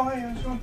Oh, hey, how's it going?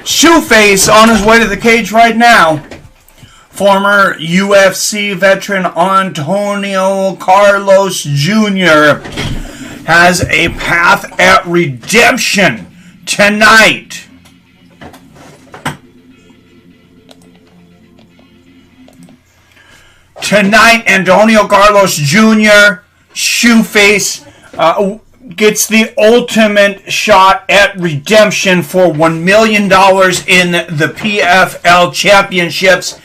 Shoeface on his way to the cage right now. Former UFC veteran Antonio Carlos Jr. has a path at redemption tonight. Tonight, Antonio Carlos Jr., Shoeface, gets the ultimate shot at redemption for $1 million in the PFL championships.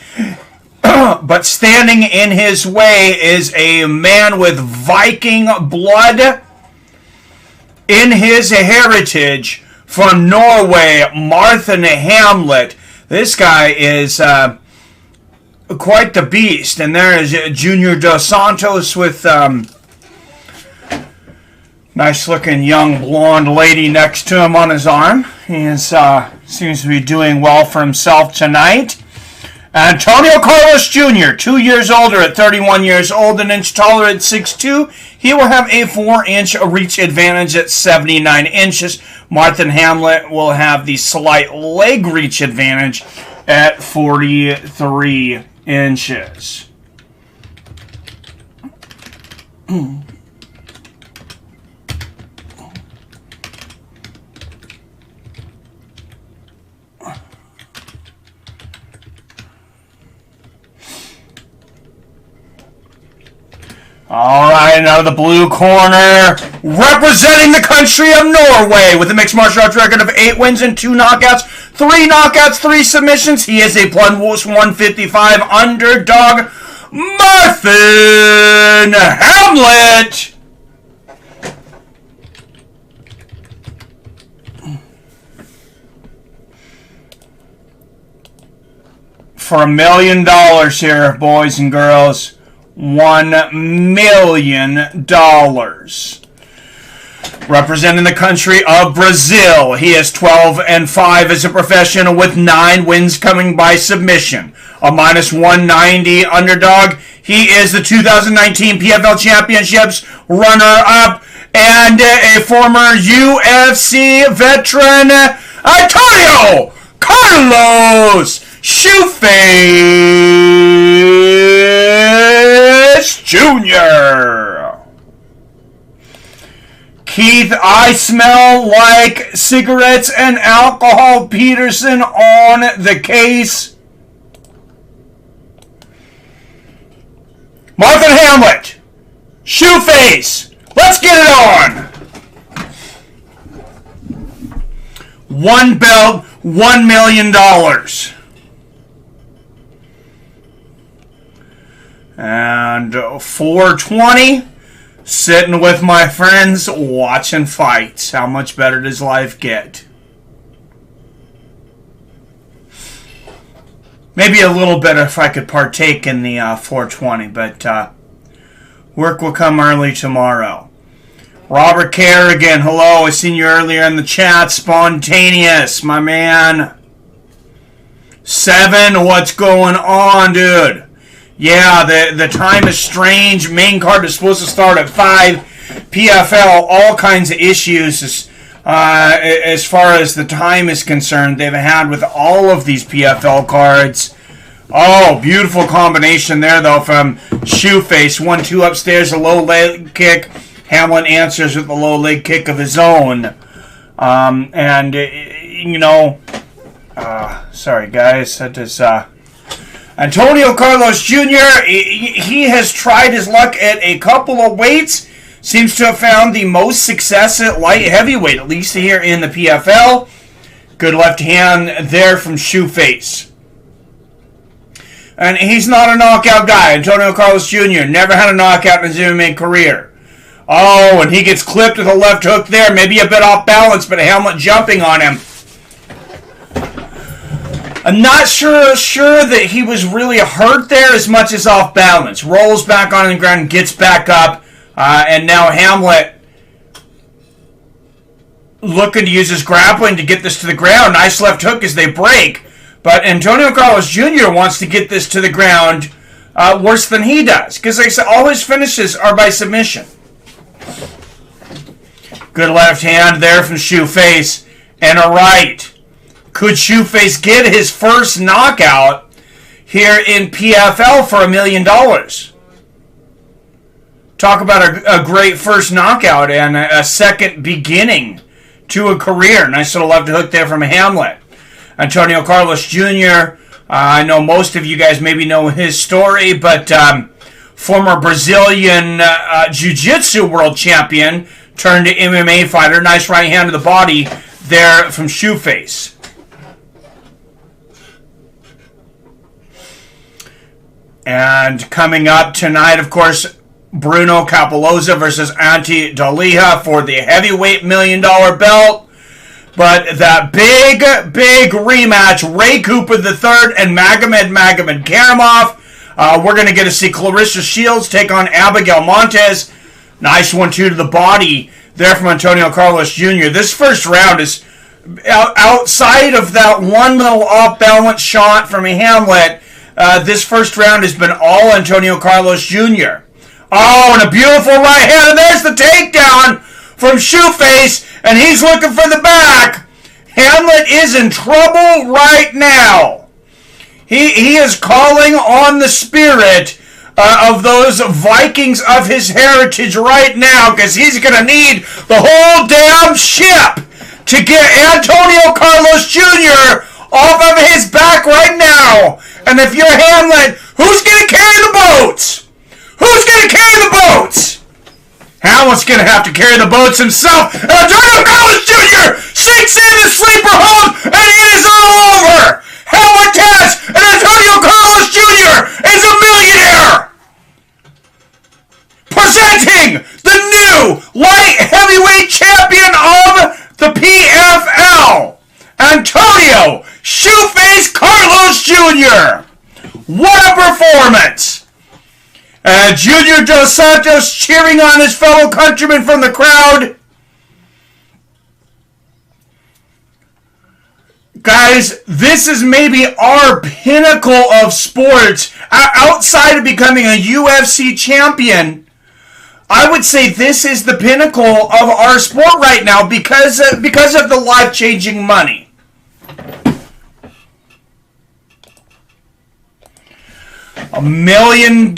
But standing in his way is a man with Viking blood in his heritage from Norway, Martin Hamlet. This guy is quite the beast. And there is Junior Dos Santos with nice looking young blonde lady next to him on his arm. He seems to be doing well for himself tonight. Antonio Carlos Jr., 2 years older at 31 years old, an inch taller at 6'2". He will have a 4-inch reach advantage at 79 inches. Martin Hamlet will have the slight leg reach advantage at 43 inches. All right, now the blue corner, representing the country of Norway with a mixed martial arts record of 8 wins and 2 knockouts, 3 knockouts, 3 submissions. He is a plus 155 underdog, Martin Hamlet. For $1 million here, boys and girls. $1 million. Representing the country of Brazil, he is 12-5 as a professional with 9 wins coming by submission. A minus 190 underdog. He is the 2019 PFL Championships runner-up and a former UFC veteran, Antonio Carlos Shoeface Jr. Keith, I smell like cigarettes and alcohol, Peterson on the case. Martin Hamlet, Shoeface, let's get it on. 1 belt, $1 million. And 420, sitting with my friends, watching fights. How much better does life get? Maybe a little bit if I could partake in the 420, but work will come early tomorrow. Robert Kerrigan, hello. I seen you earlier in the chat. Spontaneous, my man. 7, what's going on, dude? Yeah, the time is strange. Main card is supposed to start at 5. PFL, all kinds of issues as far as the time is concerned. They've had with all of these PFL cards. Oh, beautiful combination there, though, from Shoeface. 1-2 upstairs, a low leg kick. Hamlin answers with a low leg kick of his own. Sorry, guys. That is... Antonio Carlos Jr., he has tried his luck at a couple of weights. Seems to have found the most success at light heavyweight, at least here in the PFL. Good left hand there from Shoeface. And he's not a knockout guy. Antonio Carlos Jr. never had a knockout in his MMA career. Oh, and he gets clipped with a left hook there. Maybe a bit off balance, but Hamlet jumping on him. I'm not sure that he was really hurt there as much as off balance. Rolls back on the ground, gets back up, and now Hamlet looking to use his grappling to get this to the ground. Nice left hook as they break, but Antonio Carlos Jr. wants to get this to the ground worse than he does, because like I said, all his finishes are by submission. Good left hand there from Shoeface. and a right. Could Shoeface get his first knockout here in PFL for $1 million? Talk about a great first knockout and a second beginning to a career. Nice little left hook there from Hamlet. Antonio Carlos Jr., I know most of you guys maybe know his story, but former Brazilian Jiu-Jitsu world champion turned to MMA fighter. Nice right hand to the body there from Shoeface. And coming up tonight, of course, Bruno Capoloza versus Ante Daliha for the heavyweight $1 million belt. But that big rematch, Ray Cooper III and Magomedkerimov. We're going to get to see Clarissa Shields take on Abigail Montez. Nice 1-2 to the body there from Antonio Carlos Jr. This first round is outside of that one little off-balance shot from Hamlet. This first round has been all Antonio Carlos Jr. Oh, and a beautiful right hand, and there's the takedown from Shoeface, and he's looking for the back. Hamlet is in trouble right now. He is calling on the spirit of those Vikings of his heritage right now, because he's going to need the whole damn ship to get Antonio Carlos Jr. off of his back right now. And if you're Hamlet, who's going to carry the boats? Who's going to carry the boats? Hamlet's going to have to carry the boats himself. And Antonio Carlos Jr. sinks in the sleeper hold, and it is all over. Hamlet has, and Antonio Carlos Jr. is a millionaire. Presenting the new light heavyweight champion of the PFL, Antonio Shoeface Carlos Jr. What a performance! Junior Dos Santos cheering on his fellow countrymen from the crowd. Guys, this is maybe our pinnacle of sports. Outside of becoming a UFC champion, I would say this is the pinnacle of our sport right now because of the life-changing money. $1 million.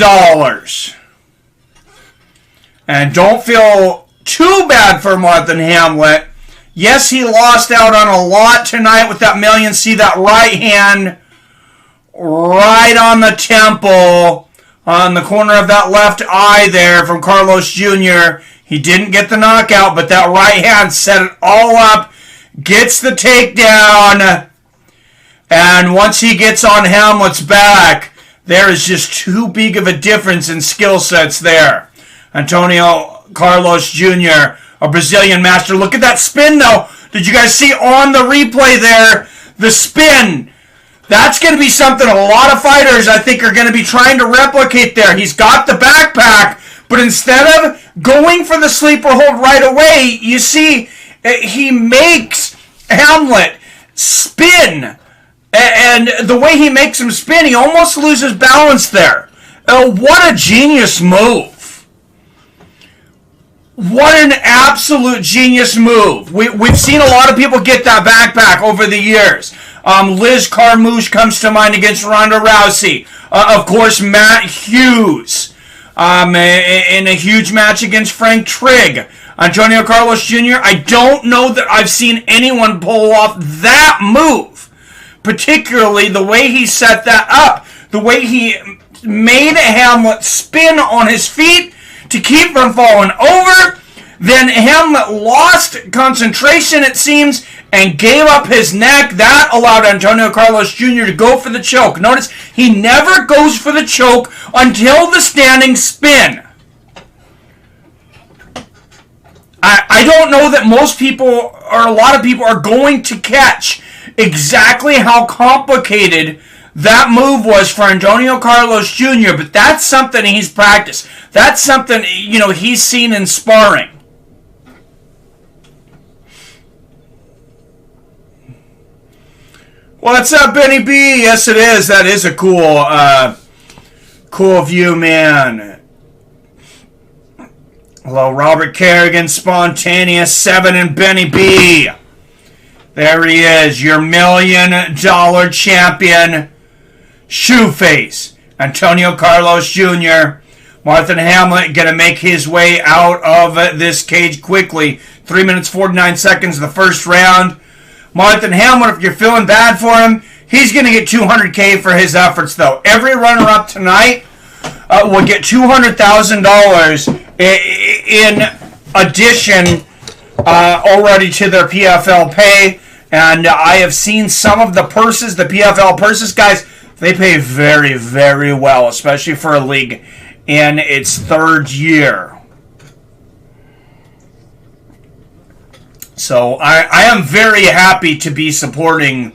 And don't feel too bad for Martha Hamlet. Yes, he lost out on a lot tonight with that $1 million. See that right hand right on the temple, on the corner of that left eye there from Carlos Jr. He didn't get the knockout, but that right hand set it all up, gets the takedown, and once he gets on Hamlet's back, there is just too big of a difference in skill sets there. Antonio Carlos Jr., a Brazilian master. Look at that spin, though. Did you guys see on the replay there, the spin? That's going to be something a lot of fighters, I think, are going to be trying to replicate there. He's got the backpack, but instead of going for the sleeper hold right away, you see, he makes Hamlet spin. And the way he makes him spin, he almost loses balance there. What a genius move. What an absolute genius move. We've seen a lot of people get that backpack over the years. Liz Carmouche comes to mind against Ronda Rousey. Of course, Matt Hughes in a huge match against Frank Trigg. Antonio Carlos Jr., I don't know that I've seen anyone pull off that move. Particularly the way he set that up, the way he made Hamlet spin on his feet to keep from falling over. Then Hamlet lost concentration, it seems, and gave up his neck. That allowed Antonio Carlos Jr. to go for the choke. Notice he never goes for the choke until the standing spin. I don't know that most people, or a lot of people, are going to catch exactly how complicated that move was for Antonio Carlos Jr., but that's something he's practiced. That's something, he's seen in sparring. What's up, Benny B? Yes, it is. That is a cool view, man. Hello, Robert Kerrigan, Spontaneous 7, and Benny B. There he is, your $1 million champion, shoe face, Antonio Carlos Jr. Martin Hamlet going to make his way out of this cage quickly. 3 minutes, 49 seconds, the first round. Martin Hamlet, if you're feeling bad for him, he's going to get $200K for his efforts, though. Every runner-up tonight will get $200,000 in addition already to their PFL pay. And I have seen some of the purses, the PFL purses, guys, they pay very, very well, especially for a league in its third year. So I am very happy to be supporting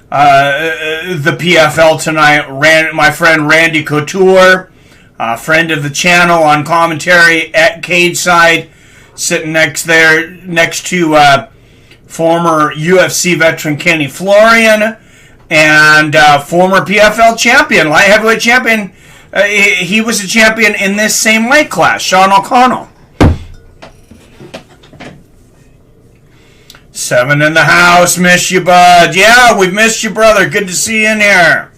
the PFL tonight. My friend Randy Couture, friend of the channel on commentary at Cage Side, sitting next to former UFC veteran Kenny Florian and former PFL champion, light heavyweight champion. He was a champion in this same weight class, Sean O'Connell. 7 in the house, miss you, bud. Yeah, we've missed you, brother. Good to see you in here.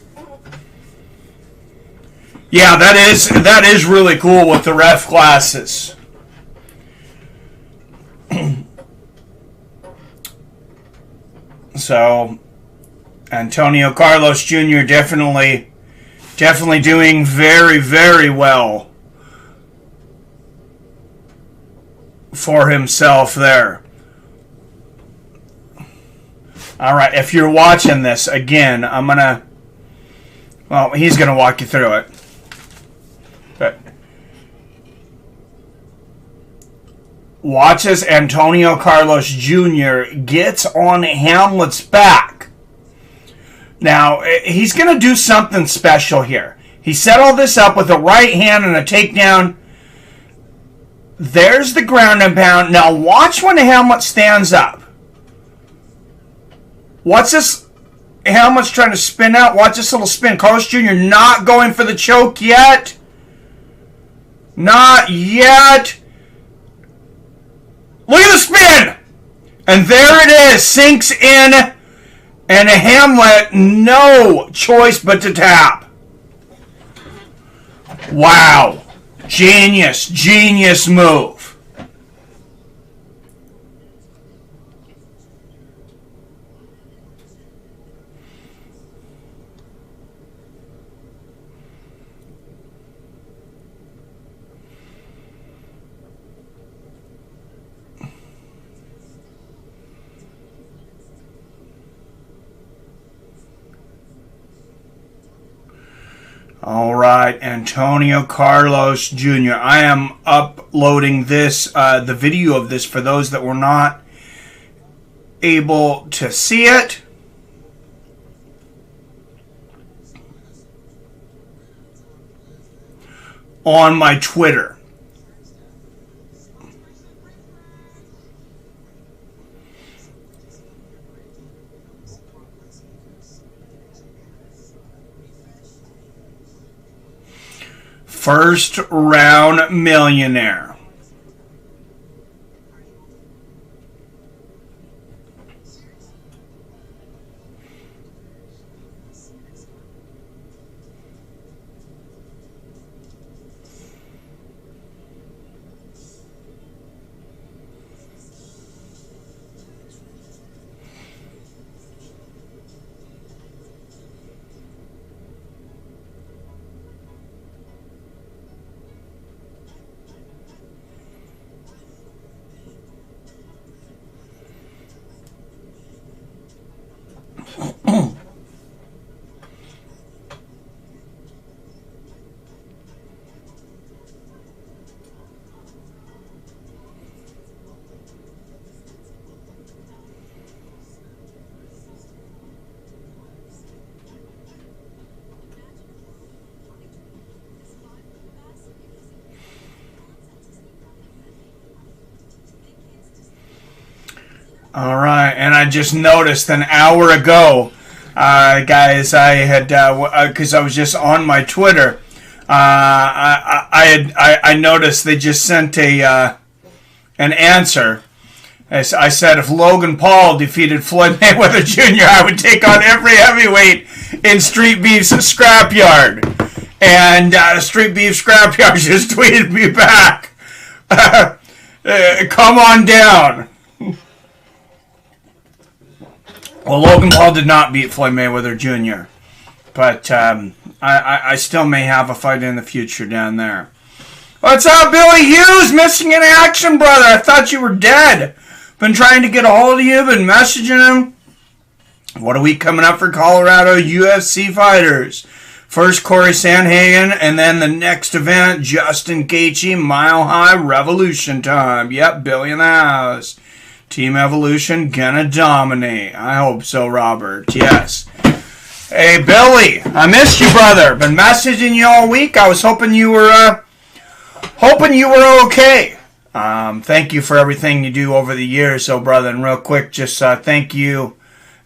Yeah, that is really cool with the ref classes. So, Antonio Carlos Jr. definitely doing very, very well for himself there. All right, if you're watching this, again, he's going to walk you through it. But watch as Antonio Carlos Jr. gets on Hamlet's back. Now, he's going to do something special here. He set all this up with a right hand and a takedown. There's the ground and pound. Now, watch when Hamlet stands up. Watch this. Hamlet's trying to spin out. Watch this little spin. Carlos Jr. not going for the choke yet. Not yet. Look at the spin! And there it is. Sinks in. And Hamlet, no choice but to tap. Wow. Genius move. All right, Antonio Carlos Jr. I am uploading this, the video of this for those that were not able to see it. On my Twitter. First round millionaire. All right, and I just noticed an hour ago, guys, I had because I was just on my Twitter, I noticed they just sent an answer As I said, if Logan Paul defeated Floyd Mayweather Jr., I would take on every heavyweight in Street Beef's Scrapyard. And Street Beef Scrapyard just tweeted me back. Come on down. Well, Logan Paul did not beat Floyd Mayweather Jr., but I still may have a fight in the future down there. What's up, Billy Hughes? Missing in action, brother. I thought you were dead. Been trying to get a hold of you, been messaging him. What a week coming up for Colorado UFC fighters. First, Corey Sandhagen, and then the next event, Justin Gaethje, Mile High Revolution time. Yep, Billy in the house. Team Evolution gonna dominate. I hope so, Robert. Yes. Hey, Billy, I missed you, brother. Been messaging you all week. I was hoping you were okay. Thank you for everything you do over the years, so brother. And real quick, just thank you,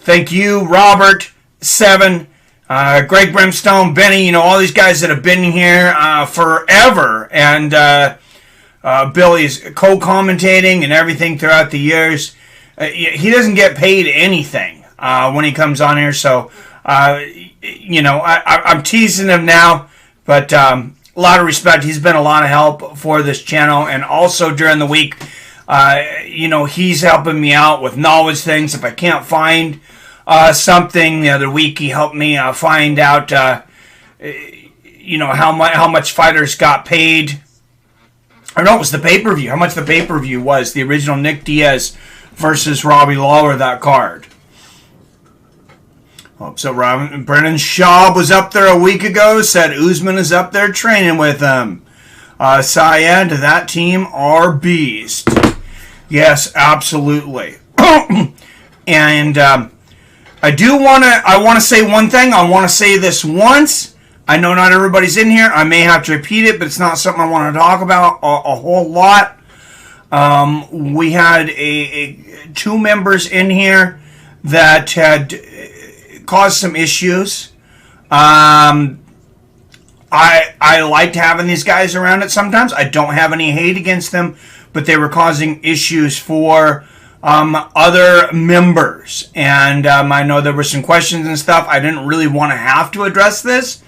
Robert, Seven, Greg Brimstone, Benny. All these guys that have been here forever, and Billy's co-commentating and everything throughout the years. He doesn't get paid anything when he comes on here, so I'm teasing him now, but a lot of respect. He's been a lot of help for this channel, and also during the week, he's helping me out with knowledge things. If I can't find something, the other week he helped me find out, how much fighters got paid. Or no, it was the pay-per-view. How much the pay-per-view was. The original Nick Diaz versus Robbie Lawler, that card. So Brennan Schaub was up there a week ago. Said Usman is up there training with him. Syed, that team are beast. Yes, absolutely. And I want to say one thing. I want to say this once. I know not everybody's in here. I may have to repeat it, but it's not something I want to talk about a whole lot. We had two members in here that had caused some issues. I liked having these guys around it sometimes. I don't have any hate against them, but they were causing issues for other members. And I know there were some questions and stuff. I didn't really want to have to address this,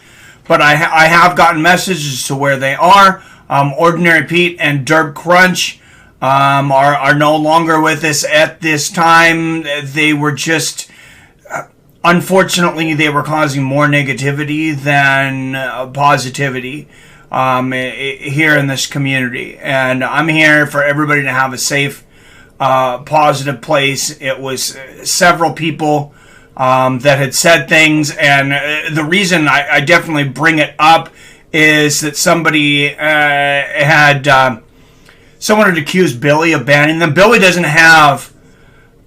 but I have gotten messages to where they are. Ordinary Pete and Derb Crunch are no longer with us at this time. They were just, unfortunately, they were causing more negativity than positivity here in this community. And I'm here for everybody to have a safe, positive place. It was several people that had said things, and the reason I definitely bring it up is that somebody someone had accused Billy of banning them. Billy doesn't have,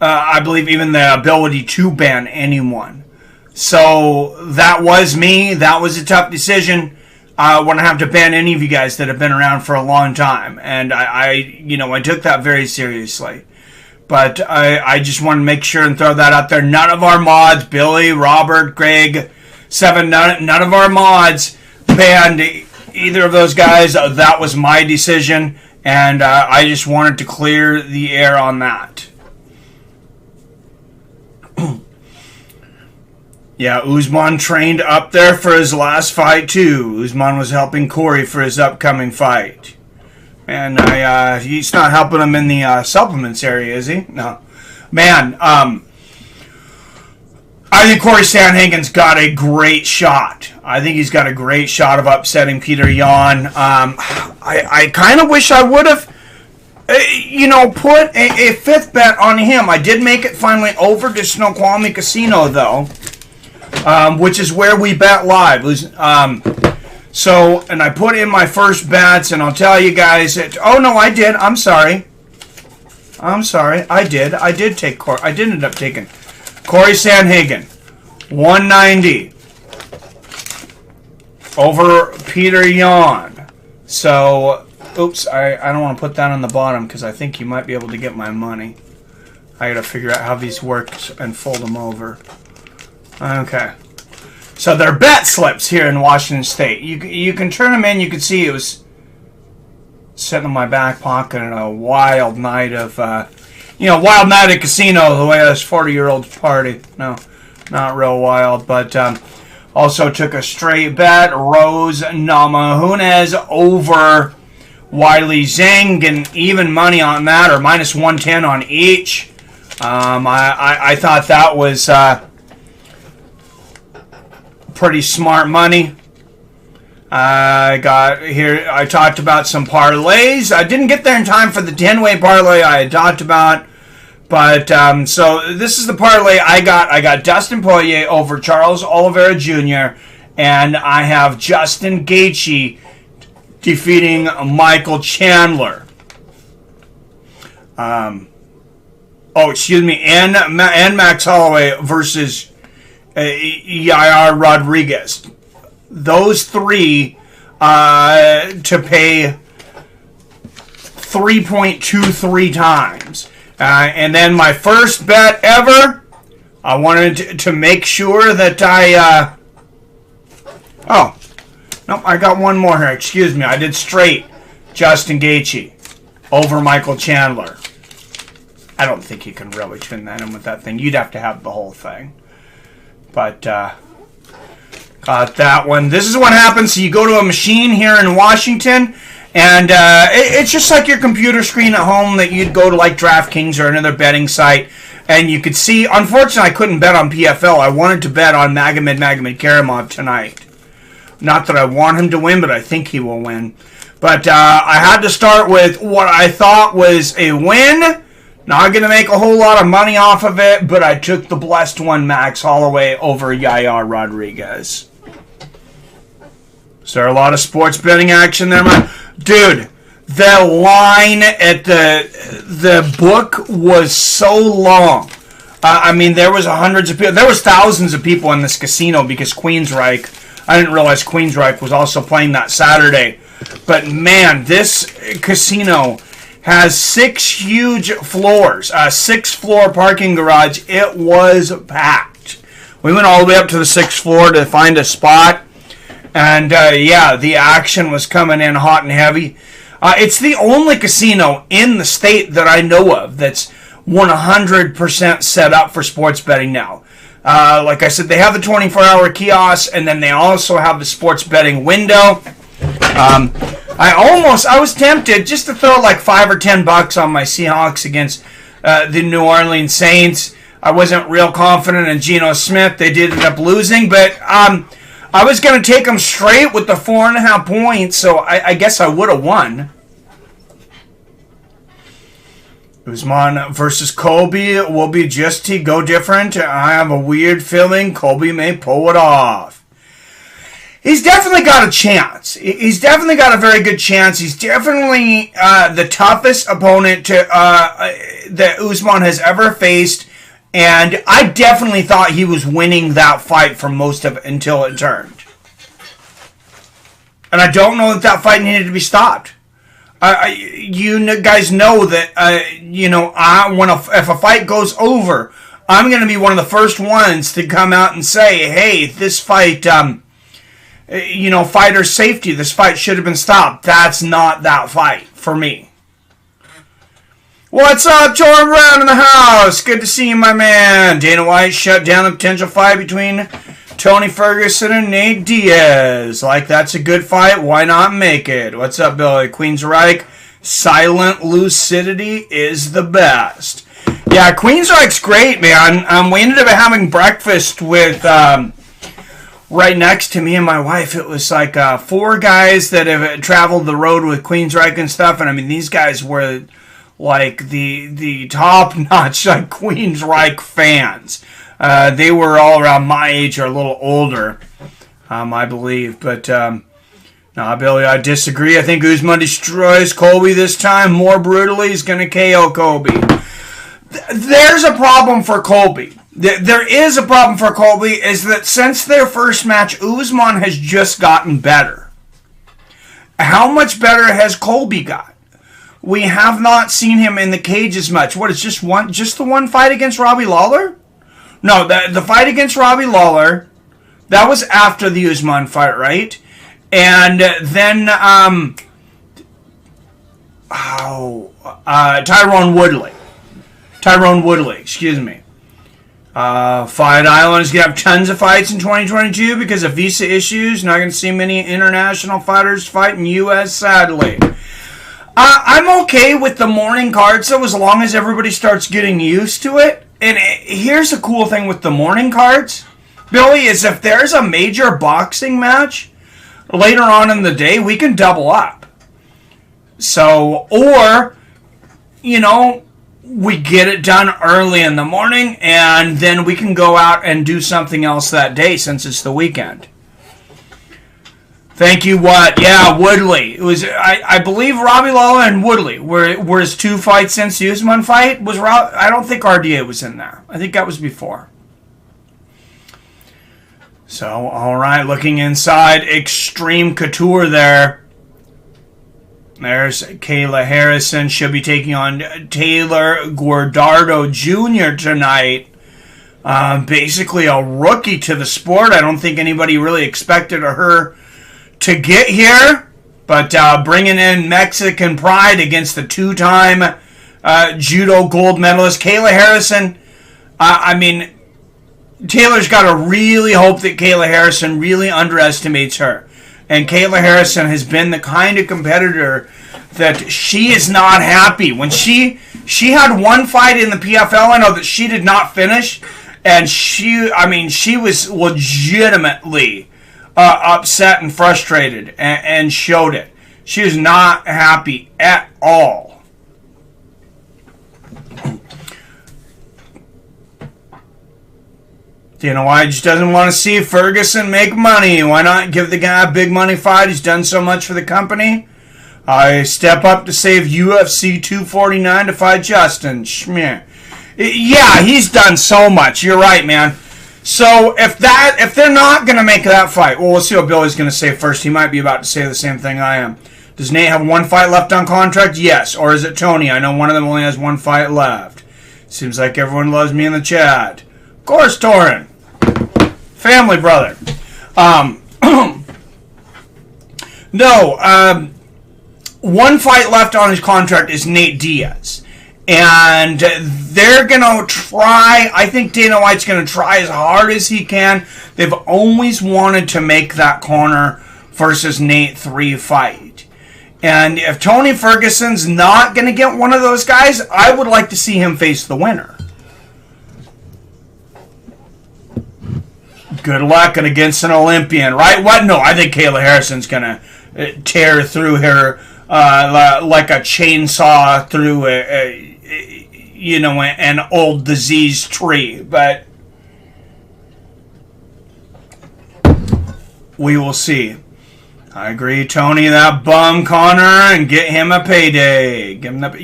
I believe, even the ability to ban anyone. So that was me. That was a tough decision. I wouldn't have to ban any of you guys that have been around for a long time, and I took that very seriously. But I just want to make sure and throw that out there. None of our mods, Billy, Robert, Greg, Seven, none of our mods banned either of those guys. That was my decision, and I just wanted to clear the air on that. Yeah, Usman trained up there for his last fight, too. Usman was helping Corey for his upcoming fight. And he's not helping him in the supplements area, is he? No. Man, I think Corey Sandhagen's got a great shot. I think he's got a great shot of upsetting Peter Yan. I kind of wish I would have, put a fifth bet on him. I did make it finally over to Snoqualmie Casino, though, which is where we bet live. And I put in my first bets, and I'll tell you guys that, oh no, I did. I'm sorry. I did take Corey. I did end up taking Corey Sandhagen, 190 over Peter Yan. So, oops, I don't want to put that on the bottom because I think you might be able to get my money. I got to figure out how these work and fold them over. Okay. So they're bet slips here in Washington State. You can turn them in. You can see it was sitting in my back pocket in a wild night of wild night at casino, the way us 40-year-olds party. No, not real wild, but also took a straight bet. Rose Namajunas over Wiley Zhang, and even money on that, or minus 110 on each. I thought that was pretty smart money. I talked about some parlays. I didn't get there in time for the 10-way parlay I had talked about. But, so this is the parlay I got. I got Dustin Poirier over Charles Oliveira Jr. And I have Justin Gaethje defeating Michael Chandler. And Max Holloway versus Yair Rodriguez. Those three to pay 3.23 times. And then my first bet ever, I wanted to make sure that I... I got one more here. Excuse me. I did straight Justin Gaethje over Michael Chandler. I don't think you can really tune that in with that thing. You'd have to have the whole thing. But, got that one. This is what happens. So you go to a machine here in Washington, and it's just like your computer screen at home that you'd go to like DraftKings or another betting site, and you could see. Unfortunately, I couldn't bet on PFL. I wanted to bet on Magomedkerimov tonight. Not that I want him to win, but I think he will win. But I had to start with what I thought was a win. Not going to make a whole lot of money off of it, but I took the blessed one, Max Holloway, over Yair Rodriguez. Is there a lot of sports betting action there, man? Dude, the line at the book was so long. There was hundreds of people. There was thousands of people in this casino because Queensryche. I didn't realize Queensryche was also playing that Saturday. But man, this casino has 6 huge floors, 6-floor parking garage. It was packed. We went all the way up to the 6th floor to find a spot. And, the action was coming in hot and heavy. It's the only casino in the state that I know of that's 100% set up for sports betting now. Like I said, they have the 24-hour kiosk, and then they also have the sports betting window. I was tempted just to throw like $5 or $10 on my Seahawks against the New Orleans Saints. I wasn't real confident in Geno Smith. They did end up losing, but I was going to take them straight with the 4.5 points, so I guess I would have won. Usman versus Colby will be just to go different. I have a weird feeling Colby may pull it off. He's definitely got a chance. He's definitely got a very good chance. He's definitely the toughest opponent that Usman has ever faced. And I definitely thought he was winning that fight for most of it until it turned. And I don't know that fight needed to be stopped. You guys know that, if a fight goes over, I'm going to be one of the first ones to come out and say, hey, this fight, fighter safety, this fight should have been stopped. That's not that fight for me. What's up, Jordan Brown in the house? Good to see you, my man. Dana White shut down the potential fight between Tony Ferguson and Nate Diaz. Like, that's a good fight. Why not make it? What's up, Billy? Queensryche, silent lucidity is the best. Yeah, Queensryche's great, man. We ended up having breakfast with right next to me and my wife. It was like 4 guys that have traveled the road with Queensryche and stuff. And, these guys were like the top-notch Queensryche fans. They were all around my age or a little older, I believe. But, no, Billy, I disagree. I think Usman destroys Colby this time more brutally. He's going to KO Colby. There's a problem for Colby. There is a problem for Colby, is that since their first match, Usman has just gotten better. How much better has Colby got? We have not seen him in the cage as much. What, it's just the one fight against Robbie Lawler? No, the fight against Robbie Lawler, that was after the Usman fight, right? And then, Tyrone Woodley. Tyrone Woodley, excuse me. Fight Island is going to have tons of fights in 2022 because of visa issues. Not going to see many international fighters fight in the U.S., sadly. I'm okay with the morning cards, though, as long as everybody starts getting used to it. And here's the cool thing with the morning cards, Billy, is if there's a major boxing match later on in the day, we can double up. So, or, you know, we get it done early in the morning, and then we can go out and do something else that day since it's the weekend. Thank you, what? Yeah, Woodley. It was, I believe, Robbie Lawler and Woodley were his 2 fights since the Usman fight. I don't think RDA was in there. I think that was before. So, all right, looking inside, Extreme Couture there. There's Kayla Harrison. She'll be taking on Taylor Guardado Jr. tonight. Basically a rookie to the sport. I don't think anybody really expected her to get here. But bringing in Mexican pride against the 2-time judo gold medalist, Kayla Harrison. Taylor's got to really hope that Kayla Harrison really underestimates her. And Kayla Harrison has been the kind of competitor that she is not happy. When she had one fight in the PFL, I know that she did not finish, and she was legitimately upset and frustrated, and showed it. She was not happy at all. Dana White just doesn't want to see Ferguson make money. Why not give the guy a big money fight? He's done so much for the company. I step up to save UFC 249 to fight Justin. Schmear. Yeah, he's done so much. You're right, man. So if they're not going to make that fight, well, we'll see what Billy's going to say first. He might be about to say the same thing I am. Does Nate have 1 fight left on contract? Yes. Or is it Tony? I know one of them only has 1 fight left. Seems like everyone loves me in the chat. Of course, Torin. Family brother. No, 1 fight left on his contract is Nate Diaz. And they're going to try, I think Dana White's going to try as hard as he can. They've always wanted to make that Conor versus Nate 3 fight. And if Tony Ferguson's not going to get one of those guys, I would like to see him face the winner. Good luck and against an Olympian, right? What? No, I think Kayla Harrison's going to tear through her like a chainsaw through an old diseased tree. But we will see. I agree, Tony. That bum Conor and get him a payday. Give him the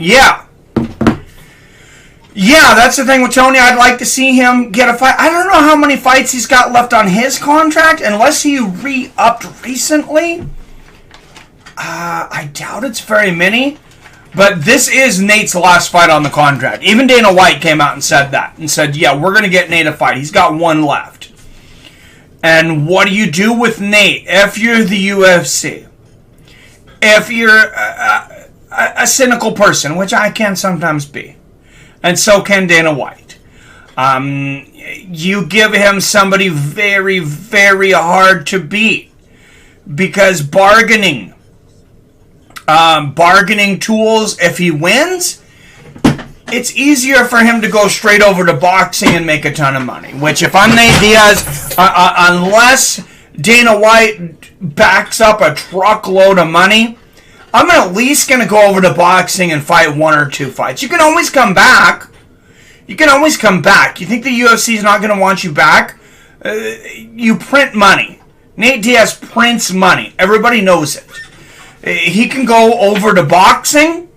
Yeah, that's the thing with Tony. I'd like to see him get a fight. I don't know how many fights he's got left on his contract, unless he re-upped recently. I doubt it's very many. But this is Nate's last fight on the contract. Even Dana White came out and said that. And said, yeah, we're going to get Nate a fight. He's got 1 left. And what do you do with Nate if you're the UFC? If you're a cynical person, which I can sometimes be. And so can Dana White. You give him somebody very, very hard to beat. Because bargaining tools, if he wins, it's easier for him to go straight over to boxing and make a ton of money. Which, if I'm Nate Diaz, unless Dana White backs up a truckload of money, I'm at least going to go over to boxing and fight 1 or 2 fights. You can always come back. You think the UFC is not going to want you back? You print money. Nate Diaz prints money. Everybody knows it. He can go over to boxing,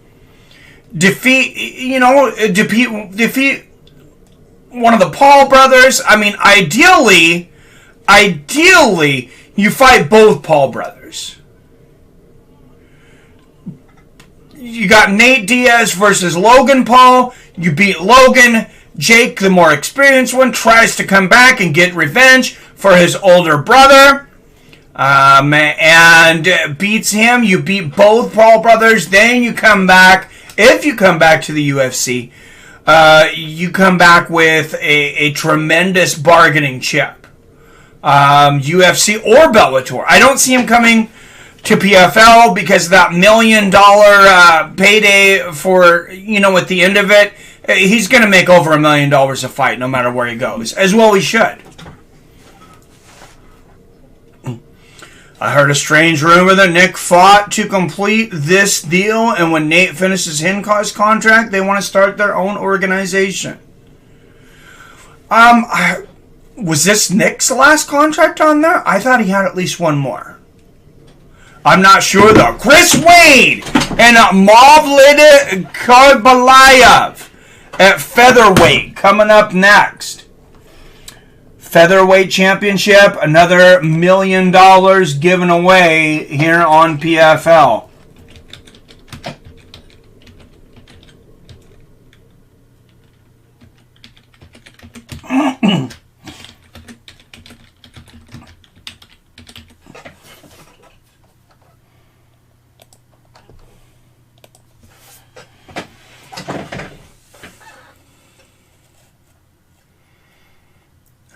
defeat one of the Paul brothers. I mean, ideally, you fight both Paul brothers. You got Nate Diaz versus Logan Paul. You beat Logan. Jake, the more experienced one, tries to come back and get revenge for his older brother. And beats him. You beat both Paul brothers. Then you come back. If you come back to the UFC, you come back with a tremendous bargaining chip. UFC or Bellator. I don't see him coming to PFL because of that $1 million payday for, at the end of it, he's going to make over $1 million a fight no matter where he goes. As well he should. I heard a strange rumor that Nick fought to complete this deal, and when Nate finishes his contract, they want to start their own organization. Was this Nick's last contract on there? I thought he had at least one more. I'm not sure though. Chris Wade and Magomed Karbalayev at featherweight coming up next. Featherweight championship, another $1 million given away here on PFL.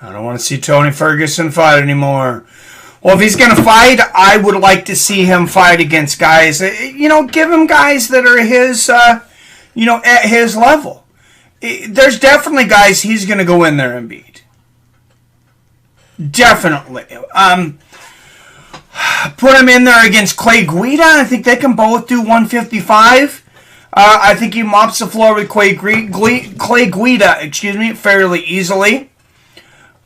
I don't want to see Tony Ferguson fight anymore. Well, if he's going to fight, I would like to see him fight against guys. Give him guys that are his, at his level. There's definitely guys he's going to go in there and beat. Definitely. Put him in there against Clay Guida. I think they can both do 155. I think he mops the floor with Clay Guida, fairly easily.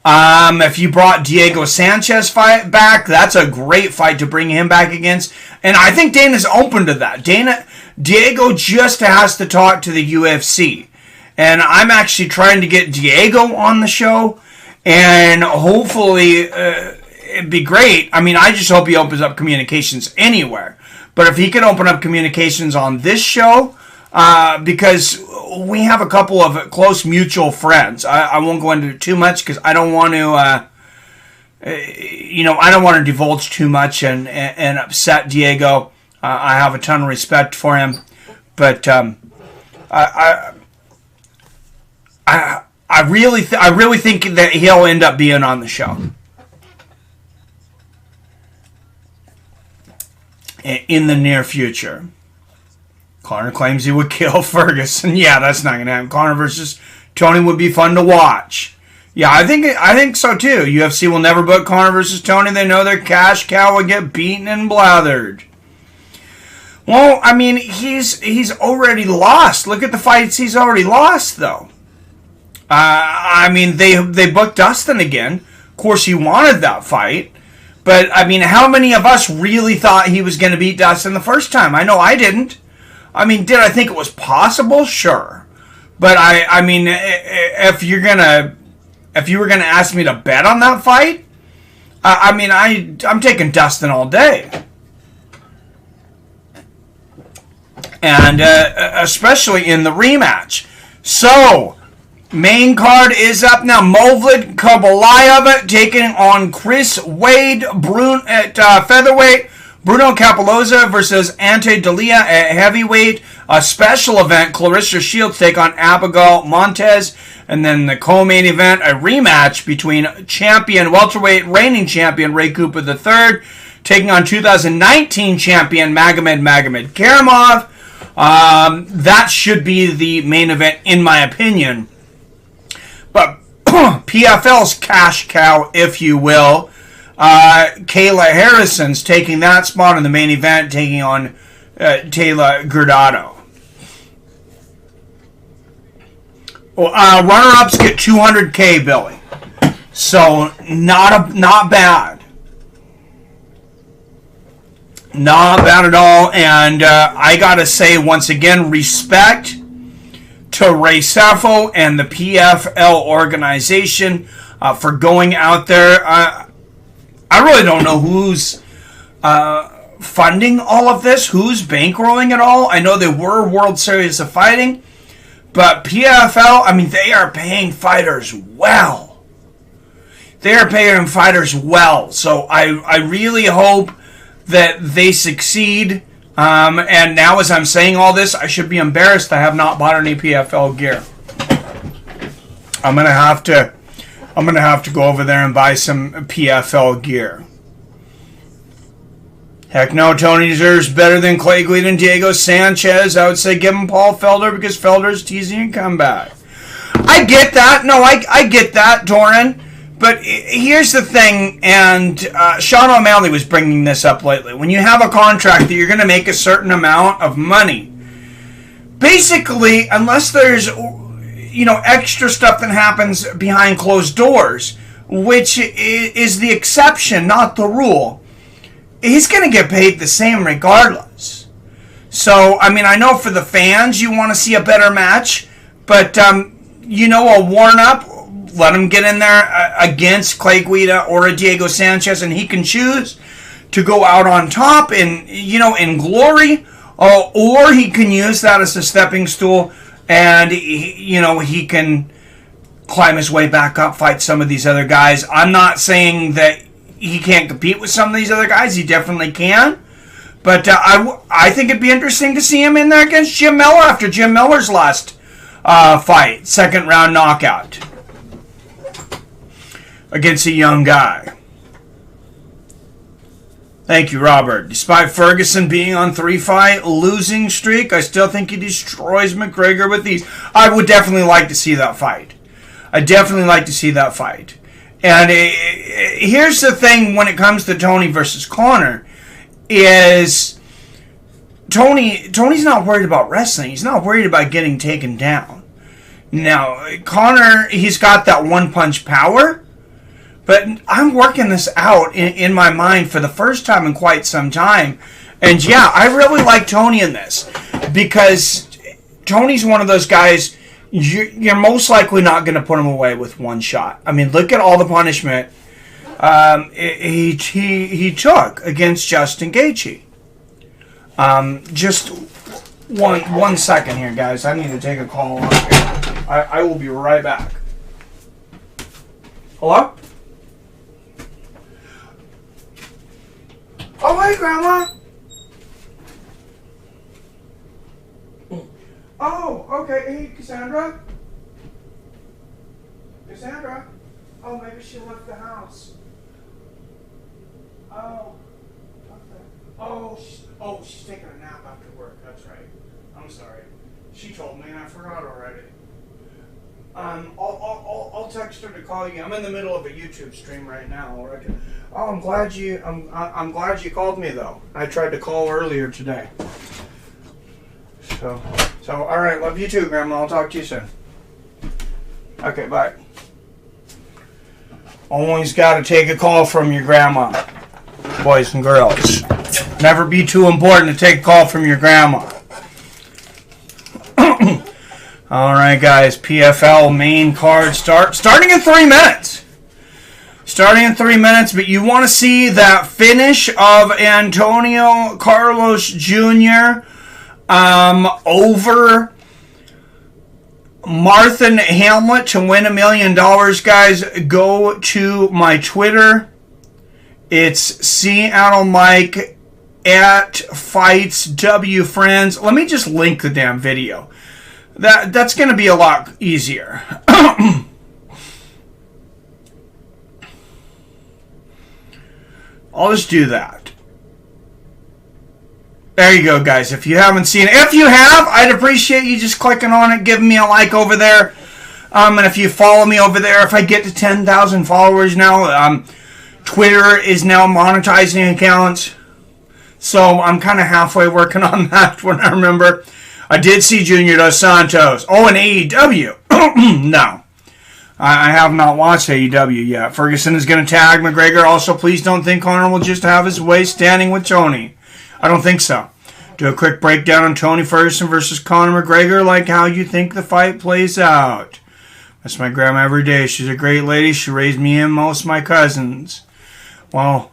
If you brought Diego Sanchez back, that's a great fight to bring him back against. And I think Dana's open to that. Diego just has to talk to the UFC. And I'm actually trying to get Diego on the show. And hopefully, it'd be great. I mean, I just hope he opens up communications anywhere. But if he can open up communications on this show, because we have a couple of close mutual friends. I won't go into it too much because I don't want to, I don't want to divulge too much and upset Diego. I have a ton of respect for him, but I really think that he'll end up being on the show in the near future. Conor claims he would kill Ferguson. Yeah, that's not going to happen. Conor versus Tony would be fun to watch. Yeah, I think so too. UFC will never book Conor versus Tony. They know their cash cow will get beaten and blathered. Well, I mean, he's already lost. Look at the fights he's already lost, though. I mean, they booked Dustin again. Of course, he wanted that fight. But, I mean, how many of us really thought he was going to beat Dustin the first time? I know I didn't. I mean, did I think it was possible? Sure. But I mean, if you were gonna ask me to bet on that fight, I'm taking Dustin all day. And especially in the rematch. So, main card is up now. Magomed Karbalayev taking on Chris Wade at featherweight. Bruno Capoloza versus Ante Dalia at heavyweight. A special event, Clarissa Shields take on Abigail Montez. And then the co-main event, a rematch between welterweight reigning champion Ray Cooper III taking on 2019 champion Magomedkerimov. That should be the main event, in my opinion. But PFL's cash cow, if you will, Kayla Harrison's taking that spot in the main event, taking on Taylor Guardado. Runner-ups get $200K, Billy. So not bad. Not bad at all. And I gotta say once again, respect to Ray Safo and the PFL organization for going out there. I really don't know who's funding all of this, who's bankrolling it all. I know they were World Series of Fighting, but PFL, I mean, they are paying fighters well. They are paying fighters well. So I really hope that they succeed. And now as I'm saying all this, I should be embarrassed I have not bought any PFL gear. I'm gonna have to go over there and buy some PFL gear. Heck no, Tony deserves better than Clay Guida and Diego Sanchez. I would say give him Paul Felder because Felder's teasing a comeback. I get that. No, I get that, Doran. But here's the thing, and Sean O'Malley was bringing this up lately. When you have a contract that you're going to make a certain amount of money, basically, unless there's extra stuff that happens behind closed doors, which is the exception, not the rule, he's going to get paid the same regardless. So, I mean, I know for the fans you want to see a better match, but, a worn up, let him get in there against Clay Guida or a Diego Sanchez, and he can choose to go out on top in glory, or he can use that as a stepping stool, and he can climb his way back up, fight some of these other guys. I'm not saying that he can't compete with some of these other guys. He definitely can. But I think it'd be interesting to see him in there against Jim Miller after Jim Miller's last fight. Second round knockout. Against a young guy. Thank you, Robert. Despite Ferguson being on 3-fight losing streak, I still think he destroys McGregor with these. I would definitely like to see that fight. And here's the thing when it comes to Tony versus Conor, is Tony's not worried about wrestling. He's not worried about getting taken down. Now, Conor, he's got that one-punch power, but I'm working this out in my mind for the first time in quite some time. And yeah, I really like Tony in this, because Tony's one of those guys, you're most likely not going to put him away with one shot. I mean, look at all the punishment he took against Justin Gaethje. Just one second here, guys. I need to take a call. I will be right back. Hello? Oh, hey, Grandma. Oh, okay. Hey, Cassandra? Cassandra? Oh, maybe she left the house. Oh. Okay. She's taking a nap after work. That's right. I'm sorry. She told me and I forgot already. I'll text her to call you. I'm in the middle of a YouTube stream right now. Oh, I'm glad you called me though. I tried to call earlier today. So all right. Love you too, Grandma. I'll talk to you soon. Okay, bye. Always got to take a call from your grandma, boys and girls. Never be too important to take a call from your grandma. All right, guys. PFL main card starting in 3 minutes. But you want to see that finish of Antonio Carlos Jr. Over Marthin Hamlet to win $1 million, guys. Go to my Twitter. It's Seattle Mike at Fights W Friends. Let me just link the damn video. That's going to be a lot easier. I'll just do that. There you go, guys. If you haven't seen it, if you have, I'd appreciate you just clicking on it, giving me a like over there. And if you follow me over there, if I get to 10,000 followers now, Twitter is now monetizing accounts. So I'm kind of halfway working on that when I remember. I did see Junior Dos Santos. Oh, and AEW. No. I have not watched AEW yet. Ferguson is going to tag McGregor. Also, please don't think Conor will just have his way standing with Tony. I don't think so. Do a quick breakdown on Tony Ferguson versus Conor McGregor, like how you think the fight plays out. That's my grandma every day. She's a great lady. She raised me and most of my cousins. Well,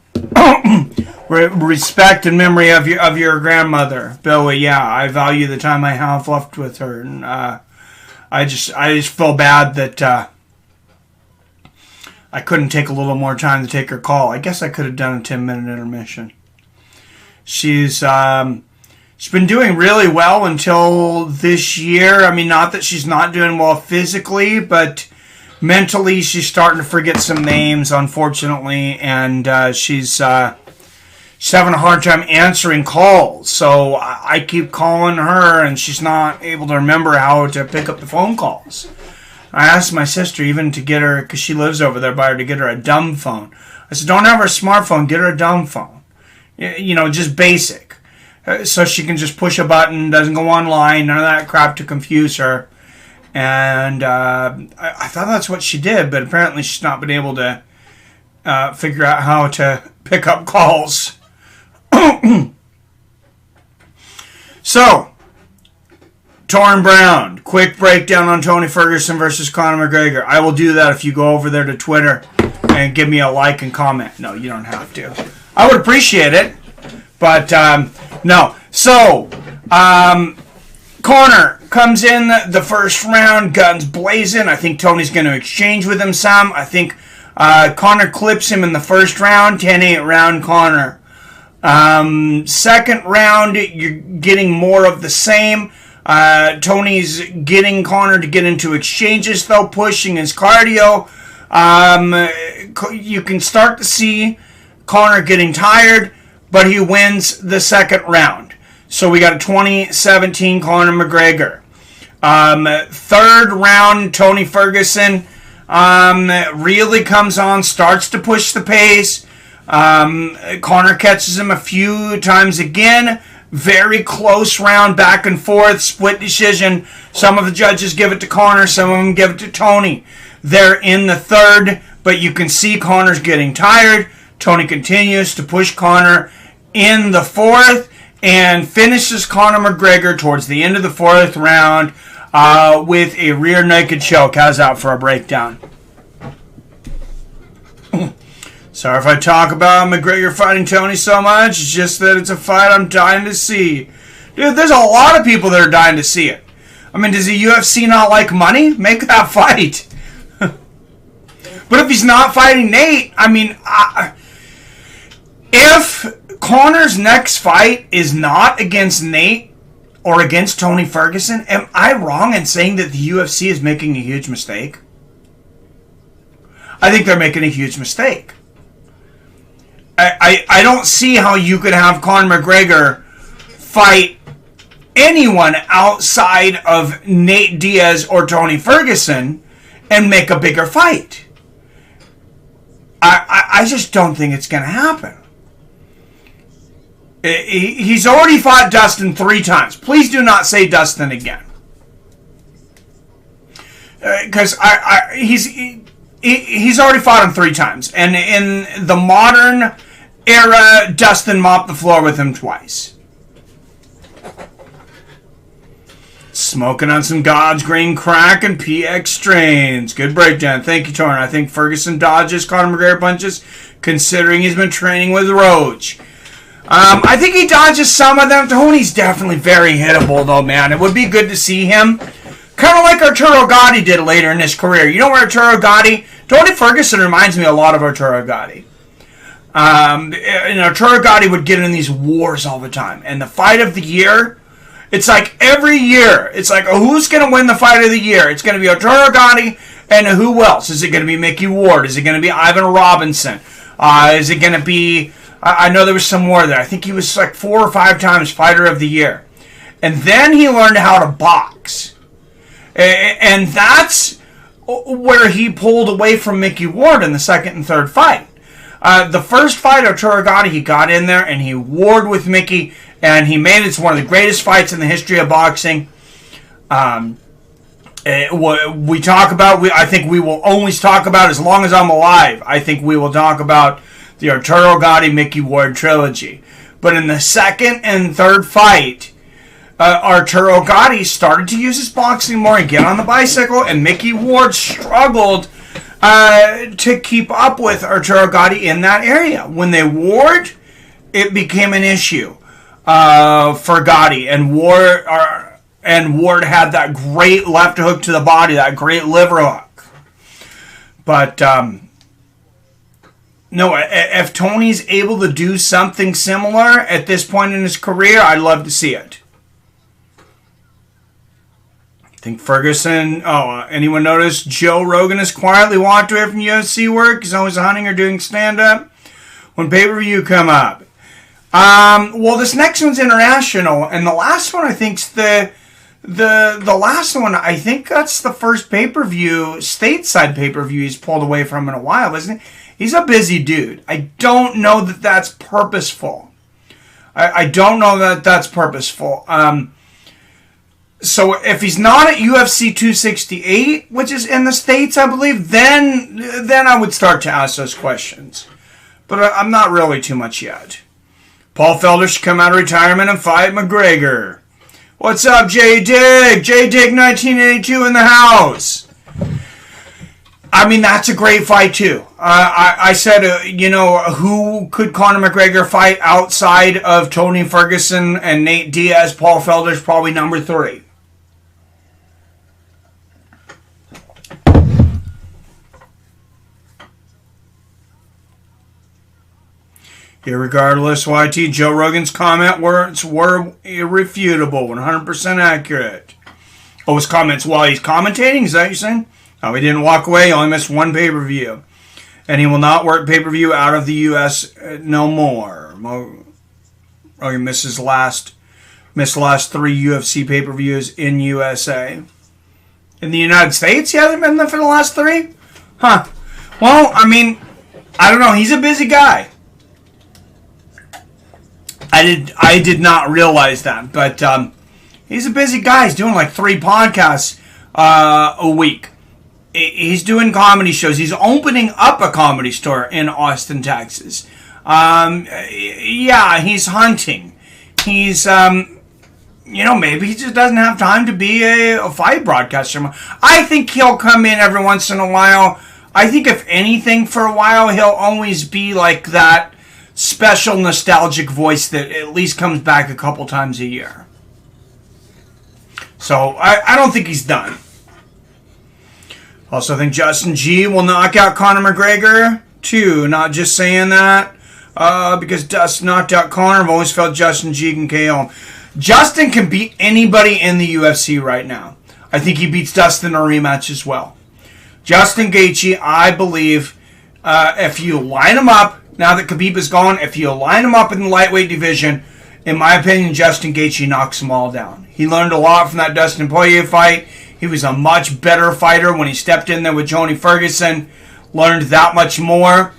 respect and memory of your grandmother, Billy. Yeah, I value the time I have left with her, and I just feel bad that I couldn't take a little more time to take her call. I guess I could have done a 10-minute intermission. She's been doing really well until this year. I mean, not that she's not doing well physically, but mentally she's starting to forget some names, unfortunately, and she's having a hard time answering calls. So I keep calling her, and she's not able to remember how to pick up the phone calls. I asked my sister even to get her, because she lives over there by her, to get her a dumb phone. I said, don't have her a smartphone, get her a dumb phone. You know, just basic. So she can just push a button, doesn't go online, none of that crap to confuse her. And I thought that's what she did, but apparently she's not been able to figure out how to pick up calls. So, Torrin Brown, quick breakdown on Tony Ferguson versus Conor McGregor. I will do that if you go over there to Twitter and give me a like and comment. No, you don't have to. I would appreciate it, but no. So, Conor comes in the first round, guns blazing. I think Tony's going to exchange with him some. I think Conor clips him in the first round, 10-8 round Conor. Second round, you're getting more of the same. Tony's getting Conor to get into exchanges, though, pushing his cardio. You can start to see Conor getting tired, but he wins the second round. So we got a 2017 Conor McGregor. Third round, Tony Ferguson really comes on, starts to push the pace. Conor catches him a few times again. Very close round, back and forth, split decision. Some of the judges give it to Conor, some of them give it to Tony. They're in the third, but you can see Conor's getting tired. Tony continues to push Conor in the fourth and finishes Conor McGregor towards the end of the fourth round with a rear naked choke. How's that for a breakdown? Sorry if I talk about McGregor fighting Tony so much. It's just that it's a fight I'm dying to see. Dude, there's a lot of people that are dying to see it. I mean, does the UFC not like money? Make that fight. But if he's not fighting Nate, I mean, if Conor's next fight is not against Nate or against Tony Ferguson, am I wrong in saying that the UFC is making a huge mistake? I think they're making a huge mistake. I don't see how you could have Conor McGregor fight anyone outside of Nate Diaz or Tony Ferguson and make a bigger fight. I just don't think it's going to happen. He's already fought Dustin 3 times. Please do not say Dustin again. Because he's already fought him 3 times. And in the modern era, Dustin mopped the floor with him twice. Smoking on some God's green crack and PX strains. Good breakdown. Thank you, Torrin. I think Ferguson dodges Conor McGregor punches, considering he's been training with Roach. I think he dodges some of them. Tony's definitely very hittable, though, man. It would be good to see him. Kind of like Arturo Gatti did later in his career. You know where Arturo Gatti... Tony Ferguson reminds me a lot of Arturo Gatti. And Arturo Gatti would get in these wars all the time. And the fight of the year... It's like every year, it's like, oh, who's going to win the fight of the year? It's going to be Arturo Gatti, and who else? Is it going to be Mickey Ward? Is it going to be Ivan Robinson? Is it going to be, I know there was some more there. I think he was like 4 or 5 times fighter of the year. And then he learned how to box. And that's where he pulled away from Mickey Ward in the second and third fight. The first fight, Arturo Gatti, he got in there and he warred with Mickey, and he made it one of the greatest fights in the history of boxing. We talk about, I think we will always talk about, as long as I'm alive, I think we will talk about the Arturo Gatti Mickey Ward trilogy. But in the second and third fight, Arturo Gatti started to use his boxing more and get on the bicycle, and Mickey Ward struggled to keep up with Arturo Gatti in that area. When they warred, it became an issue for Gatti, and Ward had that great left hook to the body, that great liver hook. But no, if Tony's able to do something similar at this point in his career, I'd love to see it. think Ferguson. Anyone notice Joe Rogan has quietly walked away from UFC work? He's always hunting or doing stand-up. When pay-per-view come up. Well, this next one's international, and the last one I think's the last one. I think that's the first pay-per-view, stateside pay-per-view he's pulled away from in a while, isn't he? He's a busy dude. I don't know that that's purposeful. I don't know that that's purposeful. So if he's not at UFC 268, which is in the States, I believe, then I would start to ask those questions. But I'm not really too much yet. Paul Felder should come out of retirement and fight McGregor. What's up, J Dig? J Dig 1982 in the house. I mean, that's a great fight, too. I said, who could Conor McGregor fight outside of Tony Ferguson and Nate Diaz? Paul Felder's probably number 3. Irregardless, YT, Joe Rogan's comment words were irrefutable, 100% accurate. Oh, his comments while he's commentating? Is that what you're saying? Oh, he didn't walk away. He only missed one pay-per-view. And he will not work pay-per-view out of the U.S. No more. He missed the last 3 UFC pay-per-views in USA. In the United States, he hasn't been there for the last 3? Huh. Well, I mean, I don't know. He's a busy guy. I did not realize that, but he's a busy guy. He's doing like 3 podcasts a week. He's doing comedy shows. He's opening up a comedy store in Austin, Texas. He's hunting. He's, maybe he just doesn't have time to be a fight broadcaster. I think he'll come in every once in a while. I think if anything for a while, he'll always be like that special nostalgic voice that at least comes back a couple times a year. So I don't think he's done. Also think Justin G will knock out Conor McGregor too. Not just saying that because Dustin knocked out Conor. I've always felt Justin G can KO him. Justin can beat anybody in the UFC right now. I think he beats Dustin in a rematch as well. Justin Gaethje, I believe, if you line him up, now that Khabib is gone, if you line him up in the lightweight division, in my opinion, Justin Gaethje knocks them all down. He learned a lot from that Dustin Poirier fight. He was a much better fighter when he stepped in there with Tony Ferguson. Learned that much more.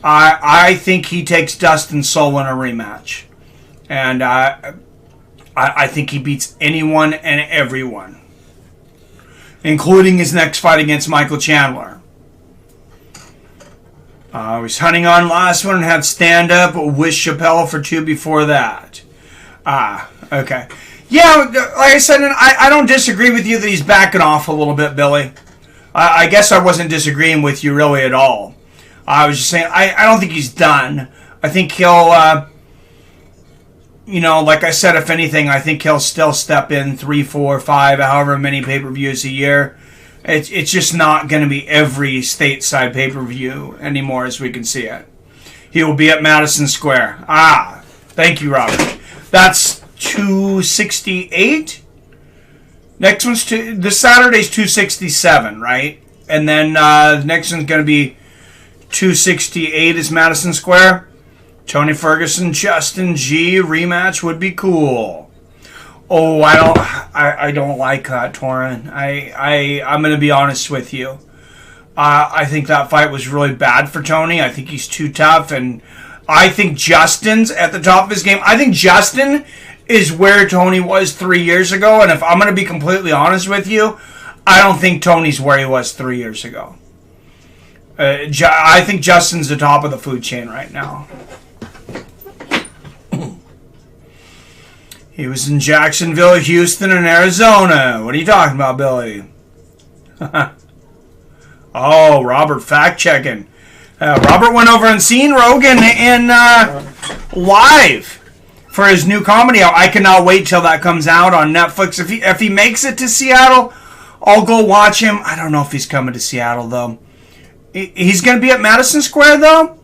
I think he takes Dustin Solo in a rematch. And I think he beats anyone and everyone, including his next fight against Michael Chandler. He was hunting on last one and had stand-up with Chappelle for 2 before that. Okay. Yeah, like I said, I don't disagree with you that he's backing off a little bit, Billy. I guess I wasn't disagreeing with you really at all. I was just saying, I don't think he's done. I think he'll, like I said, if anything, I think he'll still step in 3, 4, 5, however many pay-per-views a year. It's just not going to be every stateside pay-per-view anymore as we can see it. He will be at Madison Square. Thank you, Robert. That's 268. Next one's this Saturday's 267, right? And then the next one's going to be 268 is Madison Square. Tony Ferguson, Justin G rematch would be cool. Oh, I don't like Torin. I'm going to be honest with you. I think that fight was really bad for Tony. I think he's too tough, and I think Justin's at the top of his game. I think Justin is where Tony was 3 years ago, and if I'm going to be completely honest with you, I don't think Tony's where he was 3 years ago. I think Justin's the top of the food chain right now. He was in Jacksonville, Houston, and Arizona. What are you talking about, Billy? Oh, Robert fact-checking. Robert went over and seen Rogan in live for his new comedy. I cannot wait till that comes out on Netflix. If he makes it to Seattle, I'll go watch him. I don't know if he's coming to Seattle, though. He's going to be at Madison Square, though?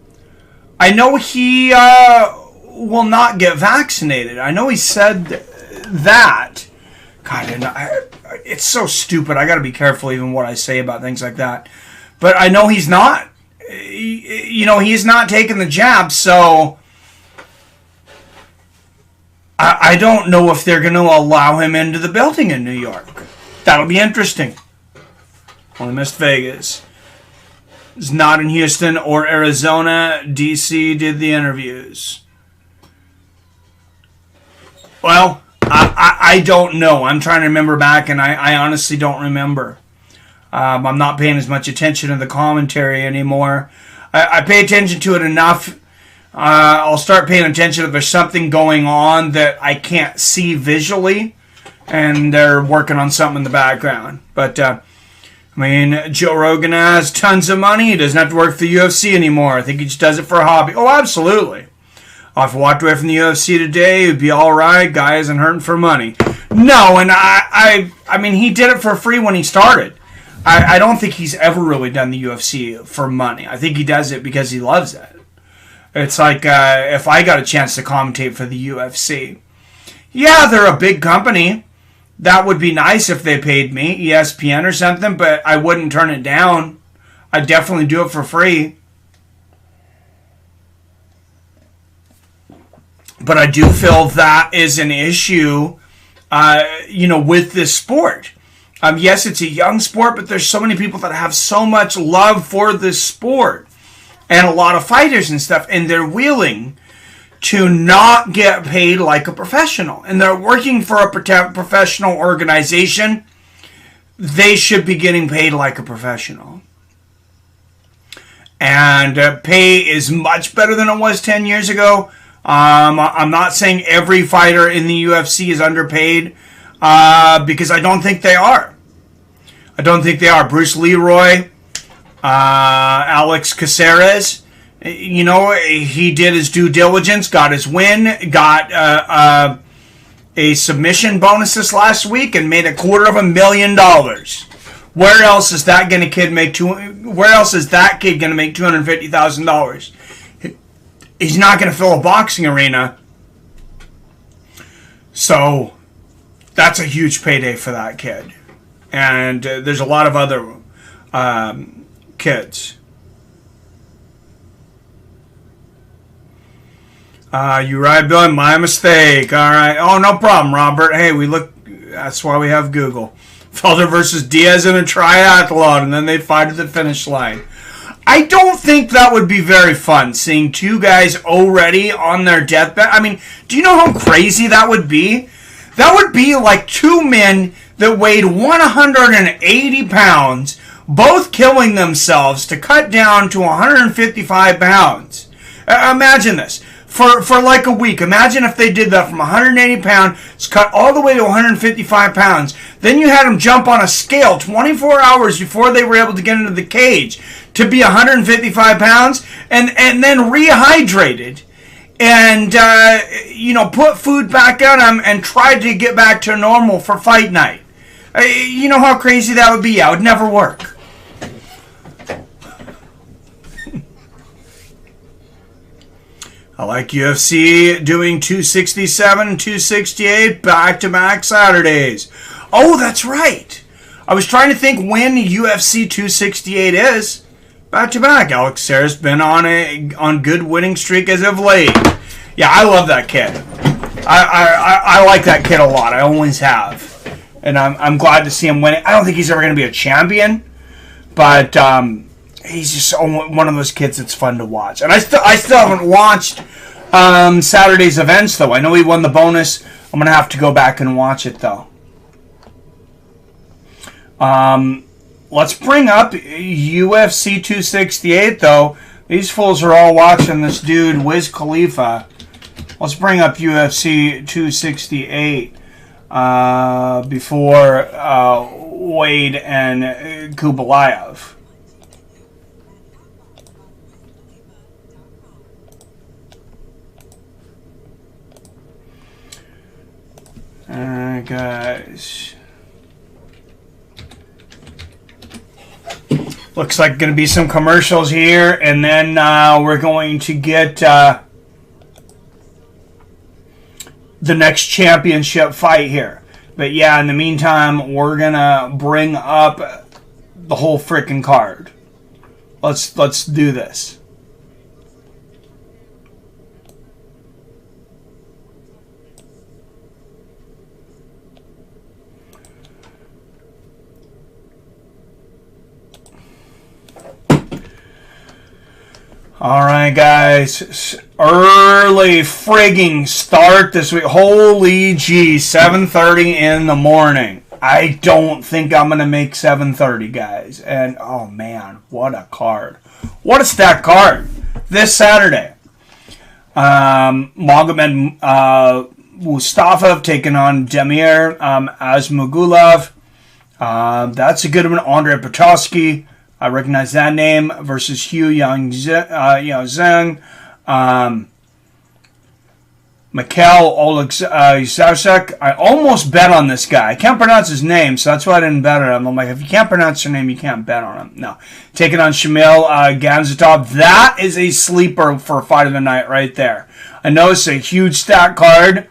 I know he will not get vaccinated. I know he said that. God, and it's so stupid. I got to be careful even what I say about things like that. But I know he's not. He's not taking the jab, so I don't know if they're going to allow him into the building in New York. That'll be interesting. Only missed Vegas. It's not in Houston or Arizona. DC did the interviews. Well, I don't know. I'm trying to remember back, and I honestly don't remember. I'm not paying as much attention to the commentary anymore. I pay attention to it enough. I'll start paying attention if there's something going on that I can't see visually, and they're working on something in the background. But, Joe Rogan has tons of money. He doesn't have to work for the UFC anymore. I think he just does it for a hobby. Oh, absolutely. If I walked away from the UFC today, it'd be all right. Guy isn't hurting for money. No, and he did it for free when he started. I don't think he's ever really done the UFC for money. I think he does it because he loves it. It's like if I got a chance to commentate for the UFC. Yeah, they're a big company. That would be nice if they paid me, ESPN or something, but I wouldn't turn it down. I'd definitely do it for free. But I do feel that is an issue, with this sport. Yes, it's a young sport, but there's so many people that have so much love for this sport. And a lot of fighters and stuff, and they're willing to not get paid like a professional. And they're working for a professional organization. They should be getting paid like a professional. And pay is much better than it was 10 years ago. I'm not saying every fighter in the UFC is underpaid, because I don't think they are. Bruce Leroy, Alex Caceres, he did his due diligence, got his win, got a submission bonus this last week, and made $250,000. Where else is that kid make $250,000? He's not going to fill a boxing arena. So that's a huge payday for that kid. And there's a lot of other kids. You right, Bill? My mistake. All right. Oh, no problem, Robert. Hey, that's why we have Google. Felder versus Diaz in a triathlon, and then they fight at the finish line. I don't think that would be very fun, seeing two guys already on their deathbed. Do you know how crazy that would be? That would be like two men that weighed 180 pounds, both killing themselves to cut down to 155 pounds. Imagine this. For like a week. Imagine if they did that from 180 pounds, cut all the way to 155 pounds. Then you had them jump on a scale 24 hours before they were able to get into the cage to be 155 pounds, and then rehydrated and put food back on them and tried to get back to normal for fight night. You know how crazy that would be? Yeah, it would never work. I like UFC doing 267 and 268 back-to-back Saturdays. Oh, that's right. I was trying to think when UFC 268 is. Back-to-back. Alex Serra's been on good winning streak as of late. Yeah, I love that kid. I like that kid a lot. I always have. And I'm glad to see him winning. I don't think he's ever going to be a champion, but he's just one of those kids that's fun to watch. And I still haven't watched Saturday's events, though. I know he won the bonus. I'm going to have to go back and watch it, though. Let's bring up UFC 268, though. These fools are all watching this dude, Wiz Khalifa. Let's bring up UFC 268 before Wade and Kubalaev. Alright, guys. Looks like going to be some commercials here, and then we're going to get the next championship fight here. But yeah, in the meantime, we're gonna bring up the whole freaking card. Let's do this. All right, guys. Early frigging start this week. Holy gee, 7:30 in the morning. I don't think I'm going to make 7:30, guys. And, oh, man, what a card. What a stacked card. This Saturday. Magomed Mustafa taking on Demir Azmagulov. That's a good one. Andrei Petrosky. I recognize that name. Versus Hugh Zheng. Mikhail Olexasek. I almost bet on this guy. I can't pronounce his name, so that's why I didn't bet on him. I'm like, if you can't pronounce your name, you can't bet on him. No. Taking on Shamil Ganzatov. That is a sleeper for fight of the night right there. I know it's a huge stat card,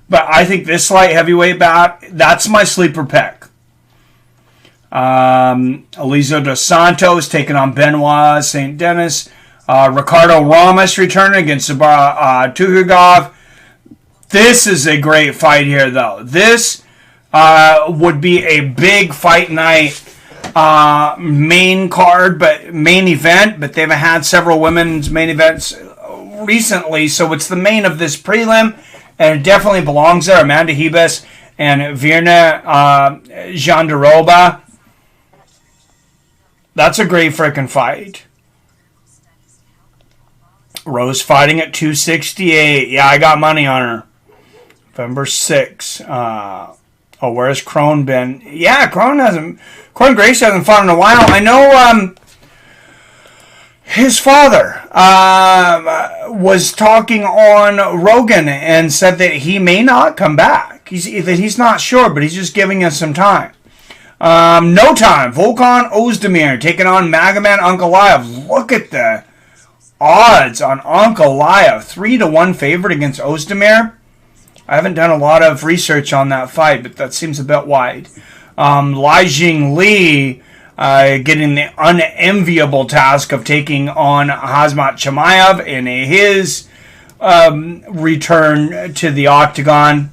but I think this light heavyweight bout, that's my sleeper pick. Elizo dos Santos taking on Benoit St. Denis. Ricardo Ramos returning against Tuhugov. This is a great fight here, though. This would be a big fight night main card, but main event. But they've had several women's main events recently, so it's the main of this prelim, and it definitely belongs there. Amanda Hebes and Virna Jandarova. That's a great freaking fight. Rose fighting at 268. Yeah, I got money on her. November 6th. Where's Crone been? Yeah, Crone Grace hasn't fought in a while. I know his father was talking on Rogan and said that he may not come back. He's not sure, but he's just giving us some time. No time. Volkan Ozdemir taking on Magomed Ankalaev. Look at the odds on Ankalaev. 3-1 favorite against Ozdemir. I haven't done a lot of research on that fight, but that seems a bit wide. Li Jingli getting the unenviable task of taking on Hazmat Chimaev in his return to the octagon.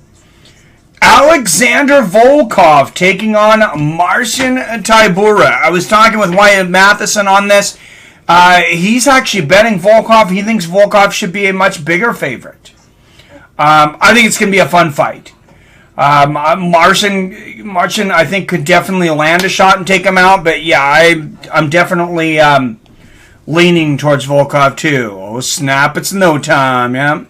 Alexander Volkov taking on Marcin Tybura. I was talking with Wyatt Matheson on this. He's actually betting Volkov. He thinks Volkov should be a much bigger favorite. I think it's going to be a fun fight. Marcin, I think, could definitely land a shot and take him out. But yeah, I'm definitely leaning towards Volkov too. Oh snap! It's no time. Yeah.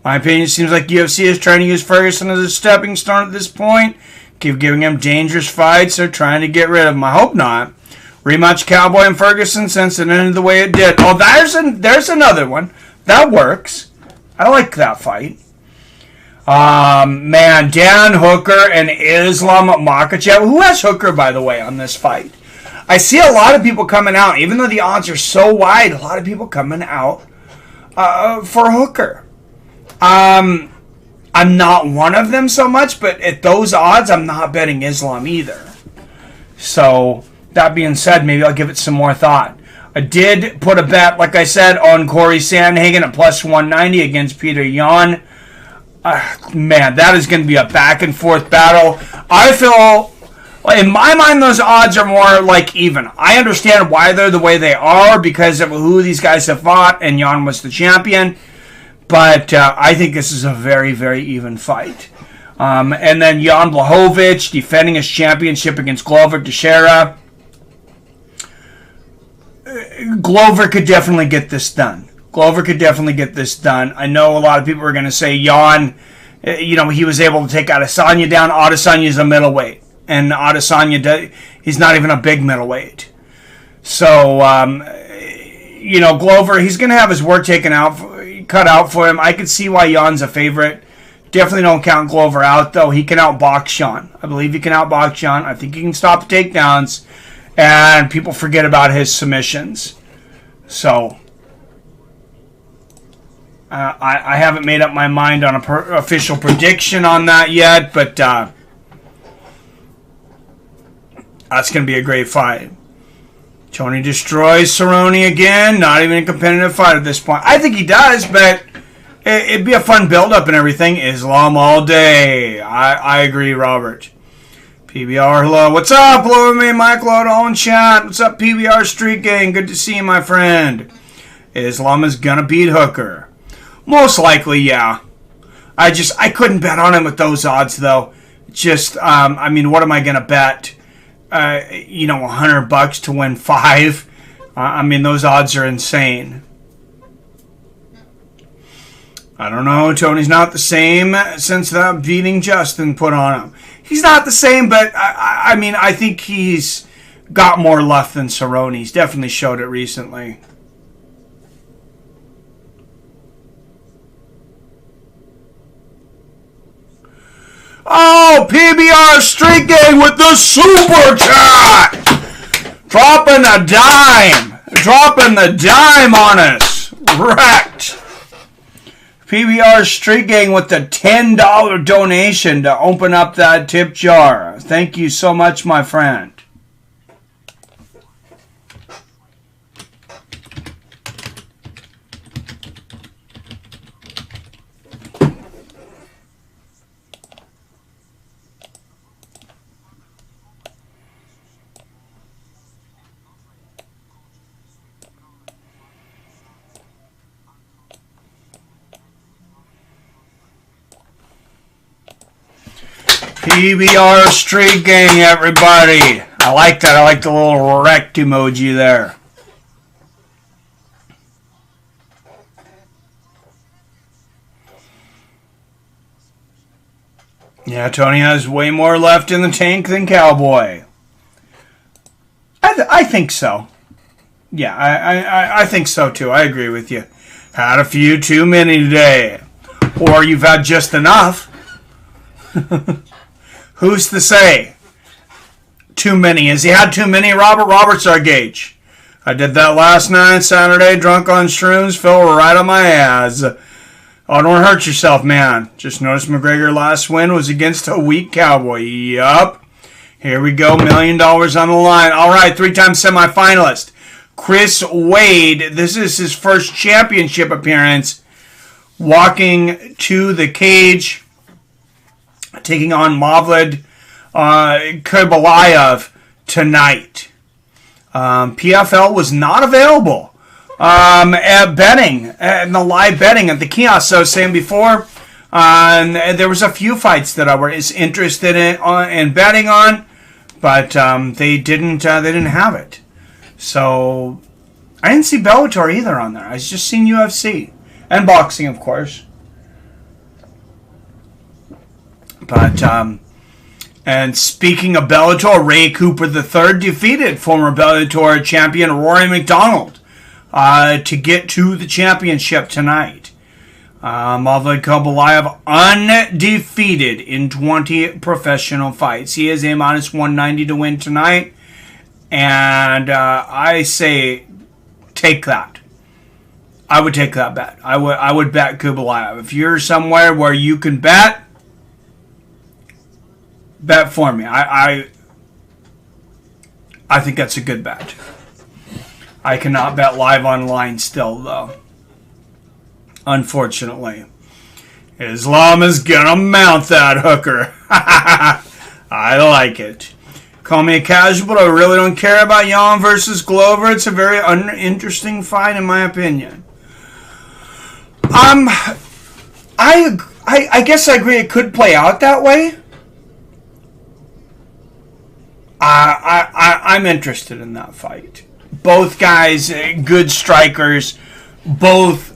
My opinion, seems like UFC is trying to use Ferguson as a stepping stone at this point. Keep giving him dangerous fights. They're trying to get rid of him. I hope not. Rematch Cowboy and Ferguson since it ended the way it did. Oh, there's another one. That works. I like that fight. Man, Dan Hooker and Islam Makhachev. Who has Hooker, by the way, on this fight? I see a lot of people coming out. Even though the odds are so wide, a lot of people coming out for Hooker. I'm not one of them so much, but at those odds, I'm not betting Islam either. So, that being said, maybe I'll give it some more thought. I did put a bet, like I said, on Corey Sandhagen at plus 190 against Peter Yan. Man, that is going to be a back and forth battle. I feel, in my mind, those odds are more like even. I understand why they're the way they are because of who these guys have fought, and Yan was the champion. But I think this is a very, very even fight. And then Jan Blachowicz defending his championship against Glover Teixeira. Glover could definitely get this done. I know a lot of people are going to say Jan, he was able to take Adesanya down. Adesanya is a middleweight. And Adesanya, he's not even a big middleweight. So, Glover, he's going to have his work cut out for him. I could see why Jan's a favorite. Definitely don't count Glover out, though. He can outbox Sean. I believe he can outbox Sean. I think he can stop the takedowns. And people forget about his submissions. So, I haven't made up my mind on an official prediction on that yet, but That's going to be a great fight. Tony destroys Cerrone again. Not even a competitive fight at this point. I think he does, but it'd be a fun build-up and everything. Islam all day. I agree, Robert. PBR, hello. What's up? Hello, me, Michael, all in chat. What's up, PBR Street Gang? Good to see you, my friend. Islam is going to beat Hooker. Most likely, yeah. I couldn't bet on him with those odds, though. Just, I mean, what am I going to bet? $100 to win 5. I mean, those odds are insane. I don't know. Tony's not the same since that beating Justin put on him. He's not the same, but I mean, I think he's got more left than Cerrone. He's definitely showed it recently. Oh, PBR Street Gang with the super chat! Dropping a dime. Dropping the dime on us. Wrecked. PBR Street Gang with the $10 donation to open up that tip jar. Thank you so much, my friend. PBR Street Gang, everybody. I like that. I like the little wrecked emoji there. Yeah, Tony has way more left in the tank than Cowboy. I think so. Yeah, I think so too. I agree with you. Had a few too many today. Or you've had just enough. Who's to say? Too many. Has he had too many, Robert? Robert's our gauge. I did that last night, Saturday, drunk on shrooms, fell right on my ass. Oh, don't hurt yourself, man. Just noticed McGregor last win was against a weak Cowboy. Yup. Here we go, $1 million on the line. All right, 3-time semifinalist. Chris Wade, this is his first championship appearance. Walking to the cage. Taking on Magomed Kerimov tonight. PFL was not available at betting, in the live betting at the kiosk. So I was saying before, there was a few fights that I was interested in betting on, but they didn't have it. So I didn't see Bellator either on there. I just seen UFC and boxing, of course. But, and speaking of Bellator, Ray Cooper III defeated former Bellator champion Rory McDonald to get to the championship tonight. Magomedkerimov undefeated in 20 professional fights. He is a minus 190 to win tonight. And I say, take that. I would take that bet. I would bet Kerimov. If you're somewhere where you can bet for me. I think that's a good bet. I cannot bet live online still, though. Unfortunately. Islam is gonna mount that hooker. I like it. Call me a casual, but I really don't care about Yan versus Glover. It's a very uninteresting fight, in my opinion. I guess I agree it could play out that way. I'm interested in that fight. Both guys, good strikers. Both,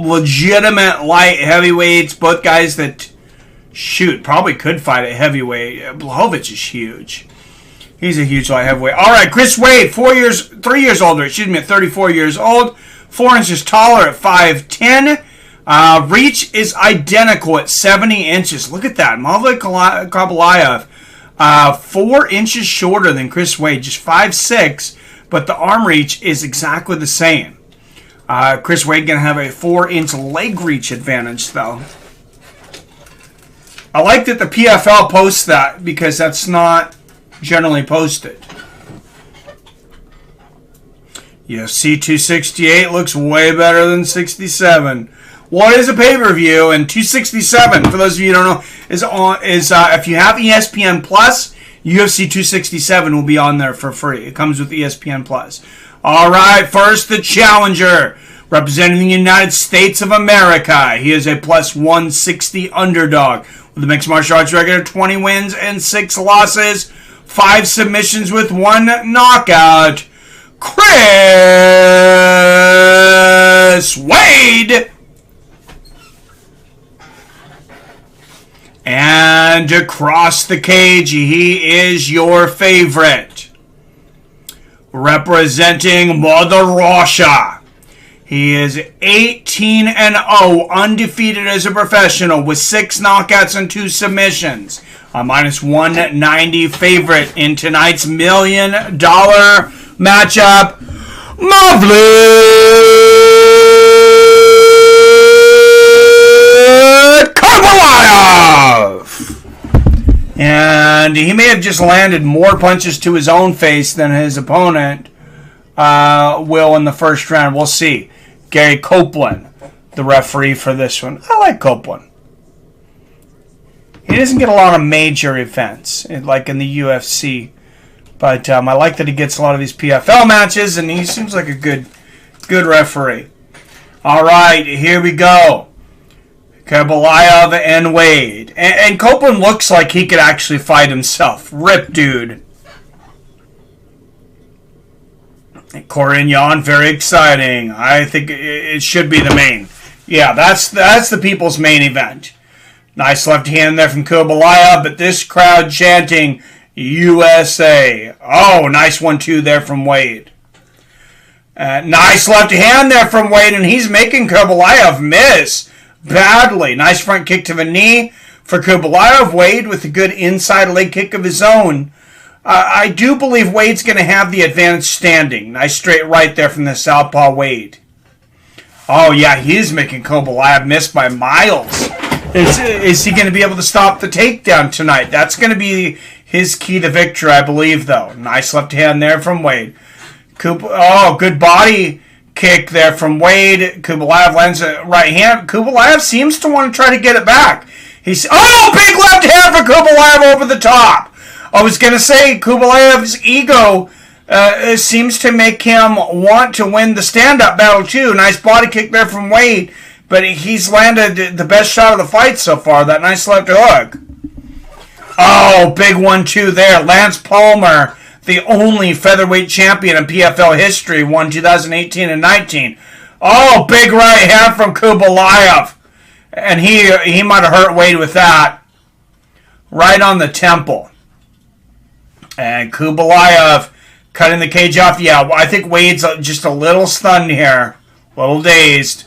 legitimate light heavyweights. Both guys that, probably could fight at heavyweight. Blachowicz is huge. He's a huge light heavyweight. All right, Chris Wade, 3 years older. At 34 years old. 4 inches taller at 5'10". Reach is identical at 70 inches. Look at that. Magomedkerimov, 4 inches shorter than Chris Wade, just 5'6", but the arm reach is exactly the same. Chris Wade going to have a 4-inch leg reach advantage, though. I like that the PFL posts that because that's not generally posted. UFC 268 looks way better than 67. What is a pay-per-view? And 267, for those of you who don't know, is if you have ESPN Plus, UFC 267 will be on there for free. It comes with ESPN Plus. All right, first the challenger, representing the United States of America. He is a plus 160 underdog with a mixed martial arts record of 20 wins and 6 losses, 5 submissions with 1 knockout. Chris Wade. And across the cage, he is your favorite. Representing Mother Russia. He is 18-0, undefeated as a professional with 6 knockouts and 2 submissions. A minus 190 favorite in tonight's $1 million matchup. Magomedkerimov. And he may have just landed more punches to his own face than his opponent will in the first round. We'll see. Gary Copeland, the referee for this one. I like Copeland. He doesn't get a lot of major events, like in the UFC. But I like that he gets a lot of these PFL matches, and he seems like a good referee. All right, here we go. Kabayev and Wade. And Copeland looks like he could actually fight himself. Rip dude. Corignon, very exciting. I think it should be the main. Yeah, that's the people's main event. Nice left hand there from Kabayev, but this crowd chanting USA. Oh, nice 1-2 there from Wade. Nice left hand there from Wade, and he's making Kabayev miss badly. Nice front kick to the knee for Kabayev. Wade with a good inside leg kick of his own. I do believe Wade's going to have the advantage standing. Nice straight right there from the southpaw Wade. Oh, yeah, he's making Kabayev miss by miles. Is he going to be able to stop the takedown tonight? That's going to be his key to victory, I believe, though. Nice left hand there from Wade. Good body kick there from Wade. Kabayev lands a right hand. Kabayev seems to want to try to get it back. Big left hand for Kabayev over the top. I was going to say, Kabayev's ego seems to make him want to win the stand-up battle, too. Nice body kick there from Wade, but he's landed the best shot of the fight so far, that nice left hook. Oh, big 1-2 there. Lance Palmer, the only featherweight champion in PFL history, won 2018 and 19. Oh, big right hand from Kabayev. And he might have hurt Wade with that. Right on the temple. And Kabayev cutting the cage off. Yeah, I think Wade's just a little stunned here. A little dazed.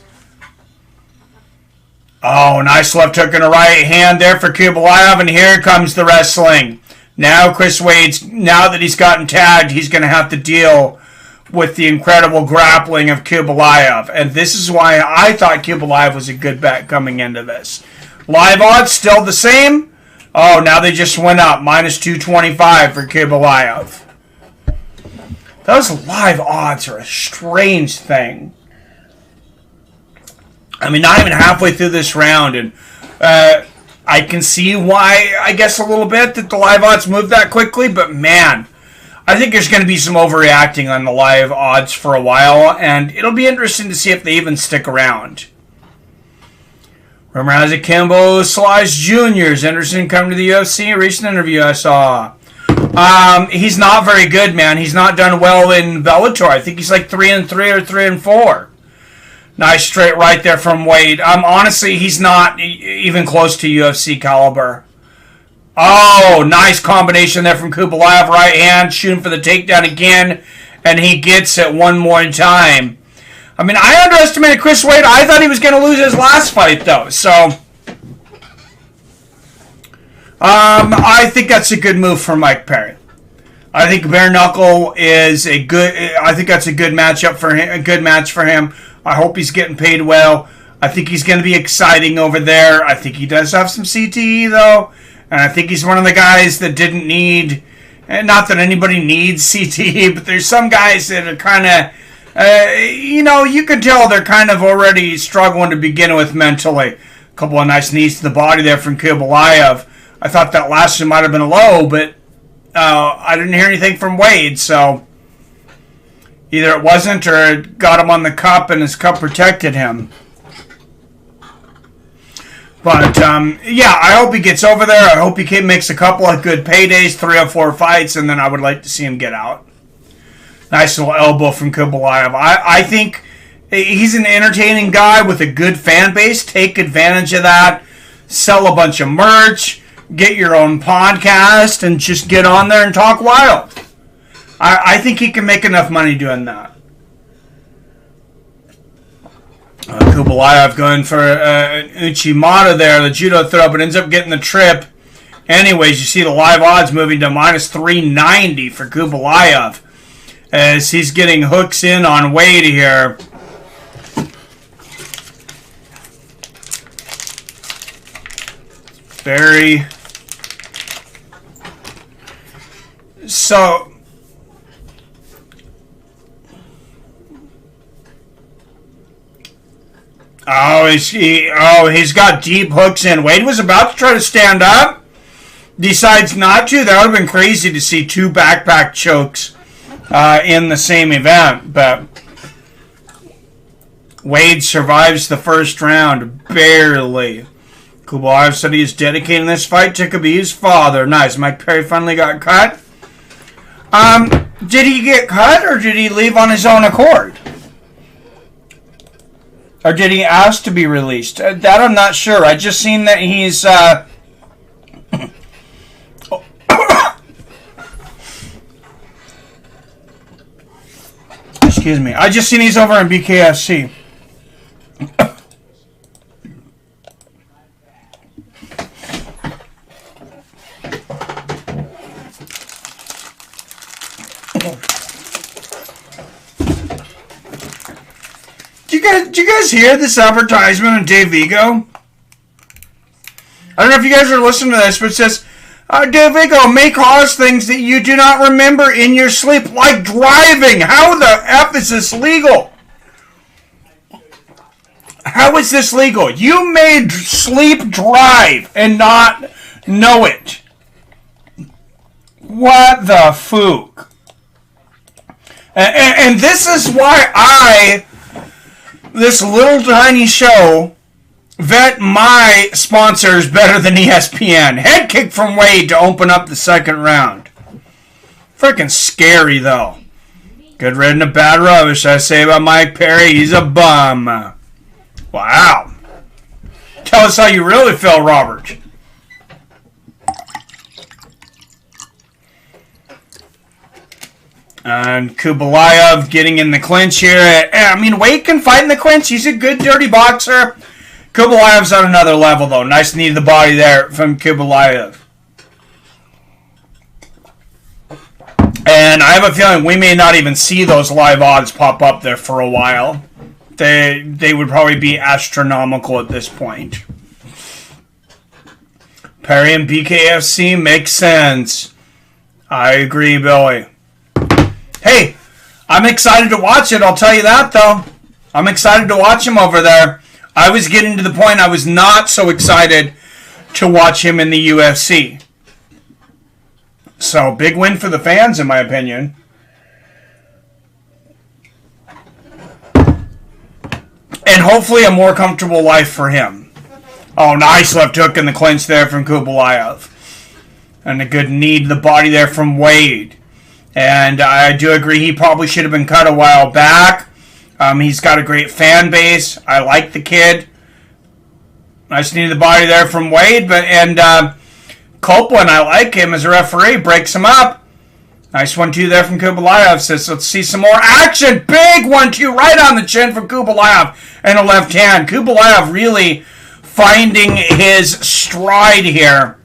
Oh, nice left hook and a right hand there for Kabayev. And here comes the wrestling. Now Chris Wade's, now that he's gotten tagged, he's going to have to deal with the incredible grappling of Kabayev. And this is why I thought Kabayev was a good bet coming into this. Live odds still the same. Oh, now they just went up. Minus 225 for Kabayev. Those live odds are a strange thing. I mean, not even halfway through this round. And I can see why, I guess, a little bit that the live odds move that quickly. But, man, I think there's going to be some overreacting on the live odds for a while. And it'll be interesting to see if they even stick around. Rumor has it Kimbo Slice Jr. is interested in coming to the UFC. A recent interview I saw. He's not very good, man. He's not done well in Bellator. I think he's like 3-3 or 3-4. Nice straight right there from Wade. Honestly, he's not even close to UFC caliber. Oh, nice combination there from Kabayev. Right hand, shooting for the takedown again. And he gets it one more time. I mean, I underestimated Chris Wade. I thought he was going to lose his last fight, though. So, I think that's a good move for Mike Perry. I think bare knuckle is I think that's a good matchup for him. A good match for him. I hope he's getting paid well. I think he's going to be exciting over there. I think he does have some CTE, though. And I think he's one of the guys that didn't need, and not that anybody needs CTE, but there's some guys that are kind of, you can tell they're kind of already struggling to begin with mentally. A couple of nice knees to the body there from Kubelayev. I thought that last one might have been low, but I didn't hear anything from Wade, so either it wasn't or it got him on the cup and his cup protected him. But, I hope he gets over there. I hope he makes a couple of good paydays, 3 or 4 fights, and then I would like to see him get out. Nice little elbow from Kubelayev. I think he's an entertaining guy with a good fan base. Take advantage of that. Sell a bunch of merch. Get your own podcast and just get on there and talk wild. I think he can make enough money doing that. Kubelayev going for Uchimata there, the judo throw, but ends up getting the trip. Anyways, you see the live odds moving to minus 390 for Kubelayev as he's getting hooks in on Wade here. Very... So... he's got deep hooks in. Wade was about to try to stand up. Decides not to. That would have been crazy to see 2 backpack chokes in the same event. But Wade survives the first round. Barely. Kubelayev said he is dedicating this fight to Khabib's father. Nice. Mike Perry finally got cut. Did he get cut or did he leave on his own accord? Or did he ask to be released? That I'm not sure. I just seen that he's... Excuse me. I just seen he's over in BKFC. Did you guys hear this advertisement on Dave Vigo? I don't know if you guys are listening to this, but it says, Dave Vigo may cause things that you do not remember in your sleep, like driving. How the F is this legal? How is this legal? You may sleep drive and not know it. What the fook? And this is why this little tiny show, vet my sponsors better than ESPN. Head kick from Wade to open up the second round. Freaking scary, though. Good ridden of bad rubbish, I say about Mike Perry. He's a bum. Wow. Tell us how you really feel, Robert. And Kubelayev getting in the clinch here. I mean, Wade can fight in the clinch. He's a good, dirty boxer. Kubelayev's on another level, though. Nice knee to the body there from Kubelayev. And I have a feeling we may not even see those live odds pop up there for a while. They would probably be astronomical at this point. Perry and BKFC makes sense. I agree, Billy. Hey, I'm excited to watch it, I'll tell you that, though. I'm excited to watch him over there. I was getting to the point I was not so excited to watch him in the UFC. So, big win for the fans, in my opinion. And hopefully a more comfortable life for him. Oh, nice left hook in the clinch there from Kubelayev. And a good knee to the body there from Wade. And I do agree he probably should have been cut a while back. He's got a great fan base. I like the kid. Nice knee to the body there from Wade. Copeland, I like him as a referee. Breaks him up. Nice 1-2 there from Kubelayev. Says, let's see some more action. Big 1-2 right on the chin from Kubelayev. And a left hand. Kubelayev really finding his stride here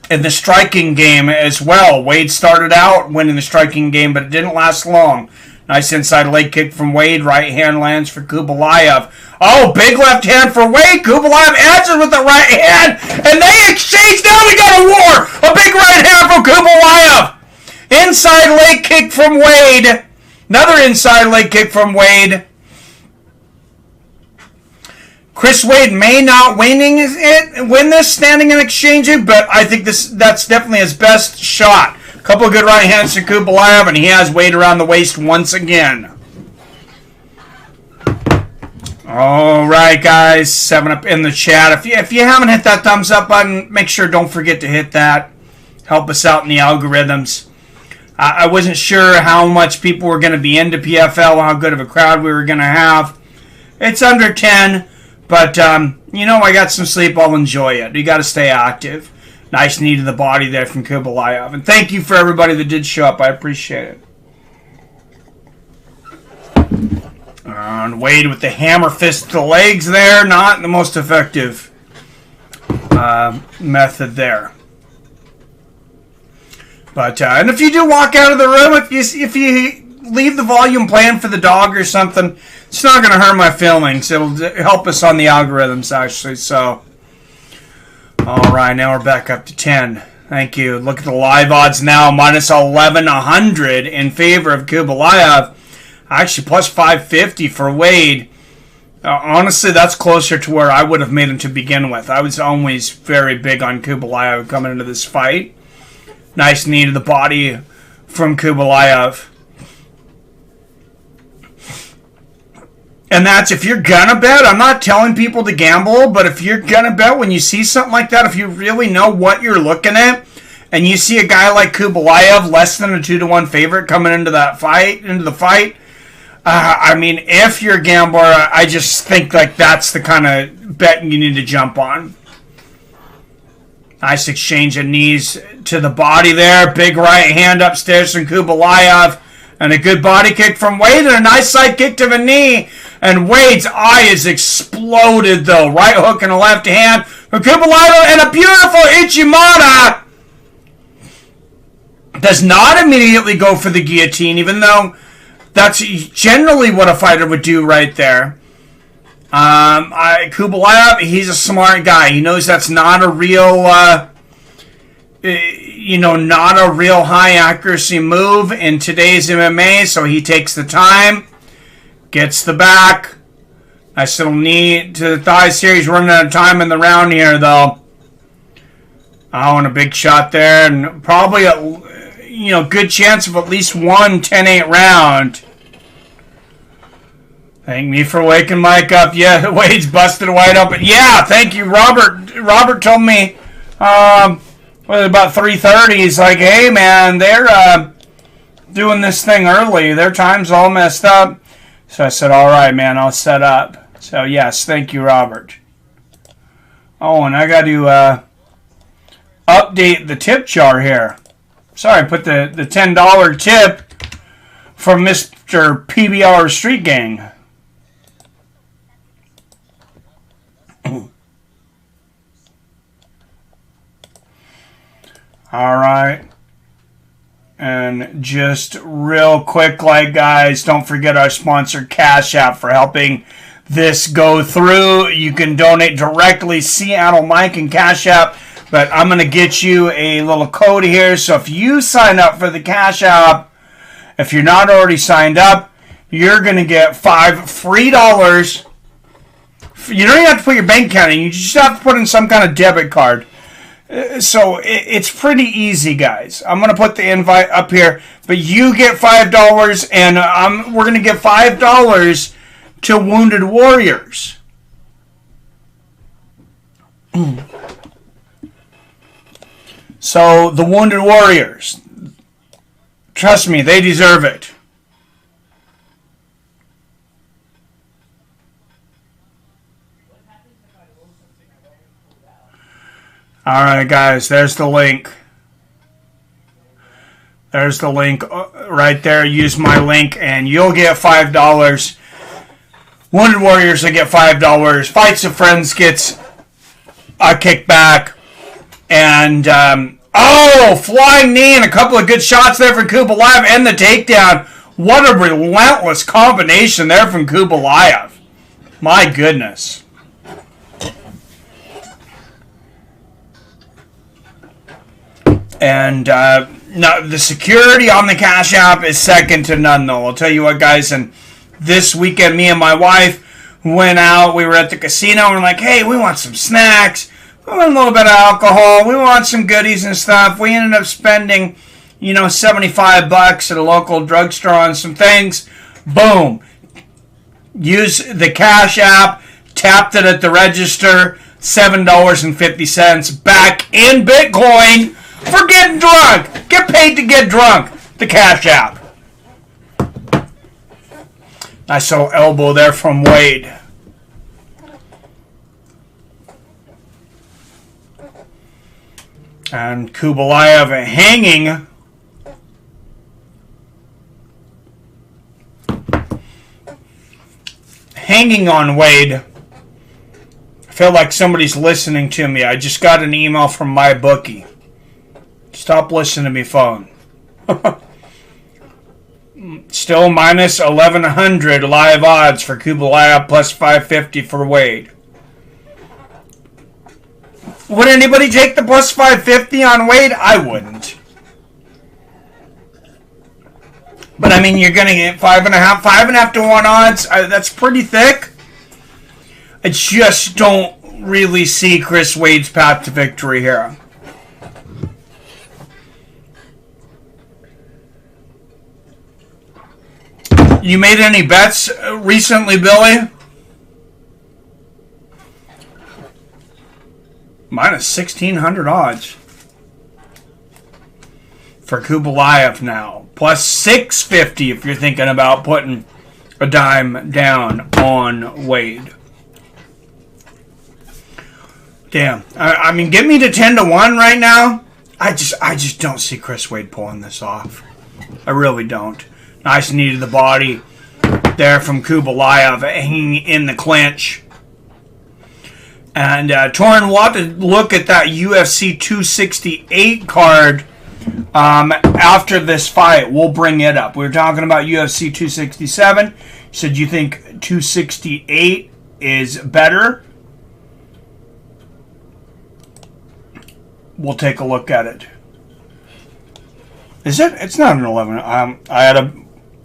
in the striking game as well. Wade started out winning the striking game, but it didn't last long. Nice inside leg kick from Wade. Right hand lands for Kubelaev. Oh, big left hand for Wade. Kubelaev answers with the right hand. And they exchange. Now we got a war. A big right hand from Kubelaev. Inside leg kick from Wade. Another inside leg kick from Wade. Chris Wade may not win this standing and exchanging, but I think that's definitely his best shot. A couple of good right hands to Kubelaev, and he has Wade around the waist once again. All right, guys, 7-Up in the chat. If you haven't hit that thumbs up button, make sure don't forget to hit that. Help us out in the algorithms. I wasn't sure how much people were going to be into PFL, how good of a crowd we were going to have. It's under 10, but, I got some sleep. I'll enjoy it. You got to stay active. Nice knee to the body there from Kubelaev. And thank you for everybody that did show up. I appreciate it. And Wade with the hammer fist to the legs there. Not the most effective method there. But and if you do walk out of the room, if you leave the volume playing for the dog or something, it's not going to hurt my filmings. It'll help us on the algorithms, actually. So, all right, now we're back up to 10. Thank you. Look at the live odds now, minus 1100 in favor of Kubelaev. Actually, plus 550 for Wade. Honestly, that's closer to where I would have made him to begin with. I was always very big on Kubelaev coming into this fight. Nice knee to the body from Kubelaev. And that's if you're gonna bet. I'm not telling people to gamble, but if you're gonna bet, when you see something like that, if you really know what you're looking at, and you see a guy like Kubelaev, less than a 2-1 favorite coming into the fight, if you're a gambler, I just think like that's the kind of bet you need to jump on. Nice exchange of knees to the body there. Big right hand upstairs from Kubelaev. And a good body kick from Wade. And a nice side kick to the knee. And Wade's eye is exploded, though. Right hook and a left hand from Kubelaev. And a beautiful Ichimata. Does not immediately go for the guillotine, even though that's generally what a fighter would do right there. Kubelaev, he's a smart guy. He knows that's not a real, not a real high accuracy move in today's MMA. So he takes the time, gets the back. Nice little knee to the thighs here. He's running out of time in the round here, though. Oh, and a big shot there, and probably a good chance of at least one 10-8 round. Thank me for waking Mike up. Yeah, Wade's busted wide open. Yeah, thank you, Robert. Robert told me about 3:30. He's like, hey, man, they're doing this thing early. Their time's all messed up. So I said, all right, man, I'll set up. So, yes, thank you, Robert. Oh, and I got to update the tip jar here. Sorry, I put the $10 tip from Mr. PBR Street Gang. All right. And just real quick, guys, don't forget our sponsor, Cash App, for helping this go through. You can donate directly, Seattle Mike and Cash App. But I'm going to get you a little code here. So if you sign up for the Cash App, if you're not already signed up, you're going to get $5 free. You don't even have to put your bank account in. You just have to put in some kind of debit card. So it's pretty easy, guys. I'm going to put the invite up here. But you get $5, and we're going to give $5 to Wounded Warriors. So, the Wounded Warriors, trust me, they deserve it. Alright, guys, there's the link. There's the link right there. Use my link, and you'll get $5. Wounded Warriors will get $5. Fights of Friends gets a kickback. And, flying knee and a couple of good shots there for Kubelaev and the takedown. What a relentless combination there from Kubelaev. My goodness. And no, the security on the Cash App is second to none, though. I'll tell you what, guys. And this weekend, me and my wife went out. We were at the casino. And we're like, hey, we want some snacks. We want a little bit of alcohol. We want some goodies and stuff. We ended up spending, $75 at a local drugstore on some things. Boom. Use the Cash App. Tapped it at the register. $7.50 back in Bitcoin. For getting drunk. Get paid to get drunk. The Cash App. Nice little elbow there from Wade. And Kubelaev hanging on Wade. I feel like somebody's listening to me. I just got an email from my bookie. Stop listening to me, phone. Still minus 1,100 live odds for Kubelaev, plus 550 for Wade. Would anybody take the plus 550 on Wade? I wouldn't. But I mean, you're going to get 5.5 to 1 odds. That's pretty thick. I just don't really see Chris Wade's path to victory here. You made any bets recently, Billy? Minus 1,600 odds for Kubelaev now. Plus 650 if you're thinking about putting a dime down on Wade. Damn. I mean, get me to 10 to 1 right now. I just don't see Chris Wade pulling this off. I really don't. Nice knee to the body there from Kubelaev, hanging in the clinch. And Torin, we'll have to look at that UFC 268 card after this fight. We'll bring it up. We were talking about UFC 267. You said you think 268 is better. We'll take a look at it. Is it? It's not an 11.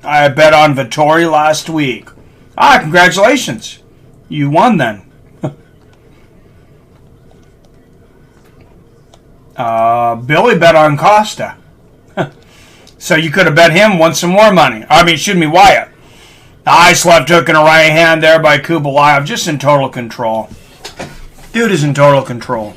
I bet on Vittori last week. Congratulations. You won then. Billy bet on Costa. So you could have bet him, won some more money. Wyatt. Nice left hook and a right hand there by Kubelaev. Just in total control. Dude is in total control.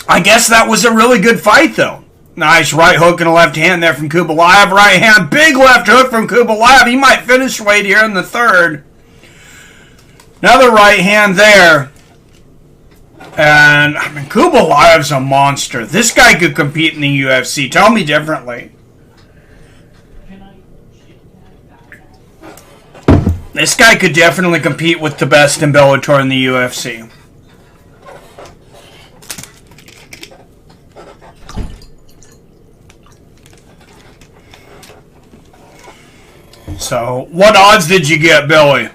I guess that was a really good fight, though. Nice right hook and a left hand there from Kubelaev. Right hand, big left hook from Kubelaev. He might finish Wade here in the third. Another right hand there. And, Kubelaev's a monster. This guy could compete in the UFC. Tell me differently. This guy could definitely compete with the best in Bellator in the UFC. So, what odds did you get, Billy?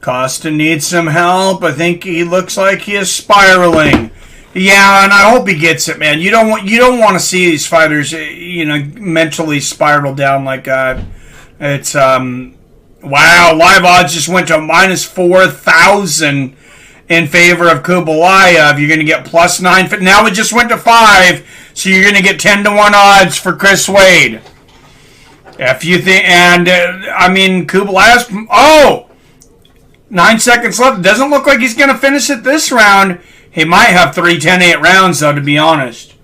Costa needs some help. I think he looks like he is spiraling. Yeah, and I hope he gets it, man. You don't want to see these fighters, mentally spiral down like that. It's wow. Live odds just went to minus 4,000 in favor of Kubelaev. You're going to get plus 9. Now it just went to 5, so you're going to get 10 to 1 odds for Chris Wade. If you think, and Kubelaev's 9 seconds left. It doesn't look like he's going to finish it this round. He might have 3 10-8 rounds, though, to be honest.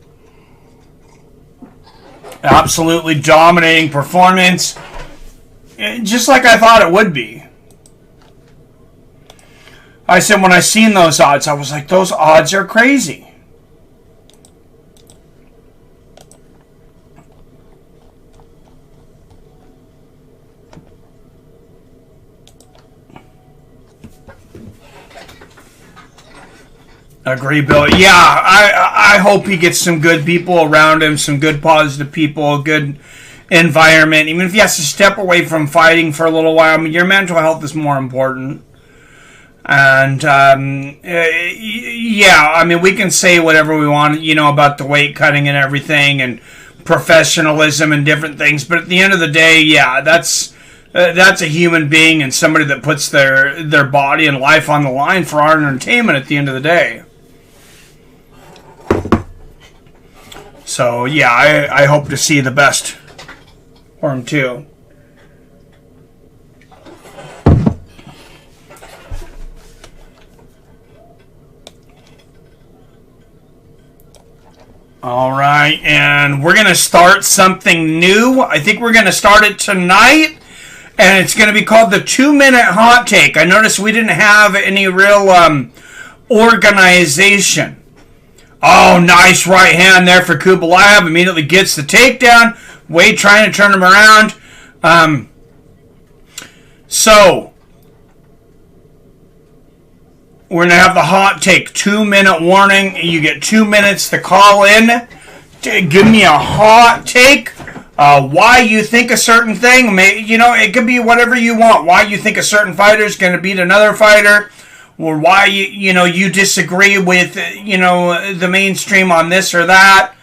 Absolutely dominating performance. Just like I thought it would be. I said when I seen those odds, I was like, those odds are crazy. Agree, Bill. Yeah, I hope he gets some good people around him, some good positive people, a good environment. Even if he has to step away from fighting for a little while, I mean, your mental health is more important. And yeah, I mean, we can say whatever we want, about the weight cutting and everything, and professionalism and different things. But at the end of the day, yeah, that's a human being and somebody that puts their body and life on the line for our entertainment at the end of the day. So, yeah, I hope to see the best for him, too. All right, and we're going to start something new. I think we're going to start it tonight, and it's going to be called the 2-minute hot take. I noticed we didn't have any real organization. Oh, nice right hand there for Kubelaev. Immediately gets the takedown. Wade trying to turn him around. So, we're going to have the hot take. 2-minute warning. You get 2 minutes to call in. Give me a hot take. Why you think a certain thing. It could be whatever you want. Why you think a certain fighter is going to beat another fighter. Or why you disagree with the mainstream on this or that,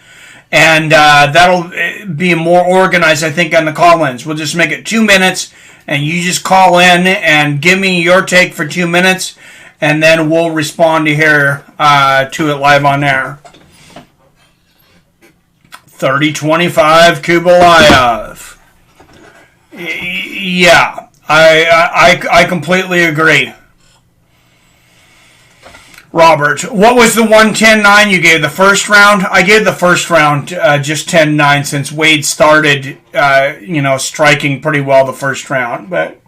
and that'll be more organized, I think, on the call-ins. We'll just make it 2 minutes, and you just call in and give me your take for 2 minutes, and then we'll respond to it live on air. 30-25 Kubelaev. Yeah, I completely agree. Robert, what was the 110-9 you gave the first round? I gave the first round just 10-9 since Wade started, striking pretty well the first round. But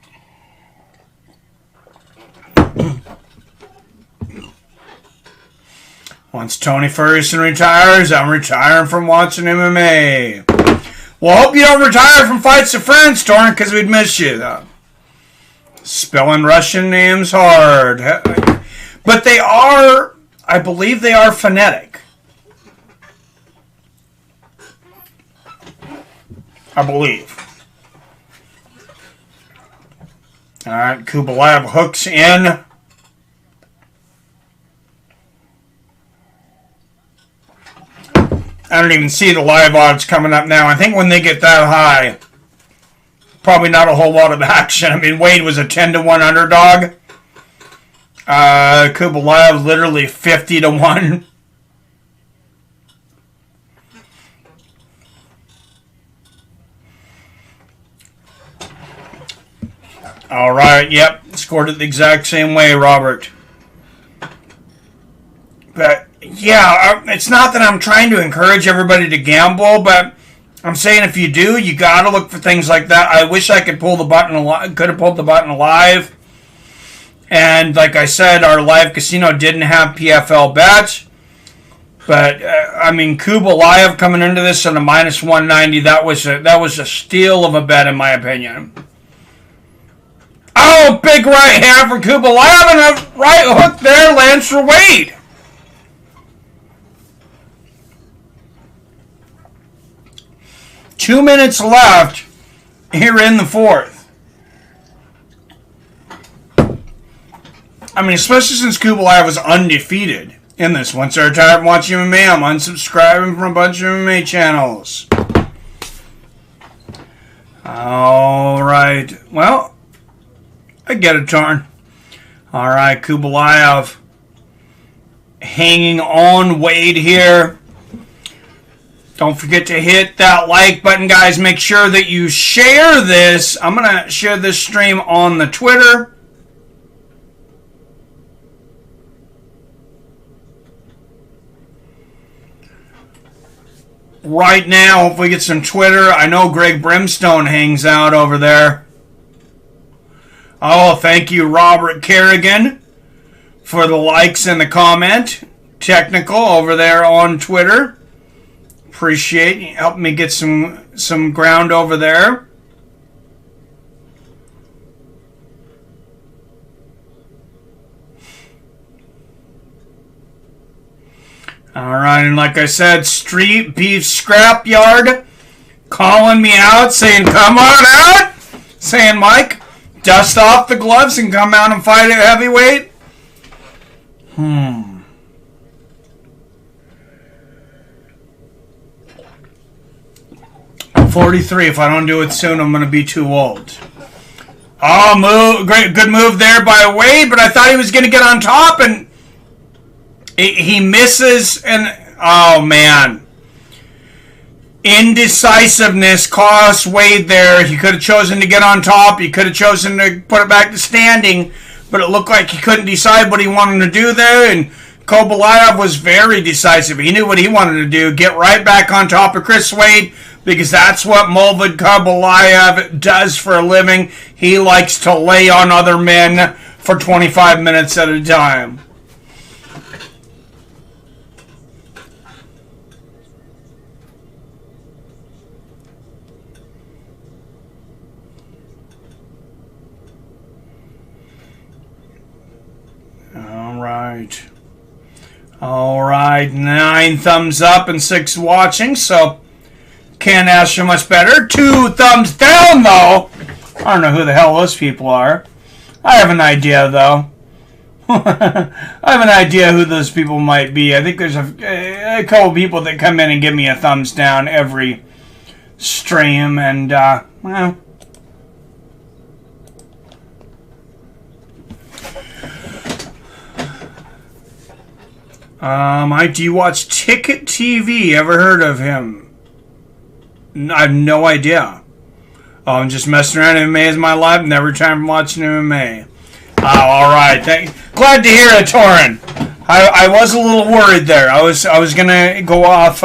once Tony Ferguson retires, I'm retiring from watching MMA. Well, hope you don't retire from Fights of Friends, Torn, because we'd miss you, though. Spelling Russian names hard. But they are, I believe they are phonetic. I believe. All right, Kubelaev hooks in. I don't even see the live odds coming up now. I think when they get that high, probably not a whole lot of action. I mean, Wade was a 10-1 underdog. Kubelaev literally 50-1. All right, yep, scored it the exact same way, Robert. But yeah, it's not that I'm trying to encourage everybody to gamble, but I'm saying if you do, you got to look for things like that. I wish I could pull the button. Could have pulled the button live. And like I said, our live casino didn't have PFL bets. But, Kubelaev coming into this at a minus 190, that was a steal of a bet, in my opinion. Oh, big right hand for Kubelaev, and a right hook there lands for Wade. Two minutes left here in the fourth. I mean, especially since Kubelaev was undefeated in this. Once I retired from watching MMA, I'm unsubscribing from a bunch of MMA channels. All right. Well, I get a turn. All right, Kubelaev hanging on Wade here. Don't forget to hit that like button, guys. Make sure that you share this. I'm going to share this stream on the Twitter. Right now, if we get some Twitter, I know Greg Brimstone hangs out over there. Oh, thank you, Robert Kerrigan, for the likes and the comment. Technical over there on Twitter. Appreciate you helping me get some ground over there. All right, and like I said, Street Beef Scrapyard calling me out, saying, come on out. Saying, Mike, dust off the gloves and come out and fight at heavyweight. 43. If I don't do it soon, I'm going to be too old. Oh, good move there by Wade, but I thought he was going to get on top, and he misses, and oh, man. Indecisiveness cost Wade there. He could have chosen to get on top. He could have chosen to put it back to standing, but it looked like he couldn't decide what he wanted to do there, and Kobylaev was very decisive. He knew what he wanted to do, get right back on top of Chris Wade, because that's what Magomed Kobylaev does for a living. He likes to lay on other men for 25 minutes at a time. All right, 9 thumbs up and 6 watching, so can't ask for much better. 2 thumbs down, though. I don't know who the hell those people are. I have an idea, though. I have an idea who those people might be. I think there's a couple people that come in and give me a thumbs down every stream, and, well... Mike, do you watch Ticket TV? Ever heard of him? I have no idea. Oh, I'm just messing around. MMA is my life. Never time watching MMA. Oh, all right. Glad to hear it, Torin. I was a little worried there. I was gonna go off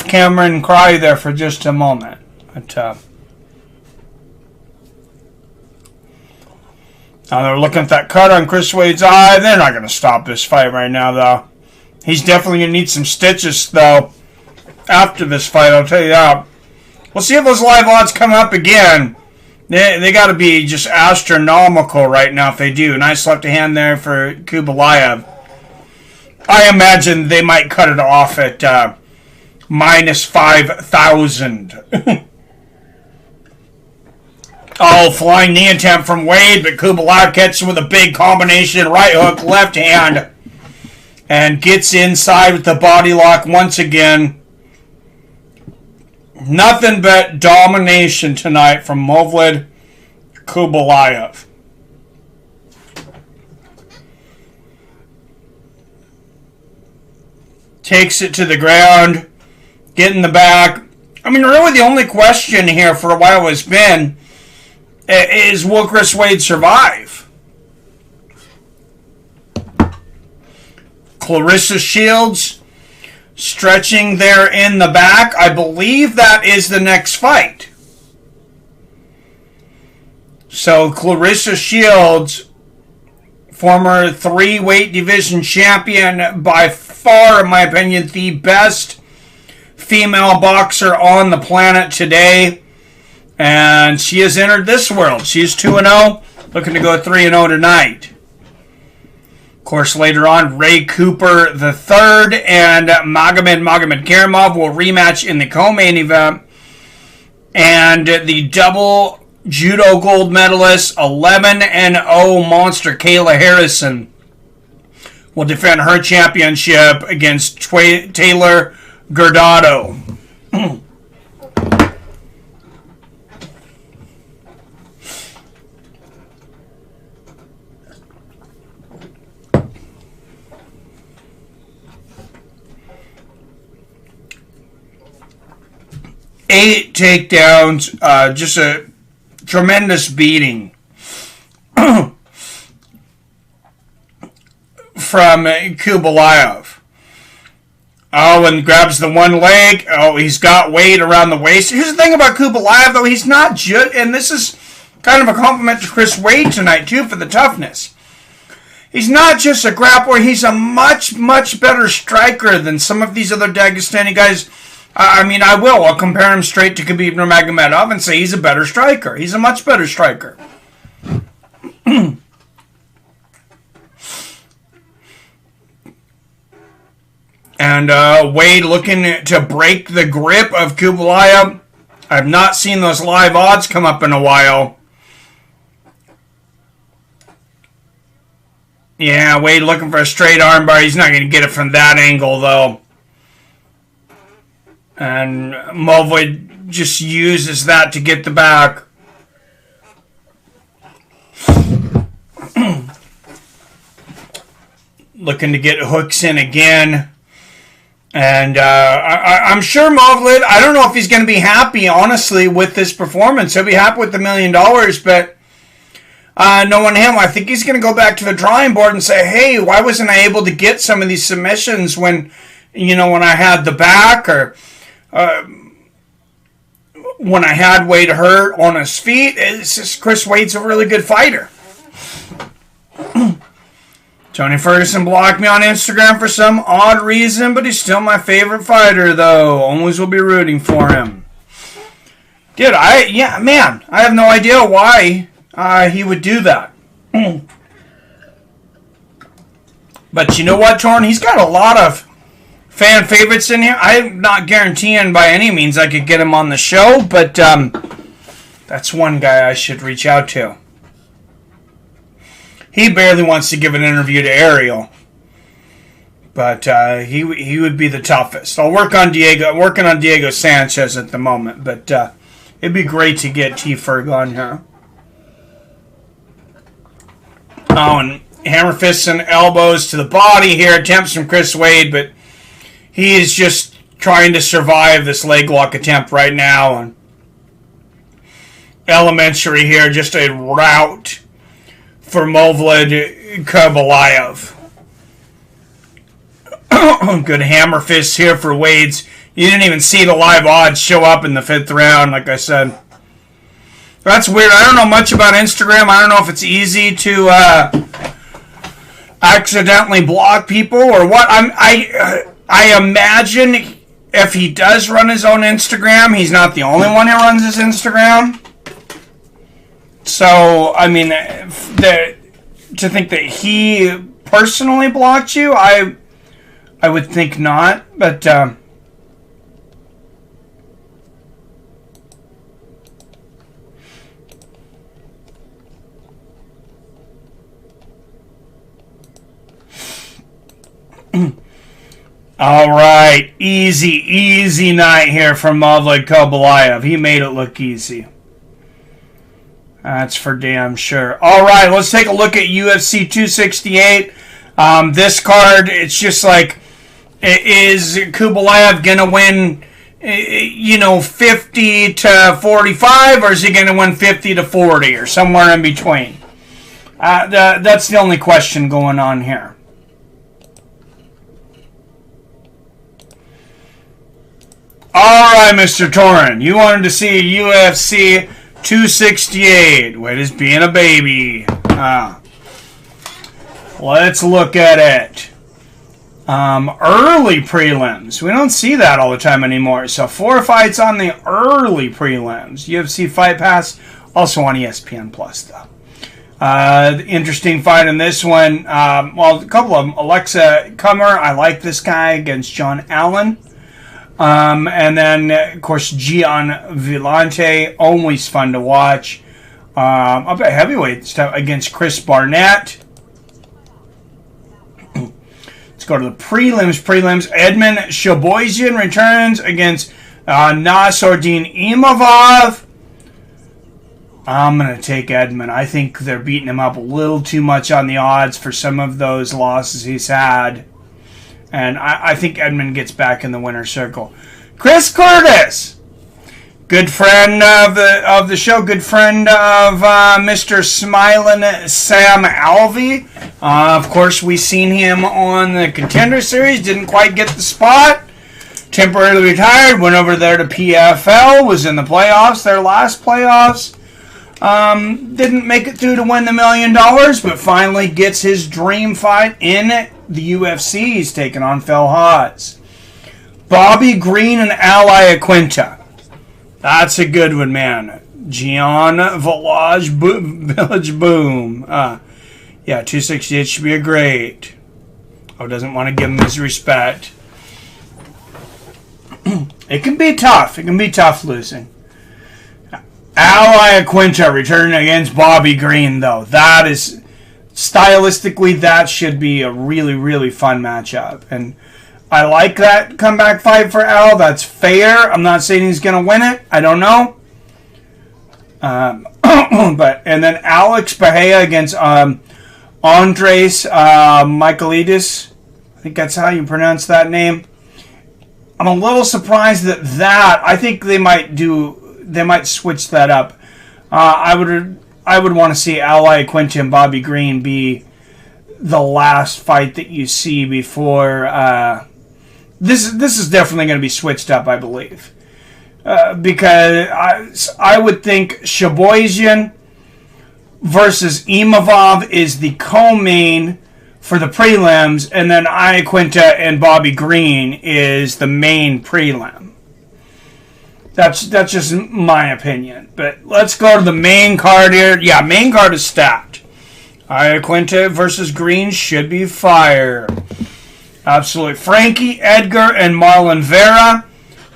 camera and cry there for just a moment. But now they're looking at that cut on Chris Wade's eye. They're not going to stop this fight right now, though. He's definitely going to need some stitches, though, after this fight, I'll tell you that. We'll see if those live odds come up again. They got to be just astronomical right now if they do. Nice left hand there for Kobylaev. I imagine they might cut it off at minus 5,000. Oh, flying knee attempt from Wade, but Kobylaev catches him with a big combination right hook, left hand, and gets inside with the body lock once again. Nothing but domination tonight from Magomed Kobylaev. Takes it to the ground, get in the back. I mean, really the only question here for a while has been, is will Chris Wade survive? Clarissa Shields stretching there in the back. I believe that is the next fight. So Clarissa Shields, former 3-weight division champion, by far, in my opinion, the best female boxer on the planet today. And she has entered this world. She's 2-0, looking to go 3-0 tonight. Of course, later on, Ray Cooper III and Magomedkerimov will rematch in the co-main event. And the double judo gold medalist, 11-0 monster Kayla Harrison, will defend her championship against Taylor Guardado. 8 takedowns, just a tremendous beating from Kobylaev. Oh, and grabs the one leg. Oh, he's got Wade around the waist. Here's the thing about Kobylaev, though. He's not just, and this is kind of a compliment to Chris Wade tonight, too, for the toughness. He's not just a grappler. He's a much, much better striker than some of these other Dagestani guys. I mean, I'll compare him straight to Khabib Nurmagomedov and say he's a better striker. He's a much better striker. And Wade looking to break the grip of Kubelaev. I've not seen those live odds come up in a while. Yeah, Wade looking for a straight armbar. He's not going to get it from that angle, though. And Magomed just uses that to get the back. Looking to get hooks in again. And I'm sure Magomed, I don't know if he's going to be happy, honestly, with this performance. He'll be happy with the $1 million, but knowing him, I think he's going to go back to the drawing board and say, hey, why wasn't I able to get some of these submissions when I had the back, or when I had Wade hurt on his feet? It's just Chris Wade's a really good fighter. Tony Ferguson blocked me on Instagram for some odd reason, but he's still my favorite fighter, though. Always will be rooting for him. Dude, I have no idea why he would do that. But you know what, Torn? He's got a lot of fan favorites in here. I'm not guaranteeing by any means I could get him on the show, but that's one guy I should reach out to. He barely wants to give an interview to Ariel, but he would be the toughest. Working on Diego Sanchez at the moment, but it'd be great to get T-Ferg on here. Oh, and hammer fists and elbows to the body here. Attempts from Chris Wade, but he is just trying to survive this leg lock attempt right now. And elementary here, just a rout for Magomedkerimov. Good hammer fists here for Wade's. You didn't even see the live odds show up in the 5th round, like I said. That's weird. I don't know much about Instagram. I don't know if it's easy to accidentally block people or what. I imagine if he does run his own Instagram, he's not the only one who runs his Instagram. So, I mean, to think that he personally blocked you, I would think not. But all right, easy night here from Magomedkerimov. He made it look easy. That's for damn sure. All right, let's take a look at UFC 268. This card, it's just like, is Kubelaev going to win, 50 to 45, or is he going to win 50 to 40, or somewhere in between? That's the only question going on here. All right, Mr. Torin, you wanted to see a UFC 268. Wait, is being a baby. Let's look at it. Early prelims. We don't see that all the time anymore. So 4 fights on the early prelims. UFC Fight Pass, also on ESPN Plus, though. Interesting fight in this one. A couple of them. Alexa Kummer, I like this guy, against John Allen. And then, of course, Gian Villante, always fun to watch. Up at heavyweight stuff against Chris Barnett. Let's go to the prelims. Edmund Shaboyzian returns against Nassourdine Imavov. I'm going to take Edmund. I think they're beating him up a little too much on the odds for some of those losses he's had. And I think Edmund gets back in the winner's circle. Chris Curtis, good friend of the show, good friend of Mr. Smilin' Sam Alvey. Of course, we seen him on the Contender Series. Didn't quite get the spot. Temporarily retired. Went over there to PFL. Was in the playoffs. Their last playoffs. Didn't make it through to win the $1 million, but finally gets his dream fight in the UFC. He's taking on Phil Haas. Bobby Green and Ally Aquinta. That's a good one, man. Gian Village Boom. 268 should be a great. Oh, doesn't want to give him his respect. It can be tough. It can be tough losing. Al Iaquinta returning against Bobby Green, though. That is, stylistically, that should be a really, really fun matchup. And I like that comeback fight for Al. That's fair. I'm not saying he's going to win it. I don't know. And then Alex Bahia against Andres Michailidis. I think that's how you pronounce that name. I'm a little surprised that I think they might switch that up. I would want to see Al Iaquinta and Bobby Green be the last fight that you see before. This is definitely going to be switched up, I believe, because I would think Shaboyzian versus Imavov is the co-main for the prelims, and then Iaquinta and Bobby Green is the main prelim. That's just my opinion. But let's go to the main card here. Yeah, main card is stacked. Iaquinta versus Green should be fire. Absolutely. Frankie Edgar and Marlon Vera.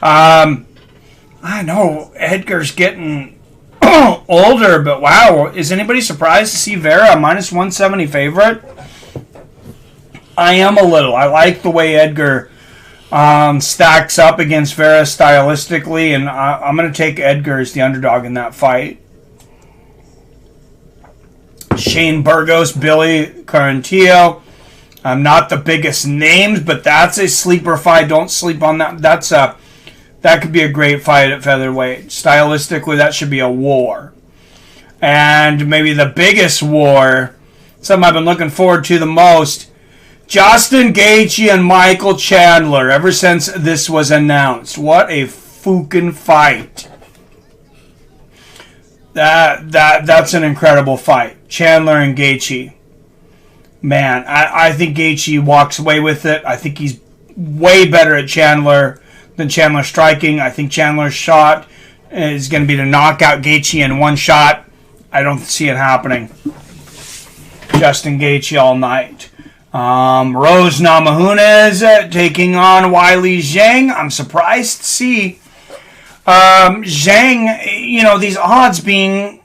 I know Edgar's getting older, but wow, is anybody surprised to see Vera a minus 170 favorite? I am a little. I like the way Edgar stacks up against Vera stylistically, and I'm going to take Edgar as the underdog in that fight. Shane Burgos, Billy Carantillo. Not the biggest names, but that's a sleeper fight. Don't sleep on that. That could be a great fight at featherweight. Stylistically, that should be a war. And maybe the biggest war, something I've been looking forward to the most, Justin Gaethje and Michael Chandler, ever since this was announced. What a fucking fight. That's an incredible fight. Chandler and Gaethje. Man, I think Gaethje walks away with it. I think he's way better at Chandler than Chandler striking. I think Chandler's shot is going to be to knock out Gaethje in one shot. I don't see it happening. Justin Gaethje all night. Rose Namajunas taking on Weili Zhang. I'm surprised to see Zhang, these odds being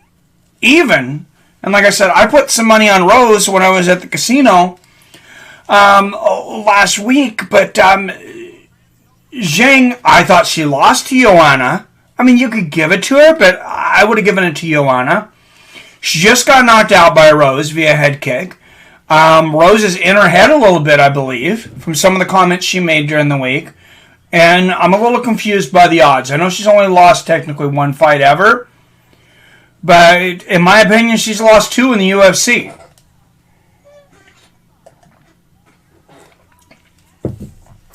even. And like I said, I put some money on Rose when I was at the casino last week. But Zhang, I thought she lost to Joanna. I mean, you could give it to her, but I would have given it to Joanna. She just got knocked out by Rose via head kick. Rose is in her head a little bit, I believe, from some of the comments she made during the week. And I'm a little confused by the odds. I know she's only lost technically one fight ever. But in my opinion, she's lost two in the UFC.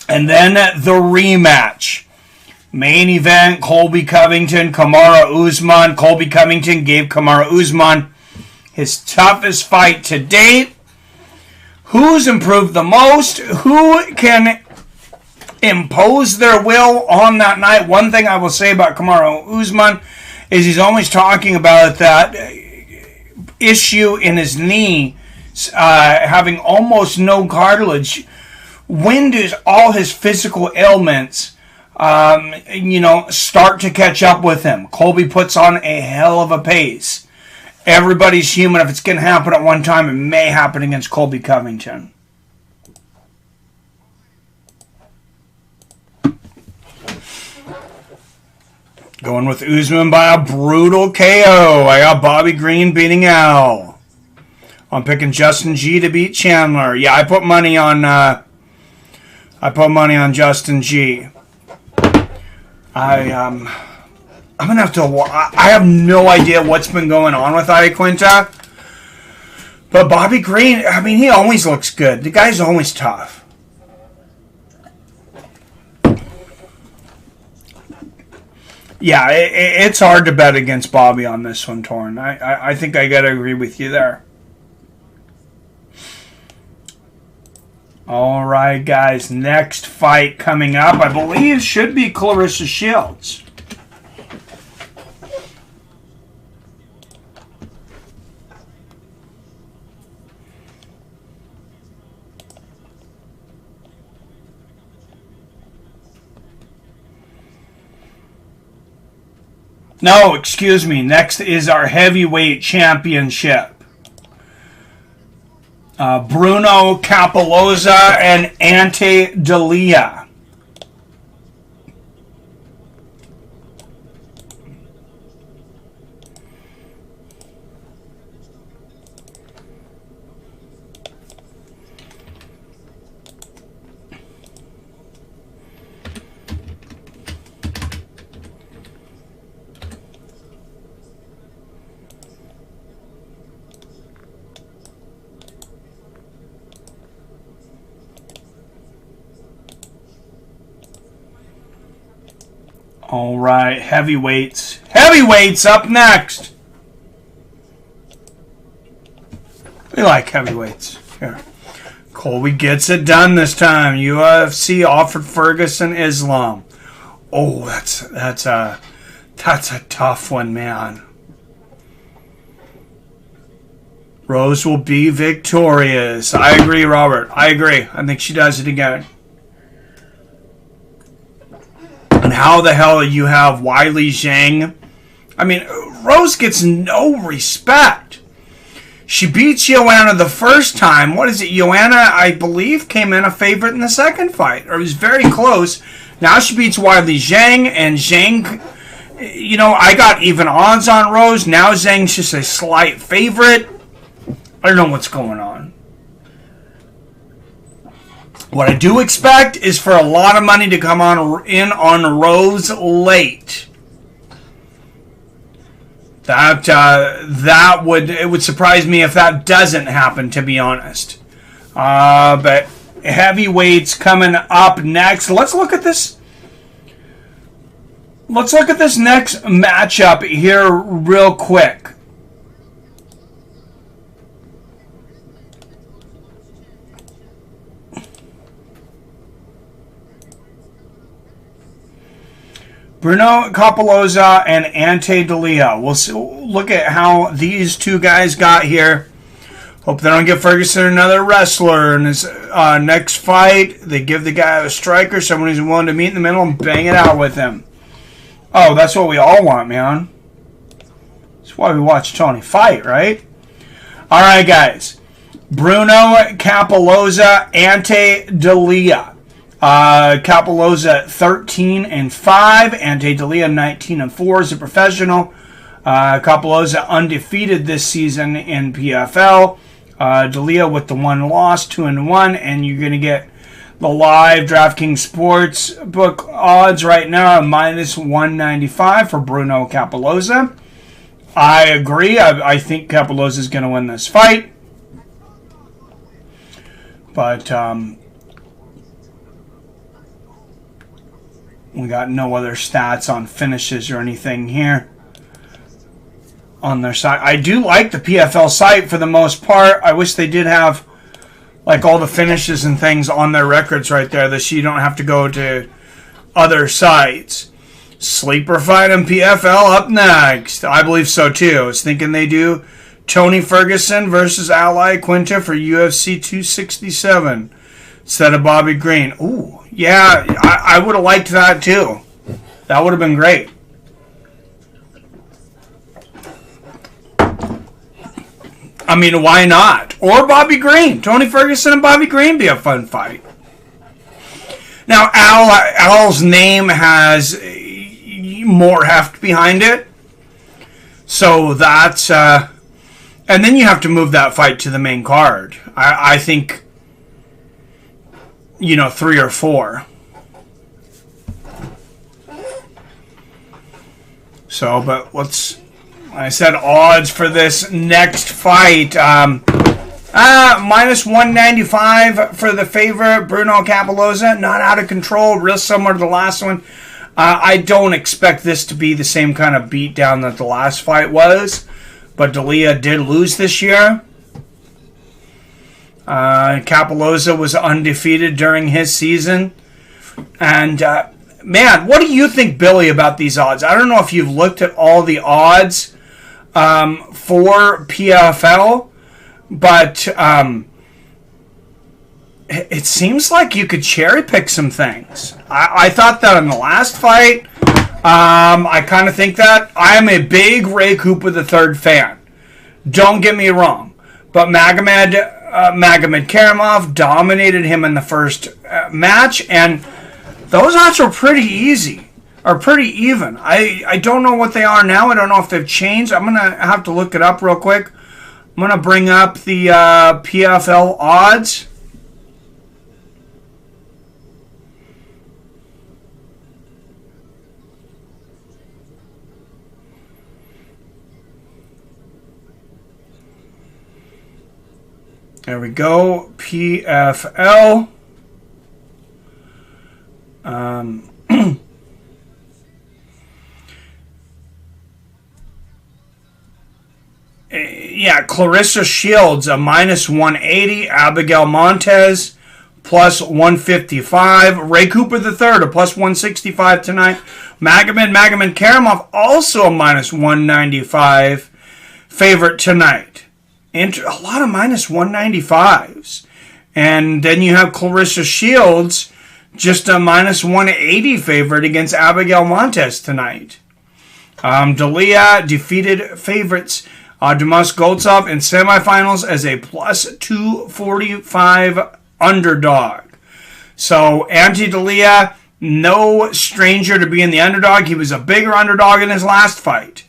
And then the rematch. Main event, Colby Covington, Kamaru Usman. Colby Covington gave Kamaru Usman his toughest fight to date. Who's improved the most? Who can impose their will on that night? One thing I will say about Kamaru Usman is he's always talking about that issue in his knee, having almost no cartilage. When does all his physical ailments, start to catch up with him? Colby puts on a hell of a pace. Everybody's human. If it's going to happen at one time, it may happen against Colby Covington. Going with Usman by a brutal KO. I got Bobby Green beating Al. I'm picking Justin G to beat Chandler. Yeah, I put money on Justin G. I'm going to have to... I have no idea what's been going on with Iaquinta. But Bobby Green, I mean, he always looks good. The guy's always tough. Yeah, it's hard to bet against Bobby on this one, Torn. I think I got to agree with you there. All right, guys. Next fight coming up, I believe, should be Clarissa Shields. No, excuse me. Next is our heavyweight championship. Bruno Capoloza and Ante Delia. All right, heavyweights. Heavyweights up next. We like heavyweights. Here. Colby gets it done this time. UFC offered Ferguson Islam. Oh, that's a tough one, man. Rose will be victorious. I agree, Robert. I agree. I think she does it again. And how the hell you have Weili Zhang? I mean, Rose gets no respect. She beats Joanna the first time. What is it? Joanna, I believe, came in a favorite in the second fight. Or it was very close. Now she beats Weili Zhang. And Zhang, you know, I got even odds on Rose. Now Zhang's just a slight favorite. I don't know what's going on. What I do expect is for a lot of money to come in on Rose late. It would surprise me if that doesn't happen, to be honest. But heavyweights coming up next. Let's look at this. Let's look at this next matchup here real quick. Bruno Capoloza and Ante Delia. We'll look at how these two guys got here. Hope they don't give Ferguson another wrestler in his next fight. They give the guy a striker, someone who's willing to meet in the middle and bang it out with him. Oh, that's what we all want, man. That's why we watch Tony fight, right? All right, guys. Bruno Capoloza, Ante Delia. Capoloza 13-5, Ante Delia 19-4 as a professional. Capoloza undefeated this season in PFL. Delia with the one loss, 2-1, and you're going to get the live DraftKings Sports book odds right now at -195 for Bruno Capoloza. I agree. I think Capoloza is going to win this fight, but we got no other stats on finishes or anything here on their site. I do like the PFL site for the most part. I wish they did have like all the finishes and things on their records right there, so you don't have to go to other sites. Sleeper fight in PFL up next. I believe so too. I was thinking they do Tony Ferguson versus Ally Quinta for UFC 267 instead of Bobby Green. Ooh. Yeah, I would have liked that too. That would have been great. I mean, why not? Or Bobby Green. Tony Ferguson and Bobby Green be a fun fight. Now, Al's name has more heft behind it. So that's... and then you have to move that fight to the main card. I think... 3 or 4. So, but I said odds for this next fight. -195 for the favorite, Bruno Capoloza. Not out of control, real similar to the last one. I don't expect this to be the same kind of beatdown that the last fight was. But Delia did lose this year. Capoloza was undefeated during his season. And, man, what do you think, Billy, about these odds? I don't know if you've looked at all the odds for PFL, but it seems like you could cherry pick some things. I thought that in the last fight, I kind of think that. I'm a big Ray Cooper III fan. Don't get me wrong. But Magomedkerimov dominated him in the first match, and those odds were pretty easy, or pretty even. I don't know what they are now. I don't know if they've changed. I'm going to have to look it up real quick. I'm going to bring up the PFL odds. There we go, PFL. Yeah, Clarissa Shields, a minus 180. Abigail Montez, plus 155. Ray Cooper III, a plus 165 tonight. Magomedkerimov, also a minus 195 favorite tonight. And a lot of minus 195s. And then you have Clarissa Shields, just a minus 180 favorite against Abigail Montez tonight. Dalia defeated favorites Dumas Goltsov in semifinals as a plus 245 underdog. So Ante Dalia, no stranger to being the underdog. He was a bigger underdog in his last fight.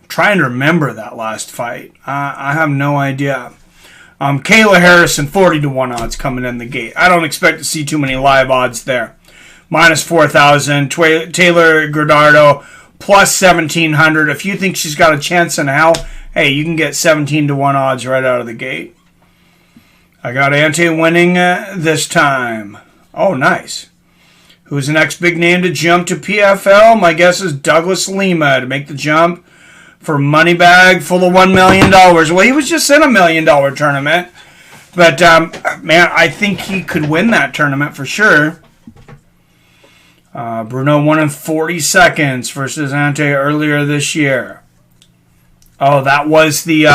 Trying to remember that last fight. I have no idea. Kayla Harrison, 40-1 odds coming in the gate. I don't expect to see too many live odds there. Minus 4,000. Taylor Guardado, plus 1,700. If you think she's got a chance in hell, hey, you can get 17-1 odds right out of the gate. I got Ante winning this time. Oh, nice. Who's the next big name to jump to PFL? My guess is Douglas Lima to make the jump for money bag full of $1 million. Well, he was just in a $1 million tournament. But, man, I think he could win that tournament for sure. Bruno won in 40 seconds versus Ante earlier this year. Oh, that was the...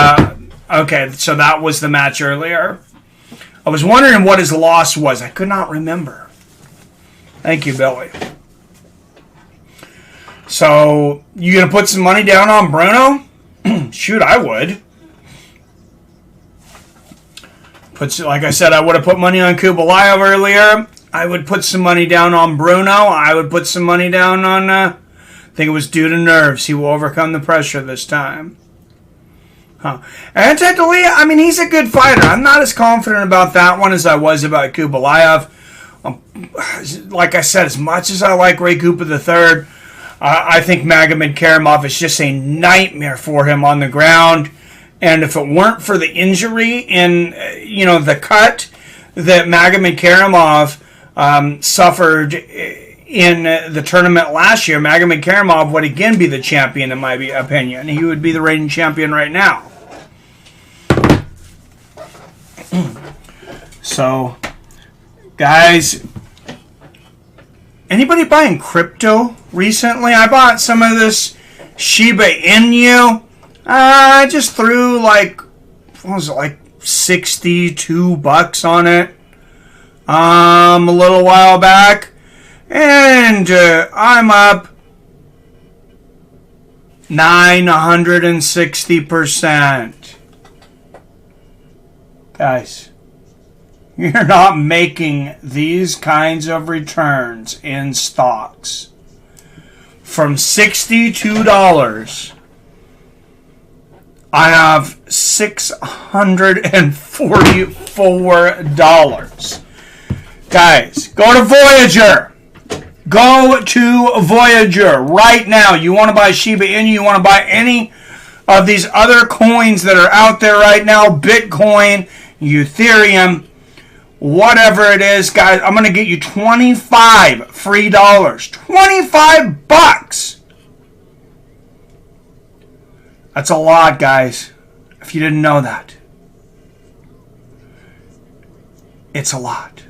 okay, so that was the match earlier. I was wondering what his loss was. I could not remember. Thank you, Billy. So, you going to put some money down on Bruno? Shoot, I would. Like I said, I would have put money on Kubelaev earlier. I would put some money down on Bruno. I would put some money down on, I think it was due to nerves. He will overcome the pressure this time. Ante Dalia, I mean, he's a good fighter. I'm not as confident about that one as I was about Kubelaev. Like I said, as much as I like Ray Cooper III, I think Magomedkerimov is just a nightmare for him on the ground. And if it weren't for the injury in, the cut that Magomedkerimov suffered in the tournament last year, Magomedkerimov would again be the champion in my opinion. He would be the reigning champion right now. So, guys, anybody buying crypto recently? I bought some of this Shiba Inu. I just threw like 62 bucks on it a little while back, and I'm up 960%. Guys, you're not making these kinds of returns in stocks. From $62, I have $644. Guys, go to Voyager. Go to Voyager right now. You want to buy Shiba Inu, you want to buy any of these other coins that are out there right now, Bitcoin, Ethereum, whatever it is, guys, I'm going to get you 25 free dollars. 25 bucks. That's a lot, guys. If you didn't know that. It's a lot.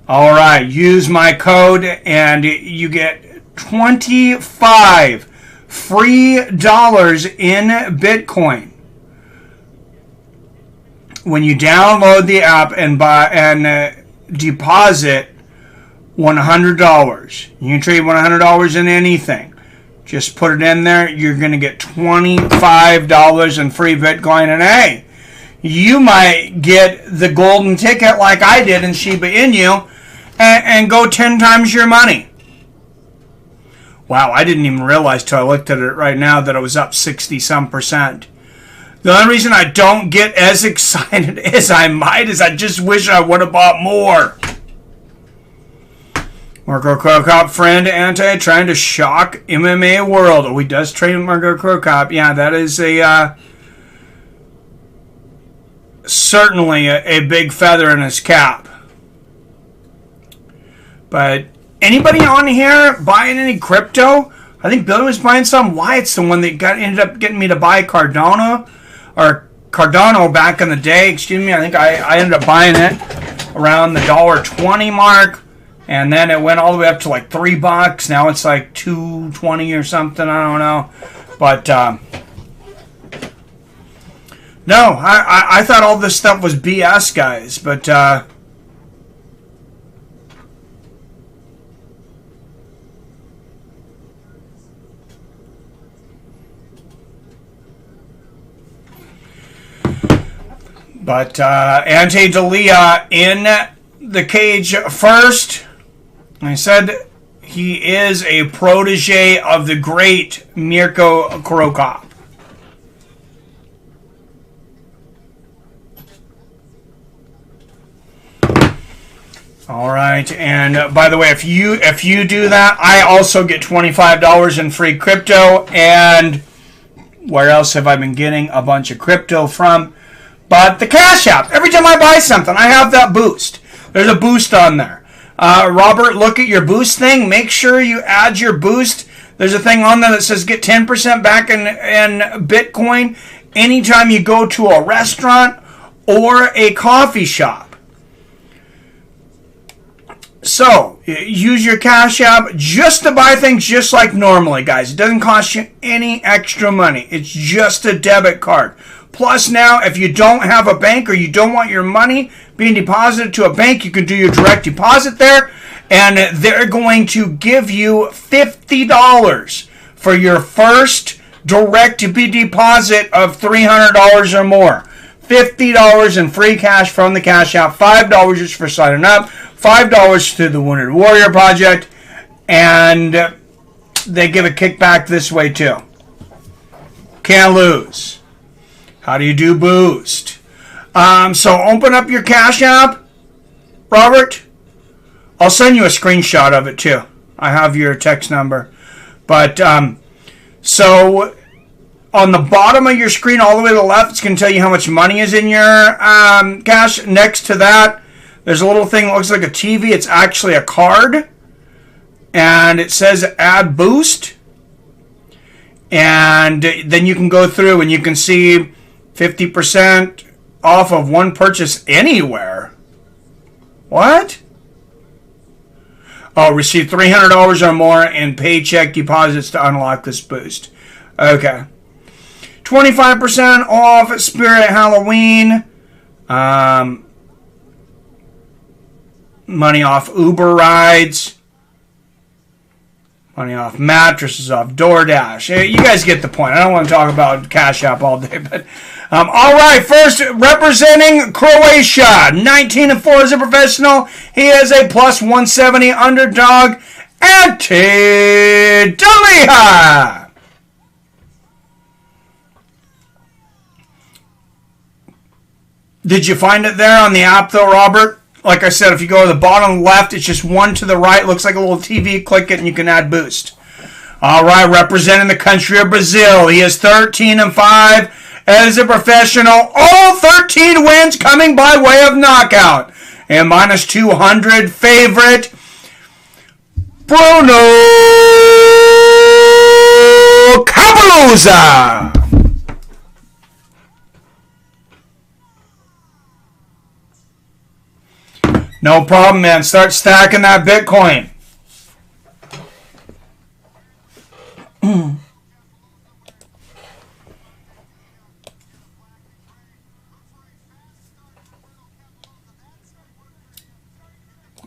All right, use my code and you get 25 free dollars in Bitcoin when you download the app and buy and deposit $100. You can trade $100 in anything. Just put it in there. You're going to get $25 in free Bitcoin. And hey, you might get the golden ticket like I did in Shiba Inu and go 10 times your money. Wow, I didn't even realize till I looked at it right now that it was up 60-some%. The only reason I don't get as excited as I might is I just wish I would have bought more. Marco Krokop, friend, anti, trying to shock MMA world. Oh, he does train with Marco Krokop. Yeah, that is a certainly a big feather in his cap. But anybody on here buying any crypto? I think Billy was buying some. Wyatt's the one that ended up getting me to buy Cardano back in the day. Excuse me. I think I ended up buying it around the $1.20 mark. And then it went all the way up to like $3. Now it's like $2.20 or something. I don't know. But no, I thought all this stuff was BS, guys. But Ante Delia in the cage first. I said he is a protege of the great Mirko Krokop. All right, and by the way, if you do that, I also get $25 in free crypto. And where else have I been getting a bunch of crypto from? But the Cash App. Every time I buy something, I have that boost. There's a boost on there. Robert, look at your boost thing. Make sure you add your boost. There's a thing on there that says get 10% back in Bitcoin anytime you go to a restaurant or a coffee shop. So, use your Cash App just to buy things just like normally, guys. It doesn't cost you any extra money. It's just a debit card. Plus now, if you don't have a bank or you don't want your money being deposited to a bank, you can do your direct deposit there, and they're going to give you $50 for your first direct deposit of $300 or more. $50 in free cash from the Cash App, $5 just for signing up, $5 to the Wounded Warrior Project, and they give a kickback this way too. Can't lose. How do you do boost? So open up your Cash App, Robert. I'll send you a screenshot of it too. I have your text number. But so on the bottom of your screen, all the way to the left, it's going to tell you how much money is in your cash. Next to that, there's a little thing that looks like a TV. It's actually a card. And it says add boost. And then you can go through and you can see 50% off of one purchase anywhere. What? Oh, receive $300 or more in paycheck deposits to unlock this boost. Okay. 25% off Spirit Halloween. Money off Uber rides. Money off mattresses, off DoorDash. You guys get the point. I don't want to talk about Cash App all day, but all right. First, representing Croatia, 19-4 as a professional. He is a plus 170 underdog. Ante Delia. Did you find it there on the app, though, Robert? Like I said, if you go to the bottom left, it's just one to the right. Looks like a little TV. Click it, and you can add boost. All right, representing the country of Brazil. He is 13-5 as a professional. All 13 wins coming by way of knockout. And minus 200 favorite, Bruno Cabaluza. No problem, man. Start stacking that Bitcoin.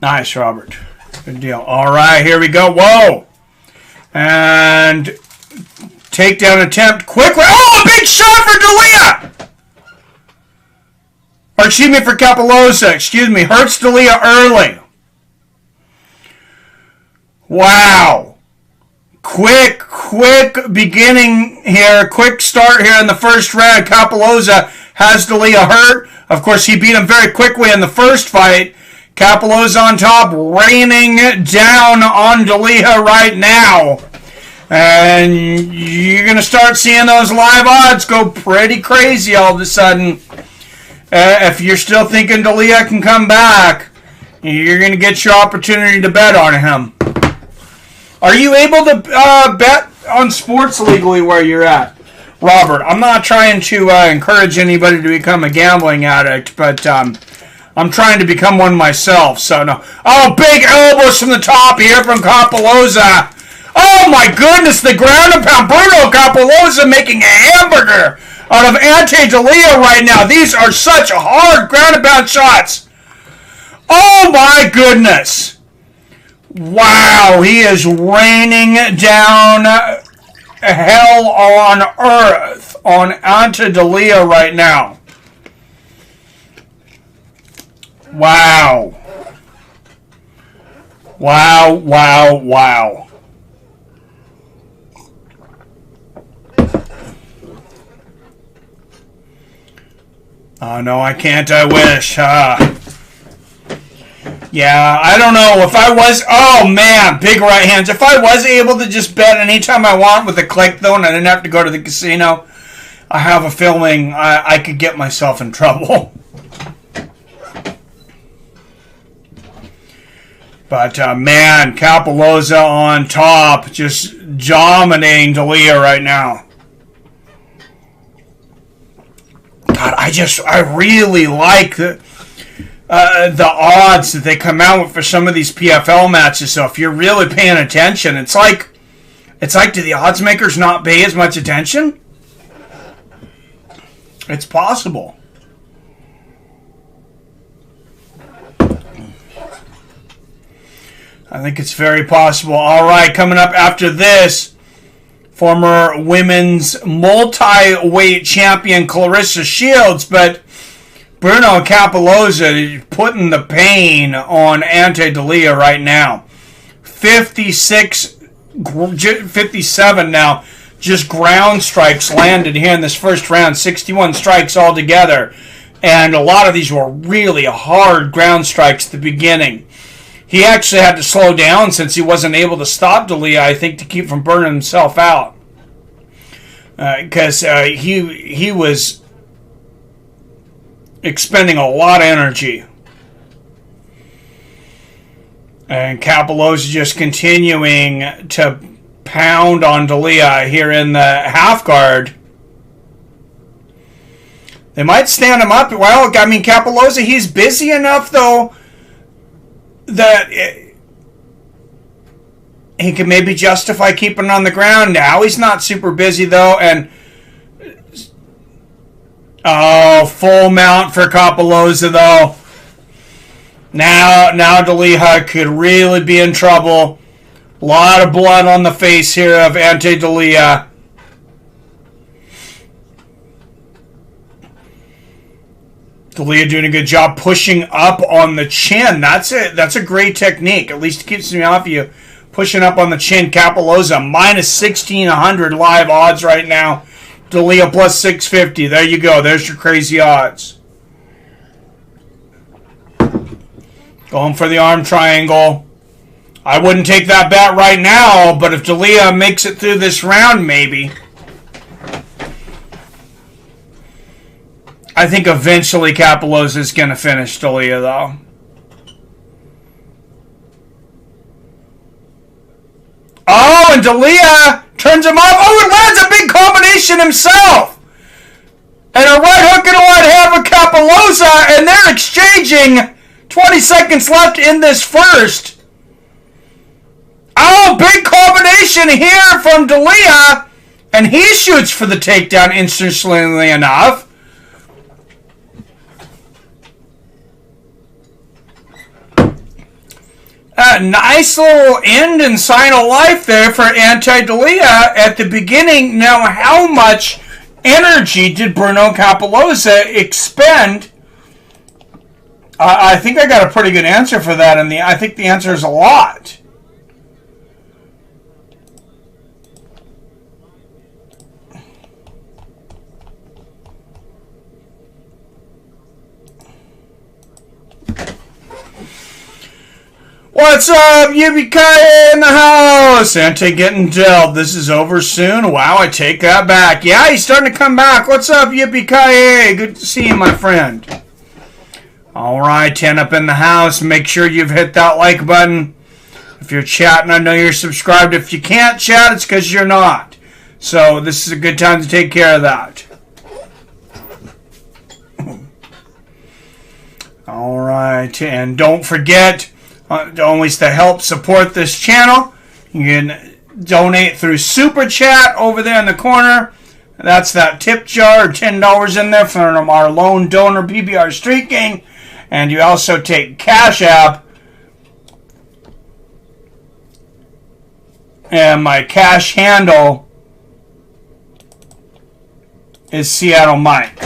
Nice, Robert. Good deal. All right, here we go. Whoa. And takedown attempt. Quick. Oh, a big shot for D'Elia. Or excuse me, for Kapoloza. Excuse me. Hurts D'Elia early. Wow. Quick beginning here. Quick start here in the first round. Kapoloza has D'Elia hurt. Of course, he beat him very quickly in the first fight. Kapoloza on top, raining down on D'Elia right now. And you're going to start seeing those live odds go pretty crazy all of a sudden. If you're still thinking D'Elia can come back, you're going to get your opportunity to bet on him. Are you able to bet on sports legally where you're at, Robert? I'm not trying to encourage anybody to become a gambling addict, but I'm trying to become one myself. So no. Oh, big elbows from the top here from Kapoloza. Oh my goodness, the ground and pound. Bruno Kapoloza making a hamburger out of Ante D'Elia right now. These are such hard ground and pound shots. Oh my goodness. Wow, he is raining down hell on earth on Ante D'Elia right now. Wow. Wow, wow, wow. Oh, no, I can't. I wish. Yeah, I don't know. If I was... Oh, man, big right hands. If I was able to just bet anytime I want with a click, though, and I didn't have to go to the casino, I have a feeling I could get myself in trouble. But, man, Kapoloza on top, just dominating D'Elia right now. God, I really like the odds that they come out with for some of these PFL matches. So if you're really paying attention, it's like, do the odds makers not pay as much attention? It's possible. I think it's very possible. All right, coming up after this, former women's multi-weight champion Clarissa Shields, but Bruno Kapoloza putting the pain on Ante D'Elia right now. 57 now, just ground strikes landed here in this first round. 61 strikes altogether, and a lot of these were really hard ground strikes at the beginning. He actually had to slow down since he wasn't able to stop D'Elia, I think, to keep from burning himself out. Because he was expending a lot of energy. And Kapoloza just continuing to pound on D'Elia here in the half guard. They might stand him up. Well, I mean, Kapoloza, he's busy enough, though, that he can maybe justify keeping it on the ground now. He's not super busy, though, and full mount for Kapoloza, though. Now D'Elia could really be in trouble. A lot of blood on the face here of Ante D'Elia. D'Elia doing a good job pushing up on the chin. That's it. That's a great technique. At least it keeps me off you. Pushing up on the chin. Kapoloza minus 1,600 live odds right now. D'Elia plus 650. There you go. There's your crazy odds. Going for the arm triangle. I wouldn't take that bet right now, but if D'Elia makes it through this round, maybe. I think eventually Kapoloza is going to finish D'Elia, though. Oh, and D'Elia turns him off. Oh, it lands a big combination himself. And a right hook and a right hand with Kapoloza, and they're exchanging. 20 seconds left in this first. Oh, big combination here from D'Elia, and he shoots for the takedown instantly enough. Nice little end and sign of life there for Ante D'Elia at the beginning. Now, how much energy did Bruno Cappelozza expend? I think I got a pretty good answer for that, and I think the answer is a lot. What's up, Yippee-ki-yay in the house? Ante getting dealt. This is over soon. Wow, I take that back. Yeah, he's starting to come back. What's up, Yippee-ki-yay? Good to see you, my friend. All right, 10 up in the house. Make sure you've hit that like button. If you're chatting, I know you're subscribed. If you can't chat, it's because you're not. So this is a good time to take care of that. All right, and don't forget, always to help support this channel, you can donate through Super Chat over there in the corner. That's that tip jar, $10 in there from our lone donor, PBR Street Gang. And you also take Cash App. And my cash handle is Seattle Mike.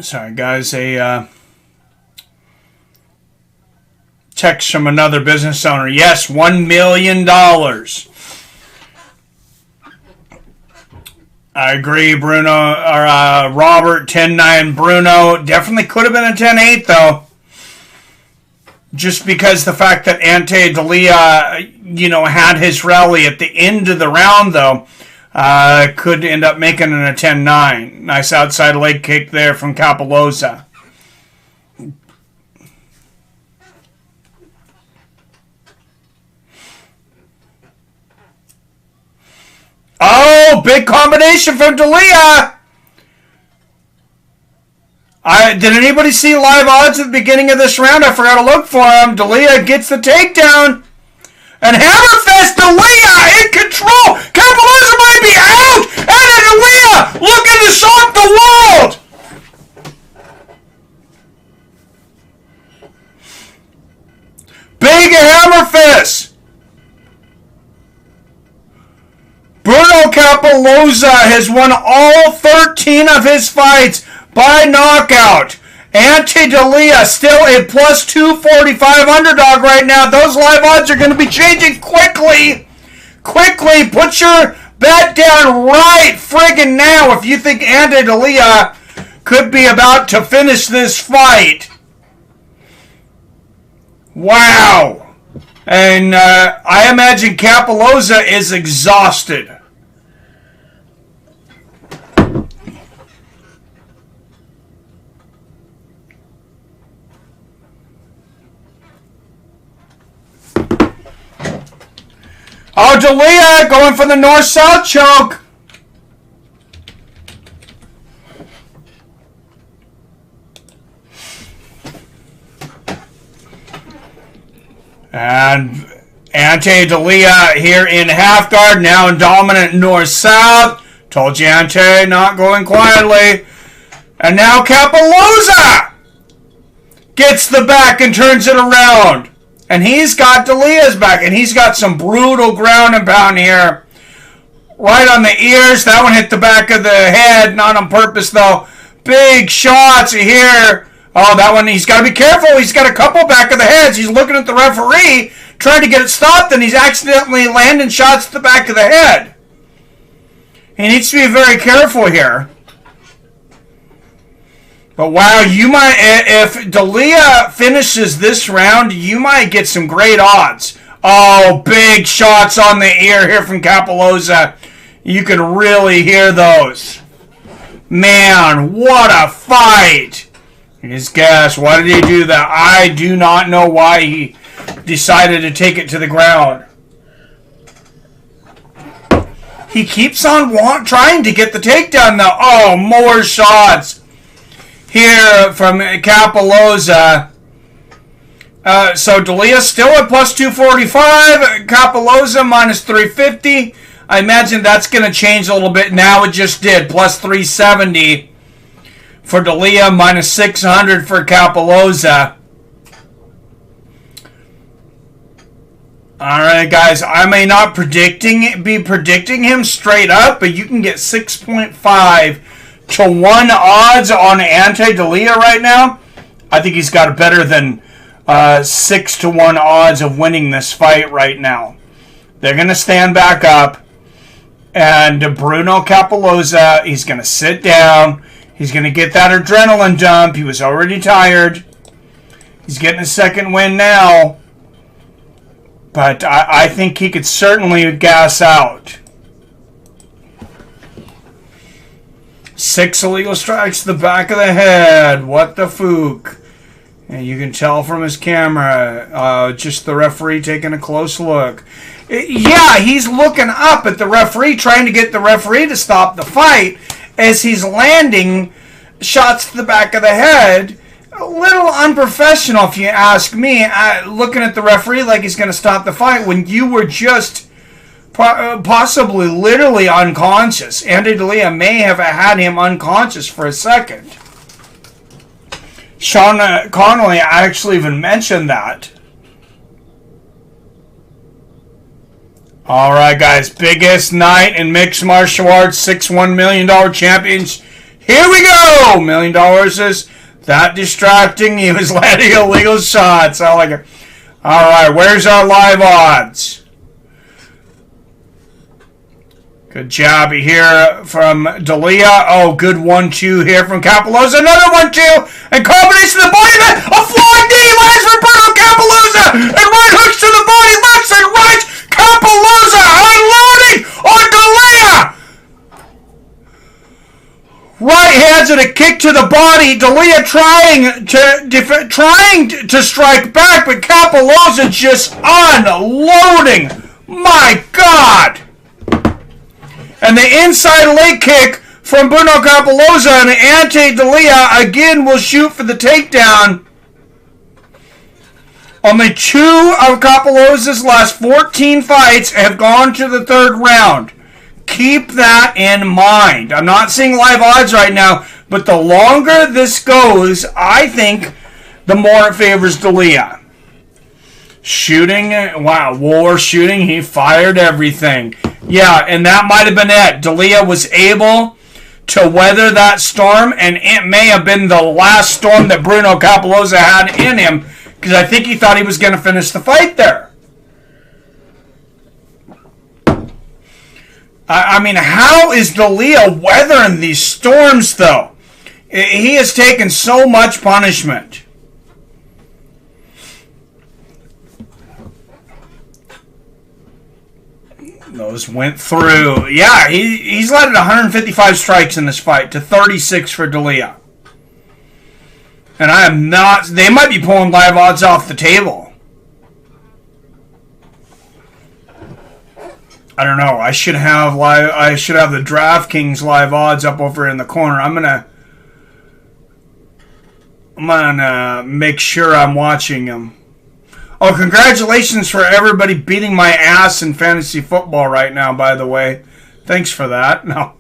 Sorry, guys. A text from another business owner. Yes, $1 million. I agree, Bruno. Or Robert, 10-9 Bruno. Definitely could have been a 10-8, though. Just because the fact that Ante D'Elia, had his rally at the end of the round, though, could end up making it a 10-9. Nice outside leg kick there from Cappelozza. Oh, big combination from D'Elia. Did anybody see live odds at the beginning of this round? I forgot to look for him. D'Elia gets the takedown. And Hammerfist D'Elia in control. Cappelozza might be out. And D'Elia looking to shock the world. Big Hammerfist. Bruno Cappelozza has won all 13 of his fights by knockout. Ante D'Elia still a plus 245 underdog right now. Those live odds are going to be changing quickly. Quickly, put your bet down right friggin' now if you think Ante D'Elia could be about to finish this fight. Wow. And I imagine Cappelozza is exhausted. Oh, D'Elia going for the north-south choke. And Ante D'Elia here in half guard, now in dominant north-south. Told you Ante not going quietly. And now Cappelozza gets the back and turns it around. And he's got Delia's back. And he's got some brutal ground and pound here. Right on the ears. That one hit the back of the head. Not on purpose, though. Big shots here. Oh, that one, he's got to be careful. He's got a couple back of the heads. He's looking at the referee, trying to get it stopped, and he's accidentally landing shots at the back of the head. He needs to be very careful here. But wow, you might, if Delia finishes this round, you might get some great odds. Oh, big shots on the ear here from Capoloza. You can really hear those. Man, what a fight. His guess, why did he do that? I do not know why he decided to take it to the ground. He keeps on trying to get the takedown though. Oh, more shots here from Capoloza. So Delia still at plus 245. Capoloza minus 350. I imagine that's going to change a little bit. Now it just did. Plus 370 for Delia, minus 600 for Capoloza. Alright, guys. I may not be predicting him straight up, but you can get 6.5 to 1 odds on anti-Delia right now. I think he's got better than 6 to 1 odds of winning this fight right now. They're going to stand back up. And Bruno Capoloza, he's going to sit down. He's going to get that adrenaline dump. He was already tired. He's getting a second win now. But I think he could certainly gas out. 6 illegal strikes to the back of the head. What the fook. And you can tell from his camera, just the referee taking a close look. Yeah, he's looking up at the referee, trying to get the referee to stop the fight as he's landing shots to the back of the head. A little unprofessional, if you ask me, looking at the referee like he's going to stop the fight when you were just possibly literally unconscious. Andy Delia may have had him unconscious for a second. Sean Connolly actually even mentioned that. Alright, guys. Biggest night in mixed martial arts. $1 million champions. Here we go! $1 million is that distracting. He was landing illegal shots. I like it. Alright, where's our live odds? Good job here from Delia. Oh, good 1-2 here from Capoloza. Another 1-2. And combination of the body. A flying knee lands for Bruno Capoloza. And right hooks to the body. Left and right. Capoloza unloading on Delia. Right hands and a kick to the body. Delia trying to strike back, but Capoloza just unloading. My God. And the inside leg kick from Bruno Capoloza, and Ante Delia again will shoot for the takedown. Only 2 of Capoloza's last 14 fights have gone to the 3rd round. Keep that in mind. I'm not seeing live odds right now, but the longer this goes, I think the more it favors Delia. Shooting, wow, war shooting, he fired everything. Yeah, and that might have been it. Delia was able to weather that storm, and it may have been the last storm that Bruno Capoloza had in him, because I think he thought he was going to finish the fight there. I mean, how is Delia weathering these storms, though? He has taken so much punishment. Those went through. Yeah, he's landed 155 strikes in this fight to 36 for Delia. And I am not... They might be pulling live odds off the table. I don't know. I should have the DraftKings live odds up over in the corner. I'm gonna make sure I'm watching them. Oh, congratulations for everybody beating my ass in fantasy football right now, by the way. Thanks for that. No,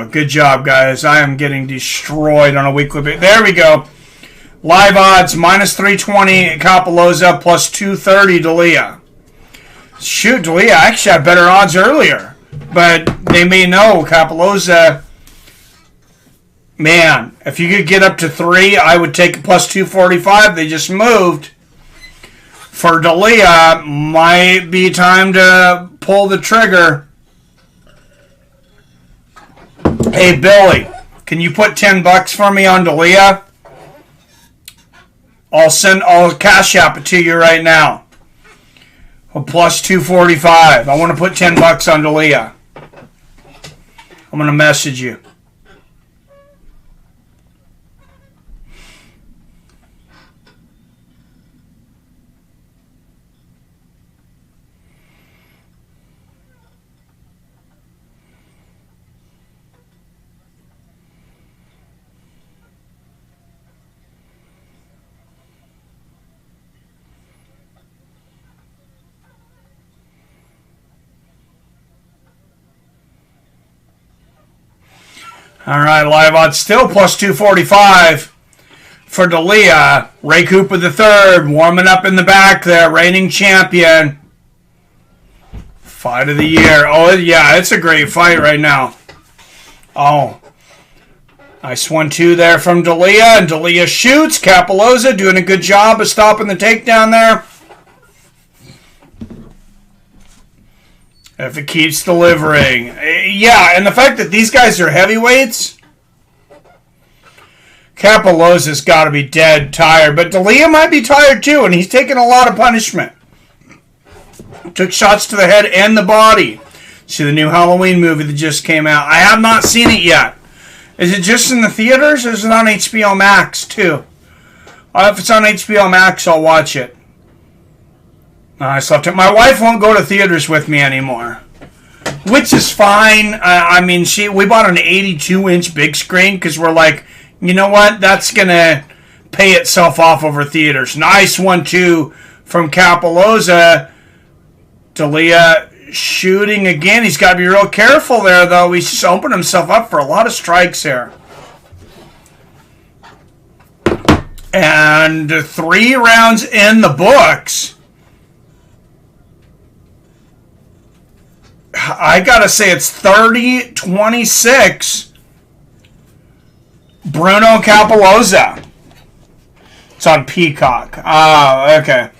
good job, guys. I am getting destroyed on a weekly basis. There we go. Live odds, minus 320 Kapalozza, plus 230 D'Elia. Shoot, D'Elia actually had better odds earlier. But they may know Kapalozza, man, if you could get up to 3, I would take plus 245. They just moved. For D'Elia, might be time to pull the trigger. Hey, Billy, can you put $10 for me on D'Elia? I'll cash app it to you right now. Plus 245. I want to put $10 on D'Elia. I'm going to message you. All right, live odds still plus 245 for D'Elia. Ray Cooper III warming up in the back there, reigning champion. Fight of the year. Oh, yeah, it's a great fight right now. Oh, nice 1-2 there from D'Elia, and D'Elia shoots. Kapalozza doing a good job of stopping the takedown there. If it keeps delivering. Yeah, and the fact that these guys are heavyweights, Kapalozza's got to be dead tired. But D'Elia might be tired too, and he's taking a lot of punishment. Took shots to the head and the body. See the new Halloween movie that just came out. I have not seen it yet. Is it just in the theaters, or is it on HBO Max too? If it's on HBO Max, I'll watch it. I slept it. My wife won't go to theaters with me anymore, which is fine. I mean, we bought an 82-inch big screen because we're like, you know what? That's going to pay itself off over theaters. Nice 1-2 from Kapalozza. D'Elia shooting again. He's got to be real careful there, though. He's just opened himself up for a lot of strikes here. And 3 rounds in the books. I gotta say it's 30-26. Bruno Kapalozza. It's on Peacock. Oh, okay.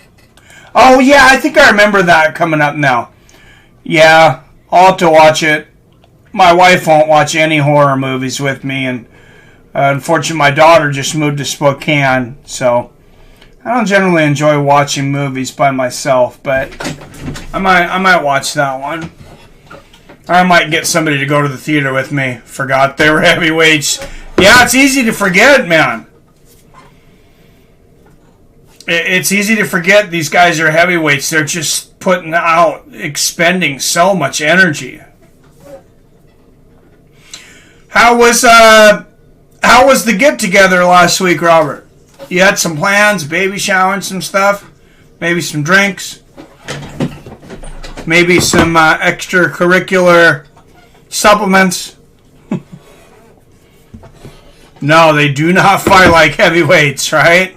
Oh, yeah, I think I remember that coming up now. Yeah, I'll have to watch it. My wife won't watch any horror movies with me, and unfortunately my daughter just moved to Spokane, so I don't generally enjoy watching movies by myself, but I might watch that one. I might get somebody to go to the theater with me. Forgot they were heavyweights. Yeah, it's easy to forget, man. It's easy to forget these guys are heavyweights. They're just putting out, expending so much energy. How was the get-together last week, Robert? You had some plans, baby shower and some stuff? Maybe some drinks? Maybe some extracurricular supplements. No, they do not fight like heavyweights, right?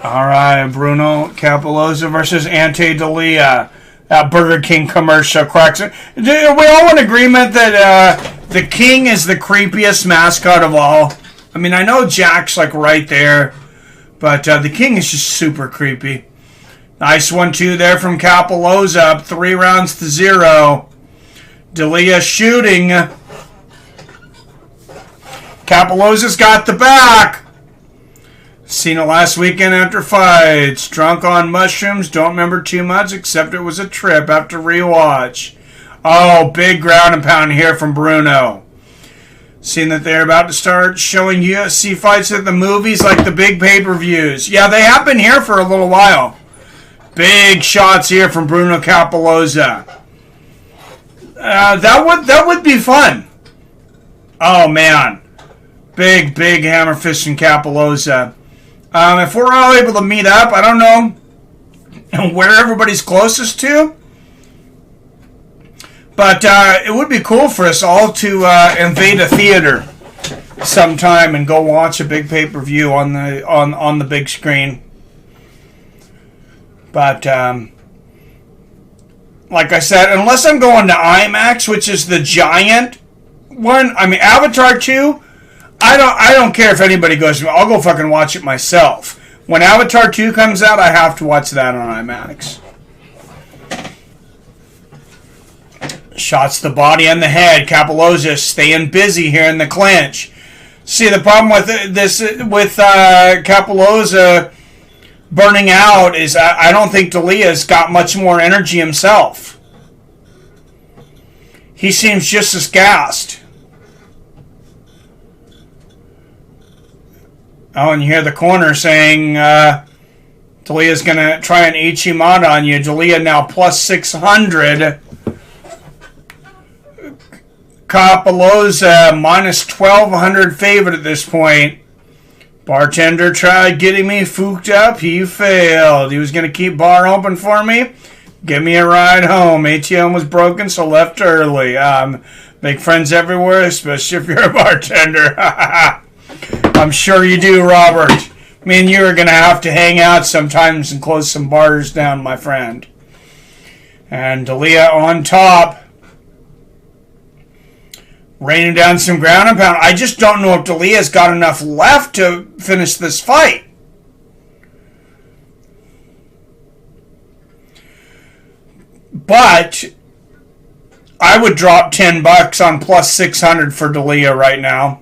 All right, Bruno Kapalozza versus Ante D'Elia. That Burger King commercial cracks. Are we all in agreement that the King is the creepiest mascot of all? I mean, I know Jack's like right there. But the King is just super creepy. Nice 1-2 there from Kapalozza. Up 3 rounds to 0. D'Elia shooting. Kapalozza's got the back. Seen it last weekend after fights. Drunk on mushrooms. Don't remember too much except it was a trip after rewatch. Oh, big ground and pound here from Bruno. Seeing that they're about to start showing UFC fights at the movies like the big pay-per-views. Yeah, they have been here for a little while. Big shots here from Bruno Kapalozza. That would be fun. Oh, man. Big hammer fist from Kapalozza. If we're all able to meet up, I don't know where everybody's closest to. But it would be cool for us all to invade a theater sometime and go watch a big pay-per-view on the big screen. But like I said, unless I'm going to IMAX, which is the giant one. I mean, Avatar 2, I don't care if anybody goes. I'll go fucking watch it myself. When Avatar 2 comes out, I have to watch that on IMAX. Shots the body and the head. Kapalozza staying busy here in the clinch. See, the problem with this, with Kapalozza burning out, is I don't think Delia's got much more energy himself. He seems just as gassed. Oh, and you hear the corner saying Delia's going to try an Ichimata on you. Delia now plus 600. Kapalozza minus 1,200 favorite at this point. Bartender tried getting me fooked up. He failed. He was going to keep bar open for me. Give me a ride home. ATM was broken, so left early. Make friends everywhere, especially if you're a bartender. I'm sure you do, Robert. Me and you are going to have to hang out sometimes and close some bars down, my friend. And Delia on top. Raining down some ground and pound. I just don't know if Delia's got enough left to finish this fight. But I would drop $10 on plus 600 for Delia right now.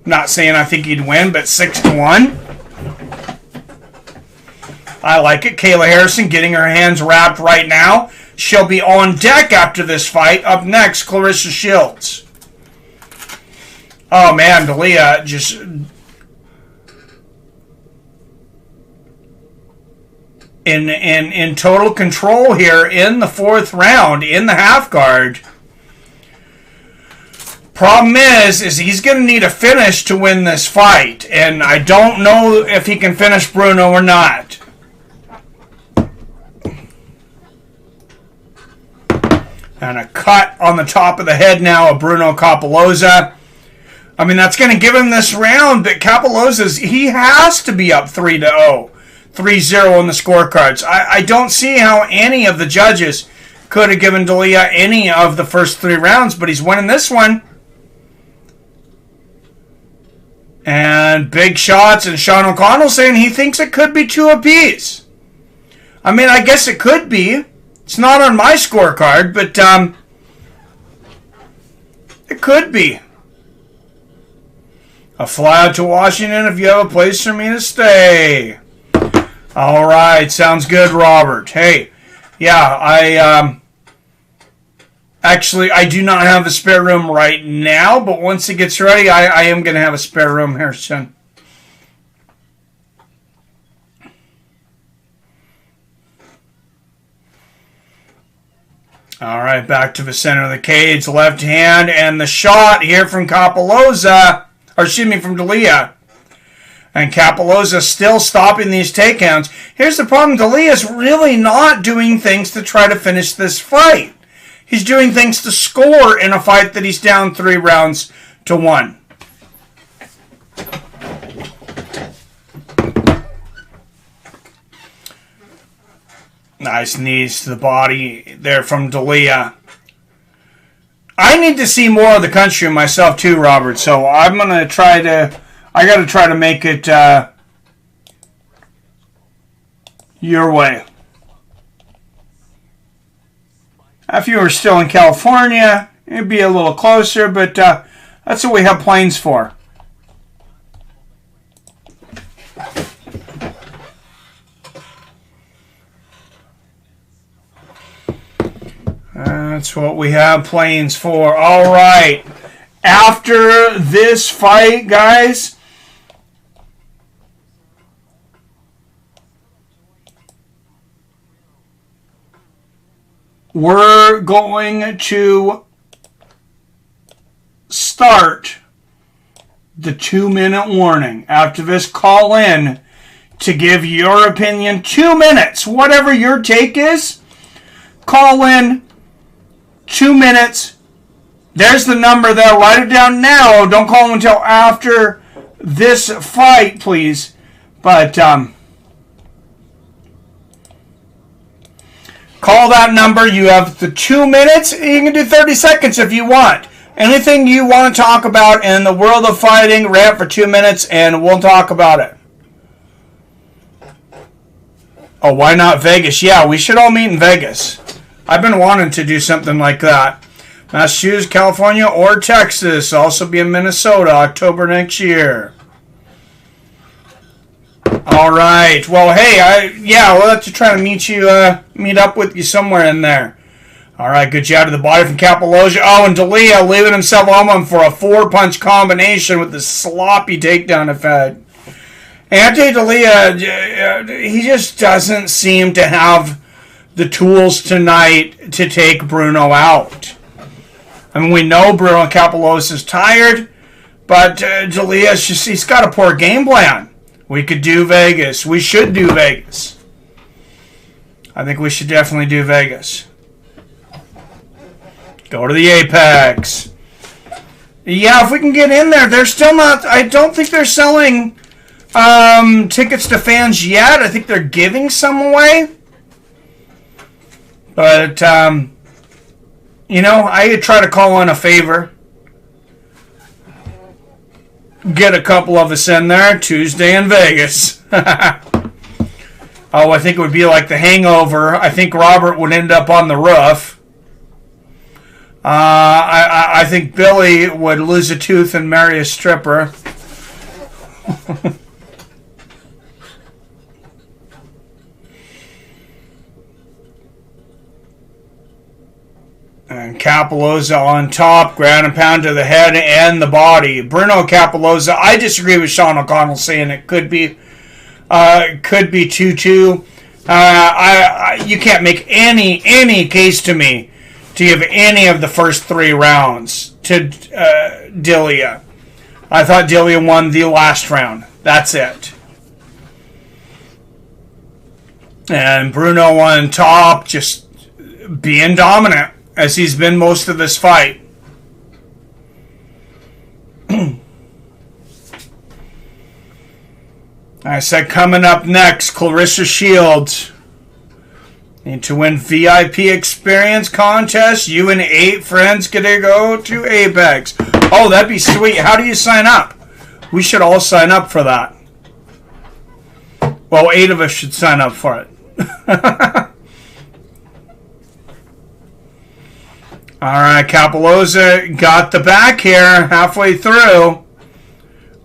Not saying I think he'd win, but 6-1. I like it. Kayla Harrison getting her hands wrapped right now. She'll be on deck after this fight. Up next, Clarissa Shields. Oh man, Delia just in total control here in the fourth round in the half guard. Problem is he's going to need a finish to win this fight, and I don't know if he can finish Bruno or not. And a cut on the top of the head now of Bruno Kapalozza. I mean, that's going to give him this round, but he has to be up 3-0, 3-0 on the scorecards. I don't see how any of the judges could have given Delia any of the first 3 rounds, but he's winning this one. And big shots, and Sean O'Connell saying he thinks it could be 2 apiece. I mean, I guess it could be. It's not on my scorecard, but it could be. A fly out to Washington if you have a place for me to stay. All right, sounds good, Robert. Hey, yeah, actually, I do not have a spare room right now, but once it gets ready, I am going to have a spare room here soon. All right, back to the center of the cage, left hand, and the shot here from Kapalozza. Or excuse me, from Delia. And Kapalozza still stopping these takedowns. Here's the problem. Delia's really not doing things to try to finish this fight. He's doing things to score in a fight that he's down 3-1. Nice knees to the body there from Delia. I need to see more of the country myself too, Robert. So I'm going to try to... I got to try to make it your way. If you were still in California, it'd be a little closer, but that's what we have planes for. That's what we have planes for. All right. After this fight, guys, we're going to start the 2-minute warning. After this, call in to give your opinion. 2 minutes. Whatever your take is, call in 2 minutes. There's the number there. Write it down now. Don't call him until after this fight, please. But call that number. You have the 2 minutes. You can do 30 seconds if you want. Anything you want to talk about in the world of fighting, rant for 2 minutes, and we'll talk about it. Oh, why not Vegas? Yeah, we should all meet in Vegas. I've been wanting to do something like that. Massachusetts, California, or Texas. Also be in Minnesota, October next year. All right. Well, hey, we'll have to try to meet up with you somewhere in there. All right, good job to the body from Kapolozha. Oh, and D'Elia leaving himself open for a 4-punch combination with the sloppy takedown effect. Ante D'Elia, he just doesn't seem to have the tools tonight to take Bruno out. I mean, we know Bruno Kapolozha is tired, but D'Elia, he's got a poor game plan. We could do Vegas. We should do Vegas. I think we should definitely do Vegas. Go to the Apex. Yeah, if we can get in there. They're still not... I don't think they're selling tickets to fans yet. I think they're giving some away. But, I try to call in a favor. Get a couple of us in there. Tuesday in Vegas. Oh, I think it would be like The Hangover. I think Robert would end up on the roof. I think Billy would lose a tooth and marry a stripper. And Kapolozha on top, ground and pound to the head and the body. Bruno Kapolozha, I disagree with Sean O'Connell saying it could be 2-2. You can't make any case to me to give any of the first 3 rounds to D'Elia. I thought D'Elia won the last round. That's it. And Bruno on top, just being dominant, as he's been most of this fight. I said coming up next, Clarissa Shields. Need to win VIP experience contest. You and 8 friends get to go to Apex. Oh, that'd be sweet. How do you sign up? We should all sign up for that. Well, 8 of us should sign up for it. All right, Kapolozha got the back here halfway through.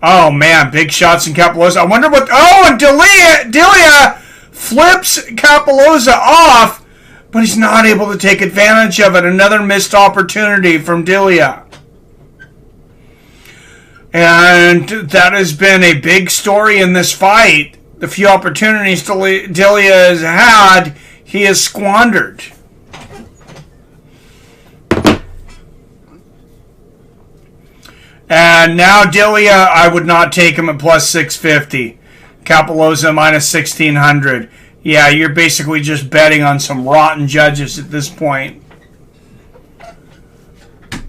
Oh, man, big shots in Kapolozha. I wonder what... Oh, and D'Elia flips Kapolozha off, but he's not able to take advantage of it. Another missed opportunity from D'Elia. And that has been a big story in this fight. The few opportunities D'Elia has had, he has squandered. And now D'Elia, I would not take him at plus 650. Kapolozha minus 1600. Yeah, you're basically just betting on some rotten judges at this point.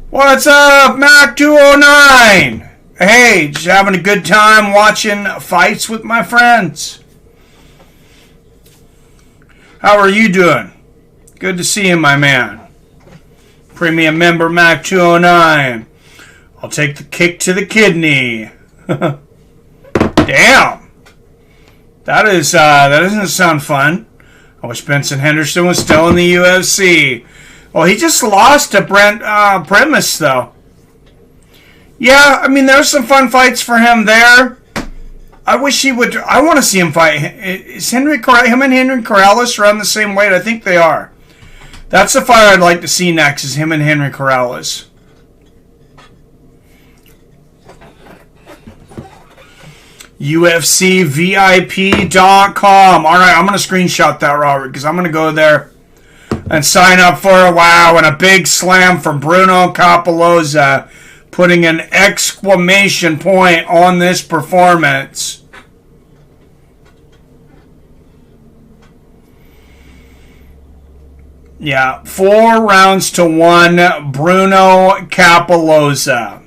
What's up, Mac 209? Hey, just having a good time watching fights with my friends. How are you doing? Good to see you, my man. Premium member Mac 209. I'll take the kick to the kidney. Damn. That doesn't sound fun. I wish Benson Henderson was still in the UFC. Well, he just lost to Brent Primus, though. Yeah, I mean, there's some fun fights for him there. I wish he would... I want to see him fight. Is him and Henry Corrales around the same weight? I think they are. That's the fight I'd like to see next, is him and Henry Corrales. UFCVIP.com. All right, I'm going to screenshot that, Robert, because I'm going to go there and sign up for a wow and a big slam from Bruno Kapolozha, putting an exclamation point on this performance. Yeah, 4-1 Bruno Capoloza.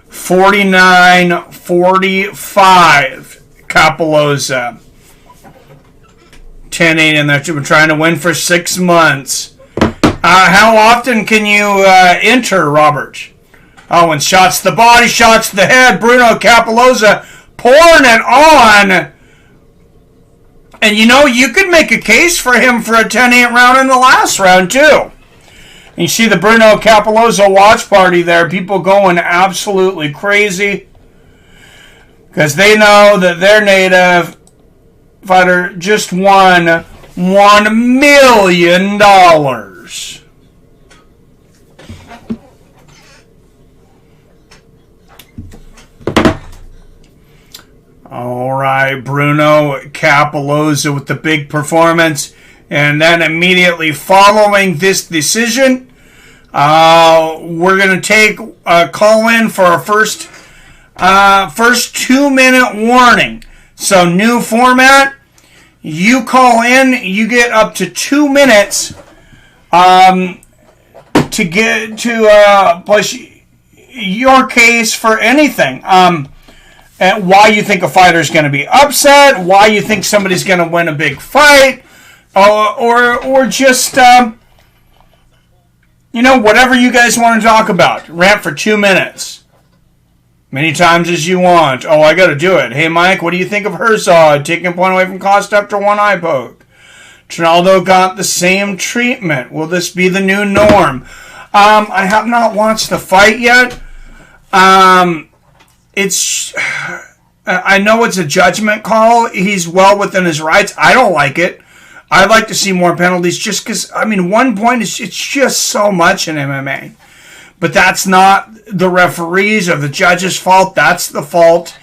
$49.45 Capoloza. 10-8 in there. We're trying to win for 6 months. How often can you enter, Robert? Oh, and shots to the body, shots to the head. Bruno Capoloza pouring it on. And you could make a case for him for a 10-8 round in the last round, too. And you see the Bruno Capoloza watch party there. People going absolutely crazy. Because they know that their native fighter just won $1 million. All right, Bruno Capoloza with the big performance. And then immediately following this decision, we're going to take a call in for our first 2-minute warning. So new format, you call in, you get up to 2 minutes to get to push your case for anything. And why you think a fighter is going to be upset, why you think somebody's going to win a big fight, or just whatever you guys want to talk about. Rant for 2 minutes. Many times as you want. Oh, I got to do it. Hey, Mike, what do you think of Herzog taking a point away from Costa after one eye poke? Trinaldo got the same treatment. Will this be the new norm? I have not watched the fight yet. I know it's a judgment call. He's well within his rights. I don't like it. I'd like to see more penalties just because, 1 point is it's just so much in MMA. But that's not the referees or the judges' fault. That's the fault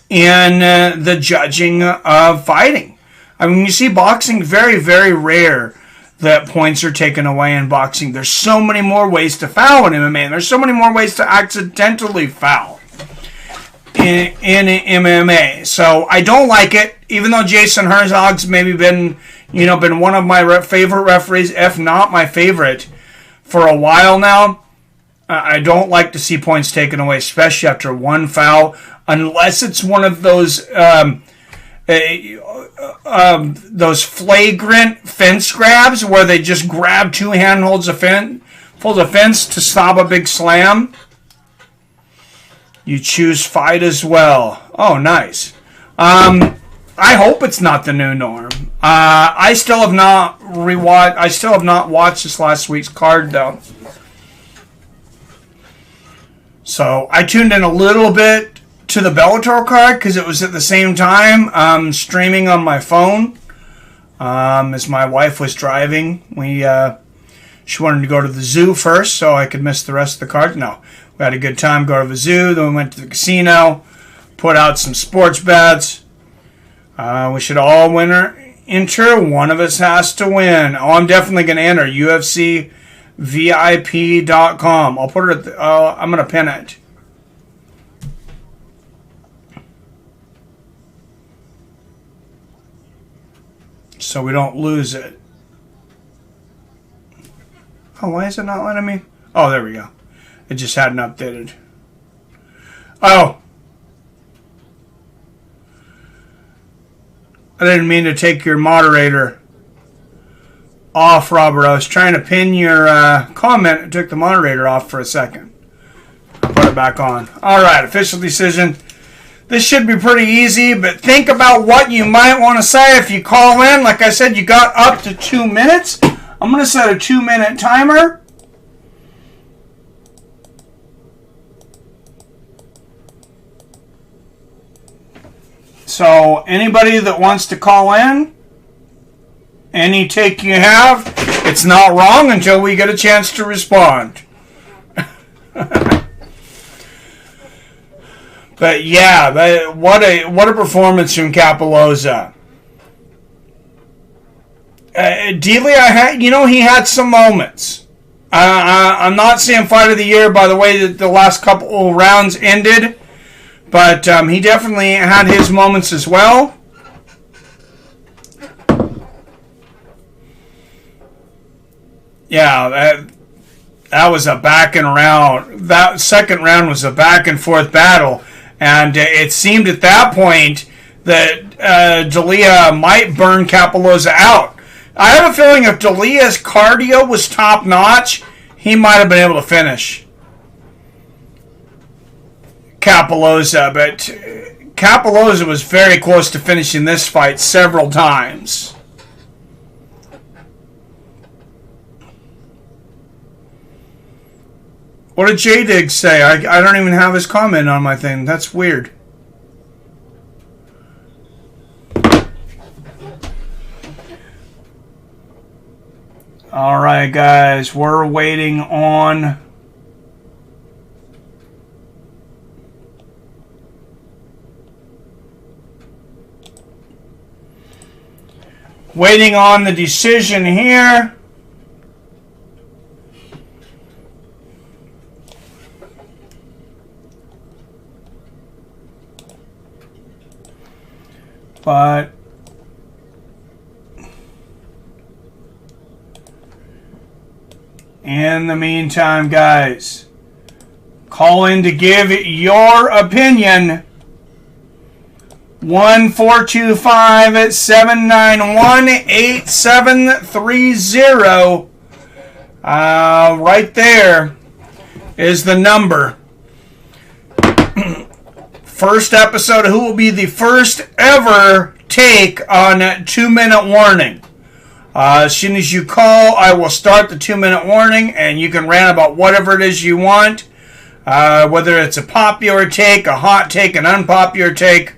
in the judging of fighting. You see boxing, very, very rare that points are taken away in boxing. There's so many more ways to foul in MMA. And there's so many more ways to accidentally foul in MMA. So I don't like it, even though Jason Herzog's maybe been one of my favorite referees, if not my favorite, for a while now. I don't like to see points taken away, especially after one foul, unless it's one of those flagrant fence grabs where they just grab two handholds of fence to stop a big slam. You choose fight as well. Oh, nice. I hope it's not the new norm. I still have not watched this last week's card though. So I tuned in a little bit to the Bellator card because it was at the same time streaming on my phone as my wife was driving. She wanted to go to the zoo first so I could miss the rest of the card. No, we had a good time, go to the zoo, then we went to the casino, put out some sports bets. We should all enter. One of us has to win. Oh, I'm definitely going to enter. UFCVIP.com. I'll put it I'm going to pin it. So we don't lose it. Oh, why is it not letting me? Oh, there we go. It just hadn't updated. Oh. I didn't mean to take your moderator off, Robert. I was trying to pin your comment and took the moderator off for a second. Put it back on. All right, official decision. This should be pretty easy, but think about what you might want to say if you call in. Like I said, you got up to 2 minutes. I'm going to set a 2-minute timer. So anybody that wants to call in, any take you have, it's not wrong until we get a chance to respond. But yeah, what a performance from Capoloza. Delia, he had some moments. I'm not saying fight of the year by the way that the last couple of rounds ended, But he definitely had his moments as well. Yeah, that was a back and round. That second round was a back and forth battle. And it seemed at that point that Dalia might burn Capoloza out. I have a feeling if Dalia's cardio was top notch, he might have been able to finish Capoloza. But Capoloza was very close to finishing this fight several times. What did J-Dig say? I don't even have his comment on my thing. That's weird. All right, guys. We're waiting on... Waiting on the decision here. But in the meantime, guys, call in to give your opinion. 1-425-791-8730. Right there is the number. First episode, who will be the first ever take on 2 minute warning. As soon as you call, I will start the 2 minute warning, and you can rant about whatever it is you want. Whether it's a popular take, a hot take, an unpopular take.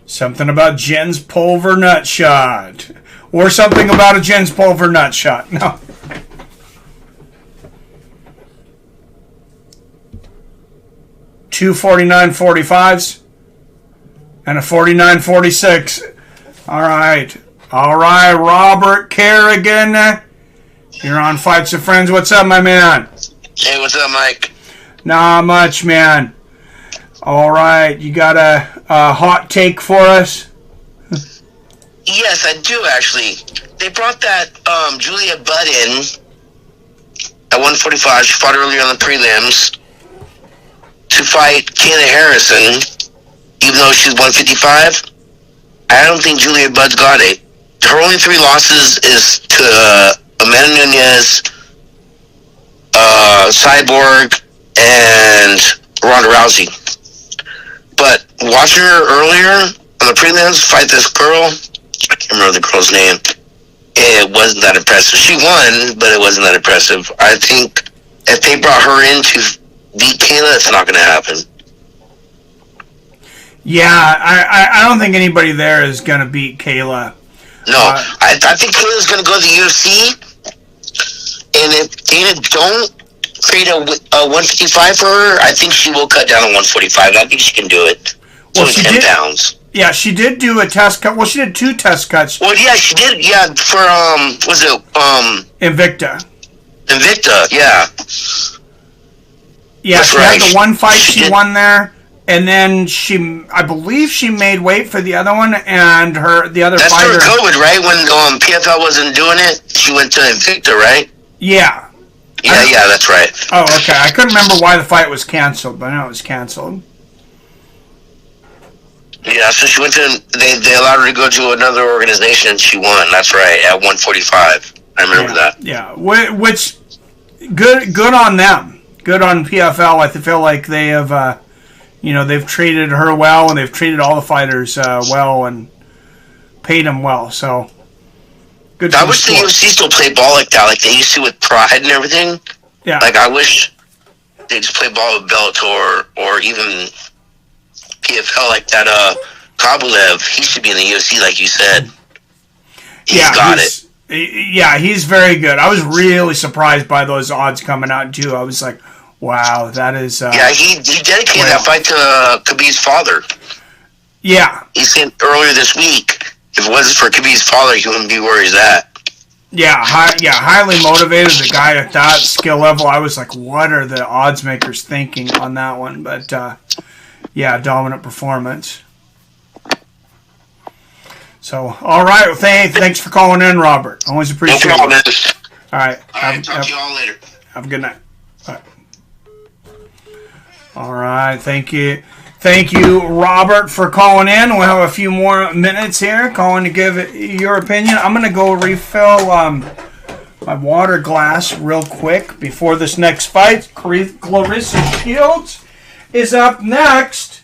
Something about Jen's Pulver nut shot. Or something about a Jen's Pulver nut shot. No. Two 49.45s and a 49.46. All right, Robert Kerrigan, you're on Fights with Friends. What's up, my man? Hey, what's up, Mike? Not much, man. All right, you got a hot take for us? Yes, I do actually. They brought that Julia Budd in at 145. She fought earlier on the prelims to fight Kayla Harrison, even though she's 155. I don't think Julia Budd's got it. Her only 3 losses is to Amanda Nunes, Cyborg, and Ronda Rousey. But watching her earlier on the prelims fight this girl, I can't remember the girl's name, it wasn't that impressive. She won, but it wasn't that impressive. I think if they brought her in to beat Kayla, it's not going to happen. Yeah, I don't think anybody there is going to beat Kayla. No, I think Kayla's going to go to the UFC, and if Dana don't create a 155 for her, I think she will cut down to 145. I think she can do it. Well, she 10 pounds. Yeah, she did do a test cut. Well, she did 2 test cuts. Well, yeah, she did. Yeah, for was it Invicta? Invicta, yeah. Yeah, she had the one fight she won there, and then I believe she made weight for the other one, and the other That's fighter. That's during COVID, right? When PFL wasn't doing it, she went to Invicta, right? Yeah. Yeah, that's right. Oh, okay. I couldn't remember why the fight was canceled, but I know it was canceled. Yeah, so she went to. They allowed her to go to another organization, and she won. That's right, at 145. I remember that. Yeah, which good on them. Good on PFL. I feel like they have, they've treated her well, and they've treated all the fighters well, and paid them well. So good. I wish the UFC still played ball like that, like they used to with Pride and everything. Yeah. Like I wish they just play ball with Bellator or even PFL like that. Kabulev, he should be in the UFC, like you said. He's got it. Yeah, he's very good. I was really surprised by those odds coming out too. I was like, wow, that is. Yeah, he dedicated that fight to Khabib's father. Yeah, he said earlier this week, if it wasn't for Khabib's father, he wouldn't be where he's at. highly motivated. The guy at that skill level, I was like, what are the odds makers thinking on that one? But dominant performance. So, all right. Well, thanks for calling in, Robert. Always appreciate it. No problem. All right. Talk to you all later. Have a good night. All right. Thank you. Thank you, Robert, for calling in. We'll have a few more minutes here, calling to give your opinion. I'm going to go refill my water glass real quick before this next fight. Clarissa Shields is up next.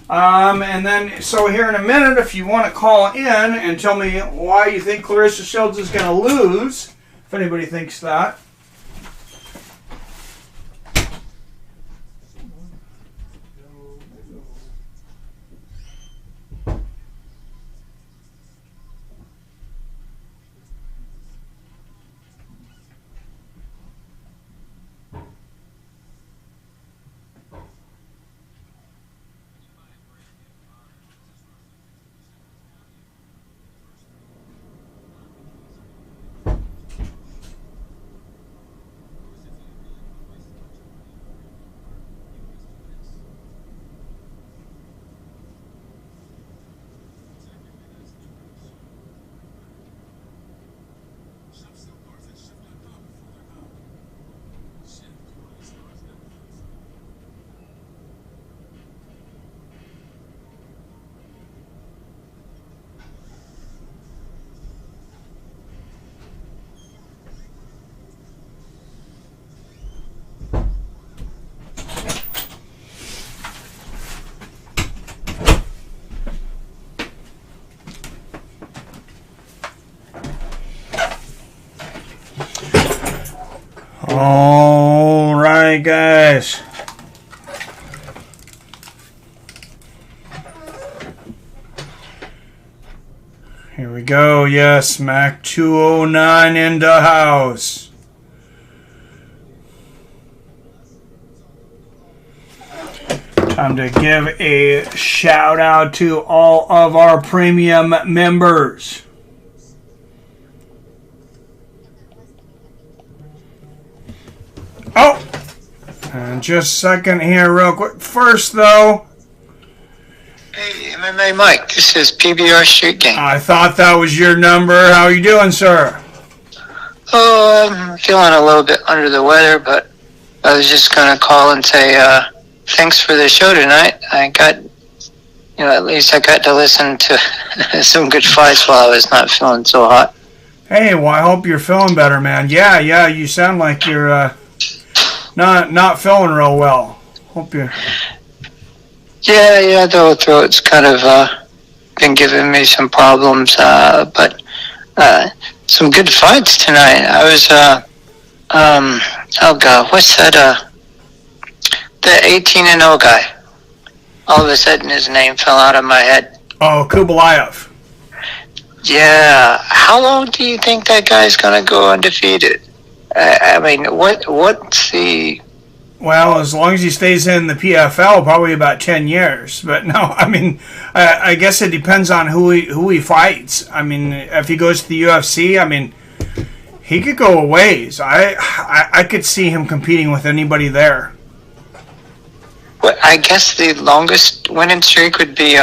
And then, so here in a minute, if you want to call in and tell me why you think Clarissa Shields is going to lose, if anybody thinks that. All right, guys. Here we go. Yes, Mac 209 in the house. Time to give a shout out to all of our premium members. Oh, and just a second here real quick. First, though. Hey, MMA Mike, this is PBR Street Gang. I thought that was your number. How are you doing, sir? Oh, I'm feeling a little bit under the weather, but I was just going to call and say thanks for the show tonight. I got, at least I got to listen to some good fights while I was not feeling so hot. Hey, well, I hope you're feeling better, man. Yeah, you sound like you're not feeling real well. Hope you're... Yeah, the throat's kind of been giving me some problems, but some good fights tonight. I was, oh God, what's that, the 18-0 guy? All of a sudden his name fell out of my head. Oh, Kubelaev. Yeah, how long do you think that guy's going to go undefeated? I mean, what's the... Well, as long as he stays in the PFL, probably about 10 years. But no, I mean, I guess it depends on who he fights. I mean, if he goes to the UFC, I mean, he could go a ways. I could see him competing with anybody there. Well, I guess the longest winning streak would be,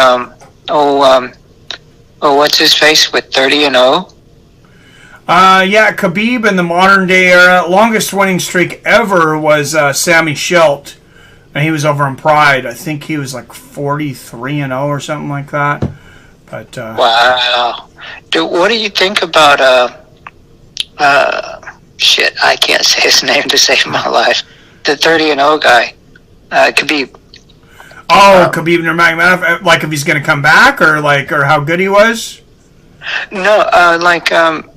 what's his face with 30-0? Yeah, Khabib in the modern day era, longest winning streak ever was Sammy Schelt, and he was over in Pride. I think he was like 43-0 or something like that. But wow, dude, what do you think about shit? I can't say his name to save my life. The 30-0 guy, Khabib. Oh, Khabib Nurmagomedov. Like if he's going to come back, or how good he was. No,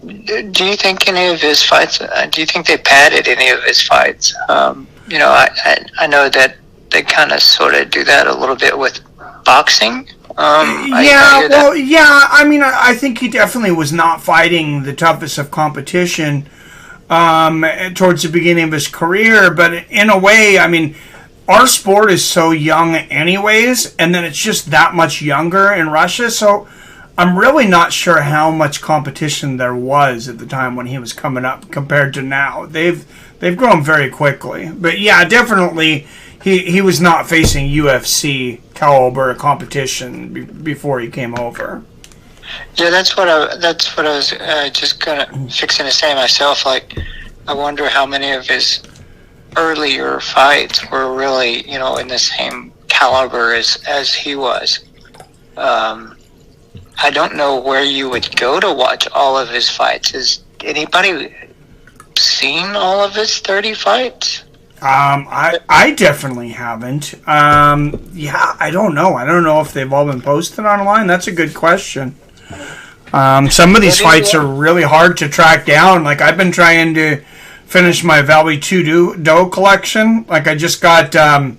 do you think any of his fights, do you think they padded any of his fights? I know that they kind of sort of do that a little bit with boxing. I mean, I think he definitely was not fighting the toughest of competition towards the beginning of his career, but in a way, I mean, our sport is so young anyways, and then it's just that much younger in Russia, so I'm really not sure how much competition there was at the time when he was coming up compared to now. They've grown very quickly. But yeah, definitely he was not facing UFC caliber competition before he came over. Yeah, that's what I was just fixing to say myself. Like, I wonder how many of his earlier fights were really, in the same caliber as he was. I don't know where you would go to watch all of his fights. Has anybody seen all of his 30 fights? I definitely haven't. Yeah, I don't know. I don't know if they've all been posted online. That's a good question. Some of these fights are really hard to track down. Like, I've been trying to finish my Valley 2 Do collection. Like, I just got some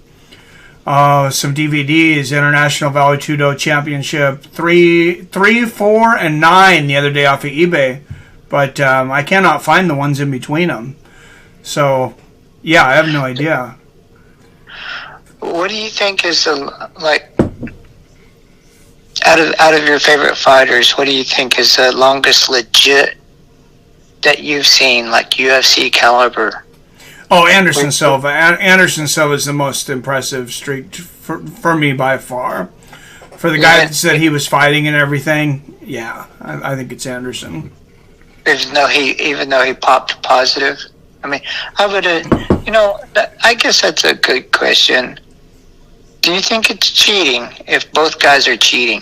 DVDs, International Valley 2 Do Championship 3, 4, and 9 the other day off of eBay. But I cannot find the ones in between them. So, yeah, I have no idea. What do you think is out of your favorite fighters, what do you think is the longest legit that you've seen, like UFC caliber? Oh, Anderson Silva. Anderson Silva is the most impressive streak for me by far. For the guys that he was fighting and everything, yeah, I think it's Anderson. Even though he popped positive? I mean, I guess that's a good question. Do you think it's cheating if both guys are cheating?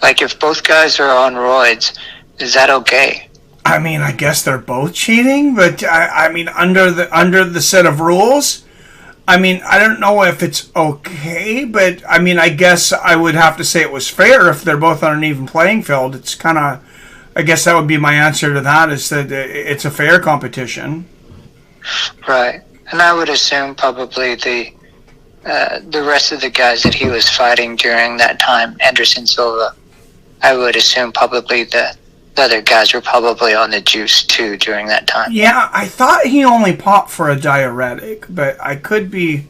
Like, if both guys are on roids, is that okay? I mean, I guess they're both cheating, but I mean, under the set of rules, I mean, I don't know if it's okay, but I mean, I guess I would have to say it was fair if they're both on an even playing field. It's kind of, I guess that would be my answer to that, is that it's a fair competition. Right, and I would assume probably the rest of the guys that he was fighting during that time, Anderson Silva, I would assume probably the other guys were probably on the juice too during that time. Yeah, I thought he only popped for a diuretic, but I could be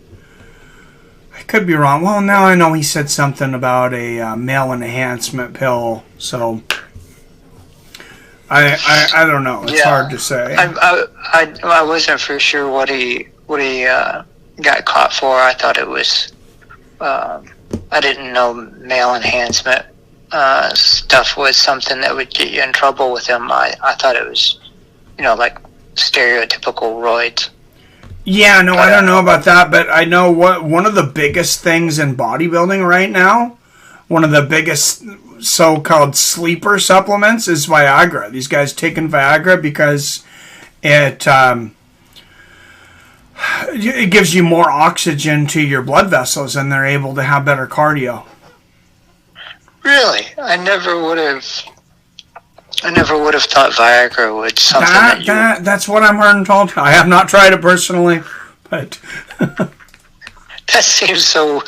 wrong. Well, now I know he said something about a male enhancement pill, so I don't know. It's hard to say. I wasn't for sure what he got caught for. I thought it was I didn't know male enhancement stuff was something that would get you in trouble with him. I thought it was, like stereotypical roids. Yeah, no, I don't know about that, but I know one of the biggest things in bodybuilding right now, one of the biggest so-called sleeper supplements is Viagra. These guys taking Viagra because it gives you more oxygen to your blood vessels, and they're able to have better cardio. Really? I never would have thought Viagra would something that's what I'm hearing told. I have not tried it personally, but that seems so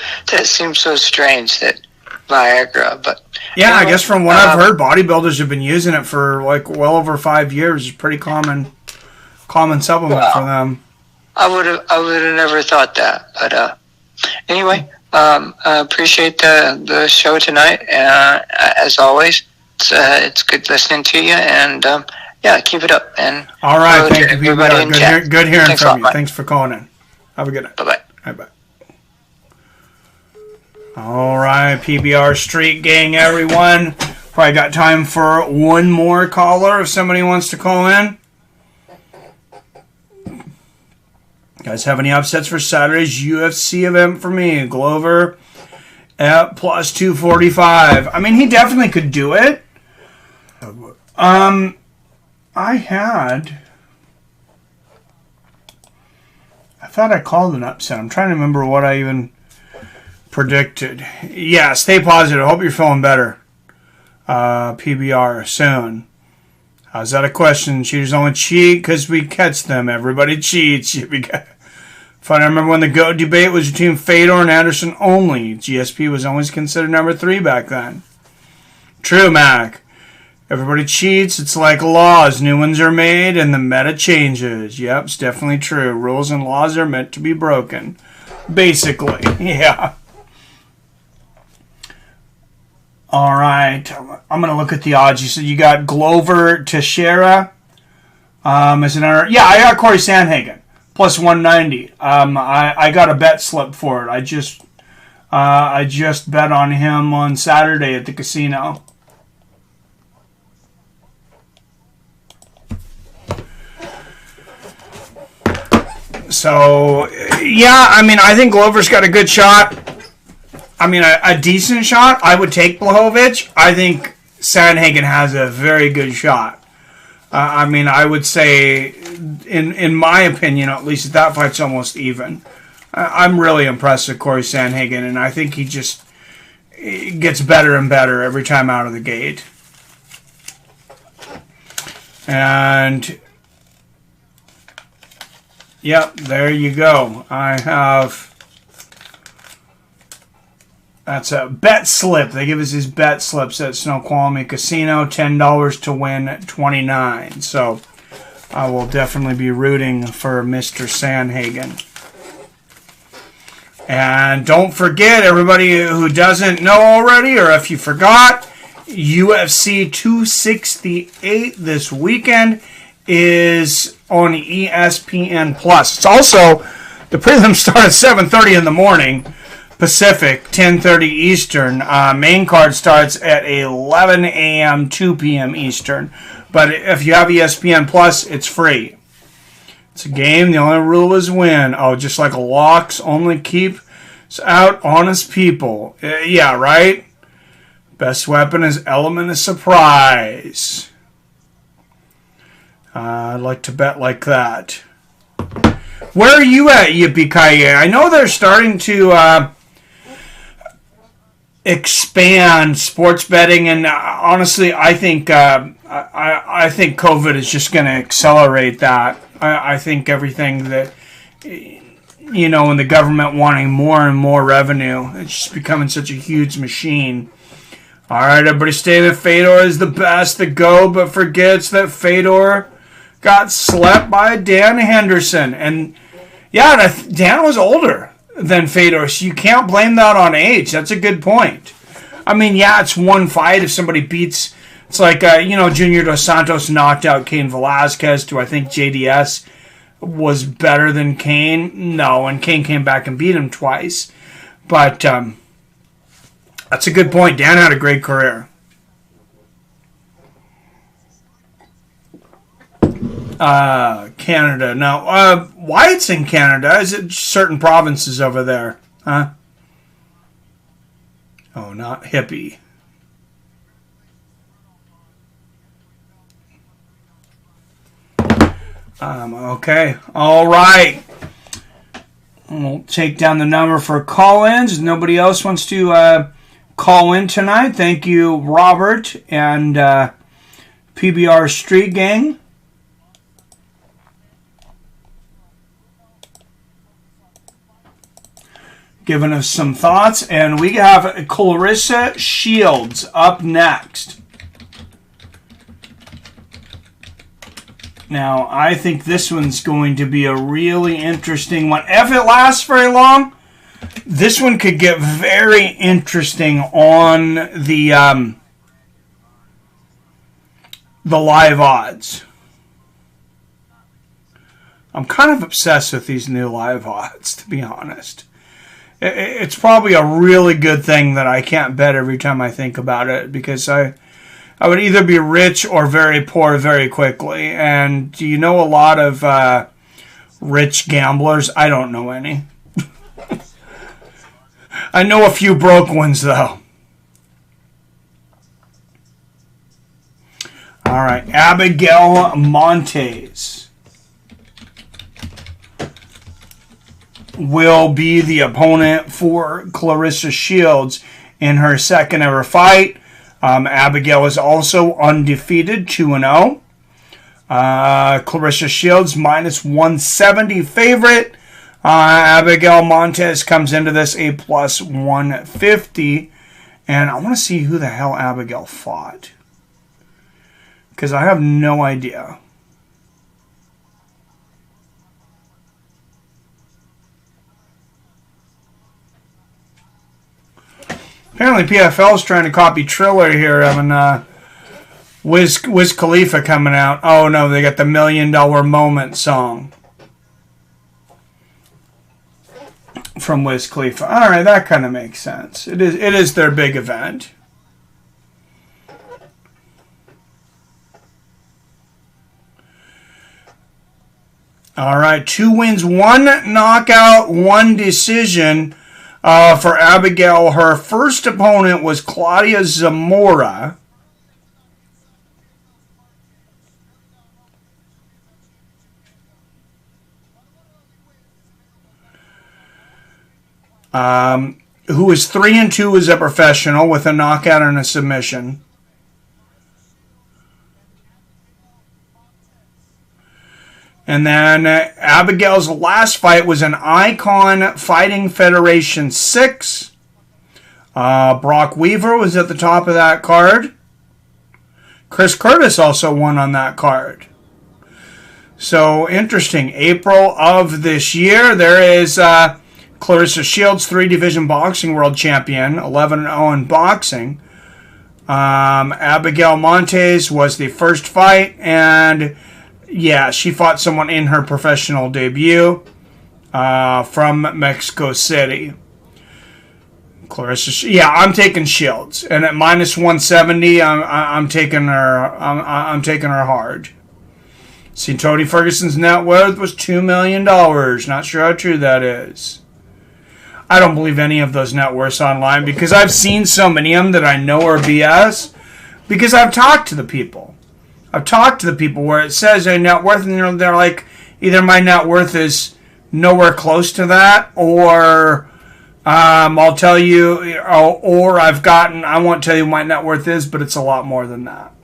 strange that Viagra, but yeah, I guess from what I've heard, bodybuilders have been using it for like well over 5 years. It's a pretty common supplement for them. I would have never thought that, but anyway. I appreciate the show tonight. As always, it's good listening to you, and keep it up. And all right, thank you, PBR. Good hearing Thanks from you. Mike. Thanks for calling in. Have a good night. Bye-bye. Bye. All right, PBR Street Gang, everyone. Probably got time for one more caller if somebody wants to call in. Guys, have any upsets for Saturday's UFC event for me? Glover at plus 245. I mean, he definitely could do it. I thought I called an upset. I'm trying to remember what I even predicted. Yeah, stay positive. I hope you're feeling better. PBR soon. Is that a question? Cheaters only cheat because we catch them. Everybody cheats. Fun. I remember when the GOAT debate was between Fedor and Anderson only. GSP was always considered number 3 back then. True, Mac. Everybody cheats. It's like laws. New ones are made and the meta changes. Yep, it's definitely true. Rules and laws are meant to be broken. Basically, yeah. All right. I'm going to look at the odds. You said you got Glover Teixeira. As an error. Yeah, I got Corey Sandhagen. Plus 190. I got a bet slip for it. I just bet on him on Saturday at the casino. So, yeah, I mean, I think Glover's got a good shot. I mean, a decent shot. I would take Blachowicz. I think Sandhagen has a very good shot. I mean, I would say, in my opinion, at least that fight's almost even. I'm really impressed with Corey Sandhagen, and I think he just gets better and better every time out of the gate. And, yep, there you go. I have... That's a bet slip. They give us his bet slips at Snoqualmie Casino. $10 to win $29. So I will definitely be rooting for Mr. Sandhagen. And don't forget, everybody who doesn't know already, or if you forgot, UFC 268 this weekend is on ESPN+. It's also, the prelims start at 7:30 in the morning. Pacific, 10:30 Eastern. Main card starts at 11 a.m., 2 p.m. Eastern. But if you have ESPN Plus, it's free. It's a game. The only rule is win. Oh, just like locks only keep out honest people. Yeah, right? Best weapon is element of surprise. I'd like to bet like that. Where are you at, Yippee-ki-yay? I know they're starting to... expand sports betting, and honestly, I think I think COVID is just going to accelerate that. I think everything that and the government wanting more and more revenue, it's just becoming such a huge machine. All right, everybody, stay that Fedor is the best to go, but forgets that Fedor got slept by Dan Henderson, and yeah, Dan was older than Fedor, so you can't blame that on age. That's a good point. I mean, yeah, it's one fight. If somebody beats, it's like, Junior Dos Santos knocked out Cain Velasquez. Do I think JDS was better than Cain? No, and Cain came back and beat him twice. But that's a good point. Dan had a great career. Canada. Now, why it's in Canada? Is it certain provinces over there? Huh? Oh, not hippie. Okay. All right. We'll take down the number for call-ins. Nobody else wants to call in tonight. Thank you, Robert and PBR Street Gang. Giving us some thoughts. And we have Clarissa Shields up next. Now, I think this one's going to be a really interesting one. If it lasts very long, this one could get very interesting on the live odds. I'm kind of obsessed with these new live odds, to be honest. It's probably a really good thing that I can't bet every time I think about it, because I would either be rich or very poor very quickly. And do you know a lot of rich gamblers? I don't know any. I know a few broke ones, though. All right, Abigail Montes will be the opponent for Clarissa Shields in her second ever fight. Abigail is also undefeated, 2-0. Clarissa Shields, minus 170 favorite. Abigail Montes comes into this a plus 150. And I want to see who the hell Abigail fought, because I have no idea. Apparently PFL is trying to copy Triller here, having Wiz Khalifa coming out. Oh no, they got the $1 Million Moment song from Wiz Khalifa. All right, that kind of makes sense. It is their big event. All right, 2 wins, 1 knockout, 1 decision for Abigail. Her first opponent was Claudia Zamora. Who was 3-2 as a professional with a knockout and a submission. And then Abigail's last fight was an Icon Fighting Federation 6. Brock Weaver was at the top of that card. Chris Curtis also won on that card. So interesting. April of this year, there is Clarissa Shields, 3-division boxing world champion, 11-0 in boxing. Abigail Montes was the first fight, and yeah, she fought someone in her professional debut from Mexico City. Clarissa, yeah, I'm taking Shields, and at -170, I'm taking her. I'm taking her hard. See, Tony Ferguson's net worth was $2 million. Not sure how true that is. I don't believe any of those net worths online because I've seen so many of them that I know are BS. Because I've talked to the people. I've talked to the people where it says a net worth, and they're like, either my net worth is nowhere close to that, or I'll tell you, or I won't tell you what my net worth is, but it's a lot more than that.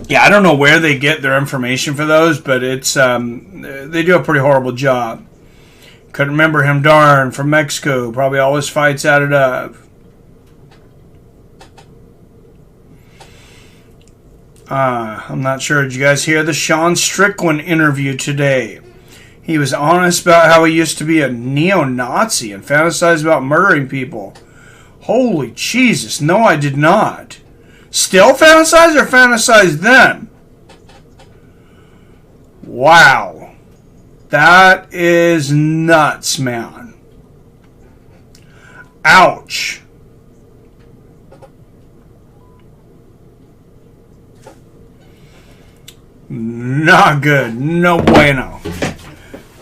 Yeah, I don't know where they get their information for those, but it's they do a pretty horrible job. Couldn't remember him, darn, from Mexico. Probably all his fights added up. I'm not sure. Did you guys hear the Sean Strickland interview today? He was honest about how he used to be a neo-Nazi and fantasized about murdering people. Holy Jesus, no, I did not. Still fantasize or fantasize then? Wow. That is nuts, man. Ouch. Not good. No bueno.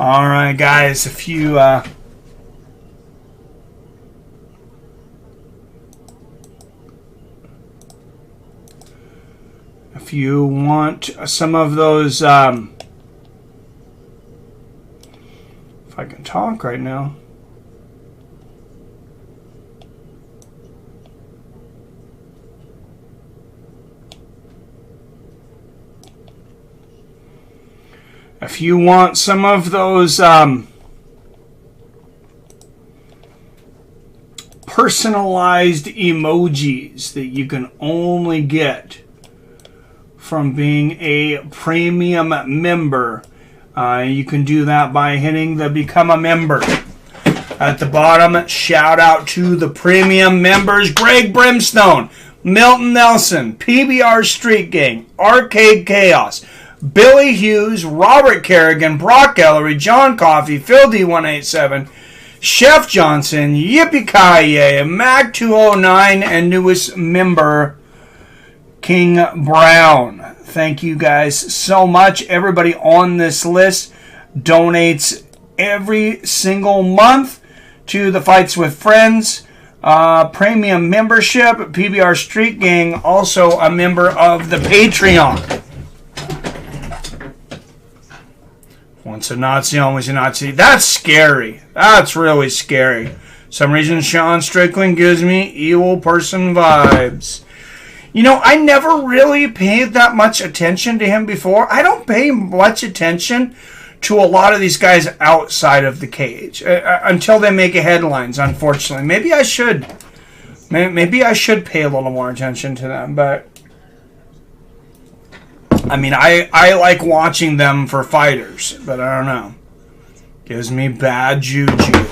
Alright, guys, if you want some of those if I can talk right now. If you want some of those personalized emojis that you can only get from being a premium member, you can do that by hitting the Become a Member. At the bottom, shout out to the premium members: Greg Brimstone, Milton Nelson, PBR Street Gang, Arcade Chaos, Billy Hughes, Robert Kerrigan, Brock Ellery, John Coffey, Phil D187, Chef Johnson, Yippee Kaye, Mag209, and newest member, King Brown. Thank you guys so much. Everybody on this list donates every single month to the Fights with Friends premium membership. PBR Street Gang, also a member of the Patreon. Once a Nazi, always a Nazi. That's scary. That's really scary. Some reason Sean Strickland gives me evil person vibes. You know, I never really paid that much attention to him before. I don't pay much attention to a lot of these guys outside of the cage until they make headlines, unfortunately. Maybe I should. Maybe I should pay a little more attention to them, but I mean, I like watching them for fighters, but I don't know. Gives me bad juju.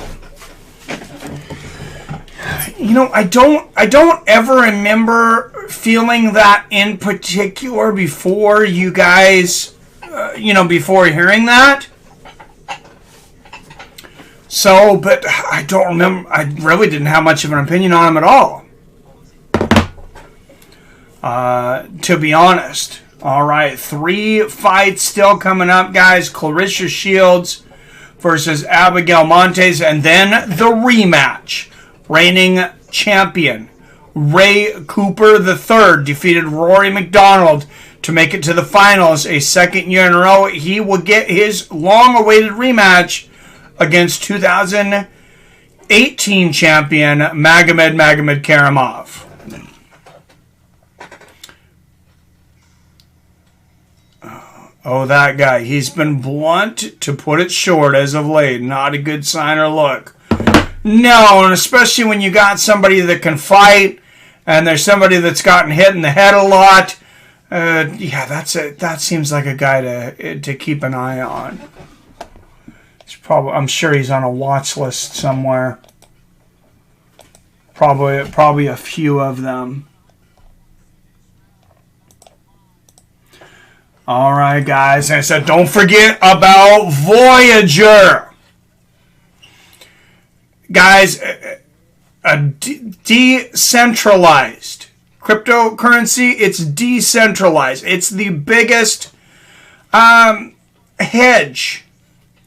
I don't ever remember feeling that in particular before you guys, before hearing that. So, but I don't remember. I really didn't have much of an opinion on him at all. To be honest. All right, 3 fights still coming up, guys. Clarissa Shields versus Abigail Montes, and then the rematch. Reigning champion Ray Cooper III defeated Rory McDonald to make it to the finals a second year in a row. He will get his long-awaited rematch against 2018 champion Magomedkerimov. Oh, that guy. He's been blunt, to put it short, as of late. Not a good sign or look. No, and especially when you got somebody that can fight, and there's somebody that's gotten hit in the head a lot. That seems like a guy to keep an eye on. I'm sure he's on a watch list somewhere. Probably a few of them. All right, guys. I said, don't forget about Voyager. Guys, a decentralized cryptocurrency. It's decentralized. It's the biggest hedge,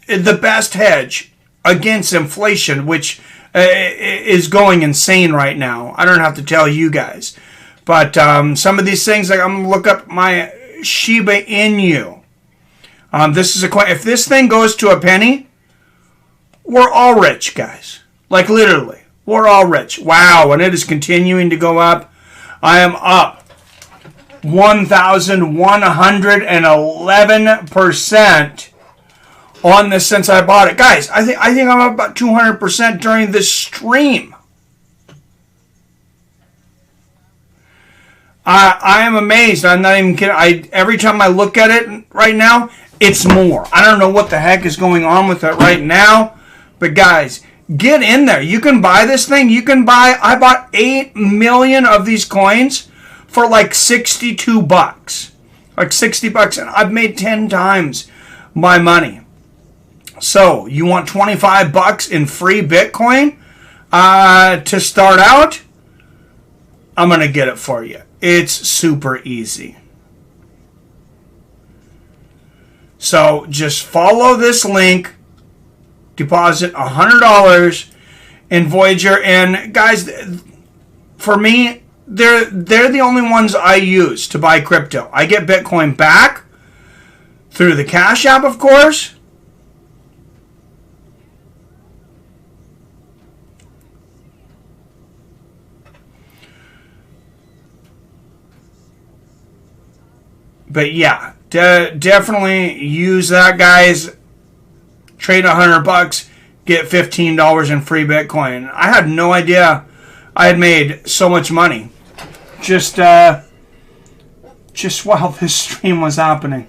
the best hedge against inflation, which is going insane right now. I don't have to tell you guys. But some of these things, like I'm going to look up my Shiba Inu. This is if this thing goes to a penny, we're all rich, guys. Like literally, we're all rich. Wow, and it is continuing to go up. I am up 1,111% on this since I bought it, guys. I think I'm up about 200% during this stream. I am amazed. I'm not even kidding. Every time I look at it right now, it's more. I don't know what the heck is going on with it right now, but guys, get in there. You can buy this thing. I bought 8 million of these coins for like $62. Like $60, and I've made 10 times my money. So, you want $25 in free Bitcoin to start out? I'm going to get it for you. It's super easy. So, just follow this link. Deposit $100 in Voyager, and guys, for me, they're the only ones I use to buy crypto. I get Bitcoin back through the Cash App, of course. But yeah, definitely use that, guys. Trade $100, get $15 in free Bitcoin. I had no idea I had made so much money just while this stream was happening.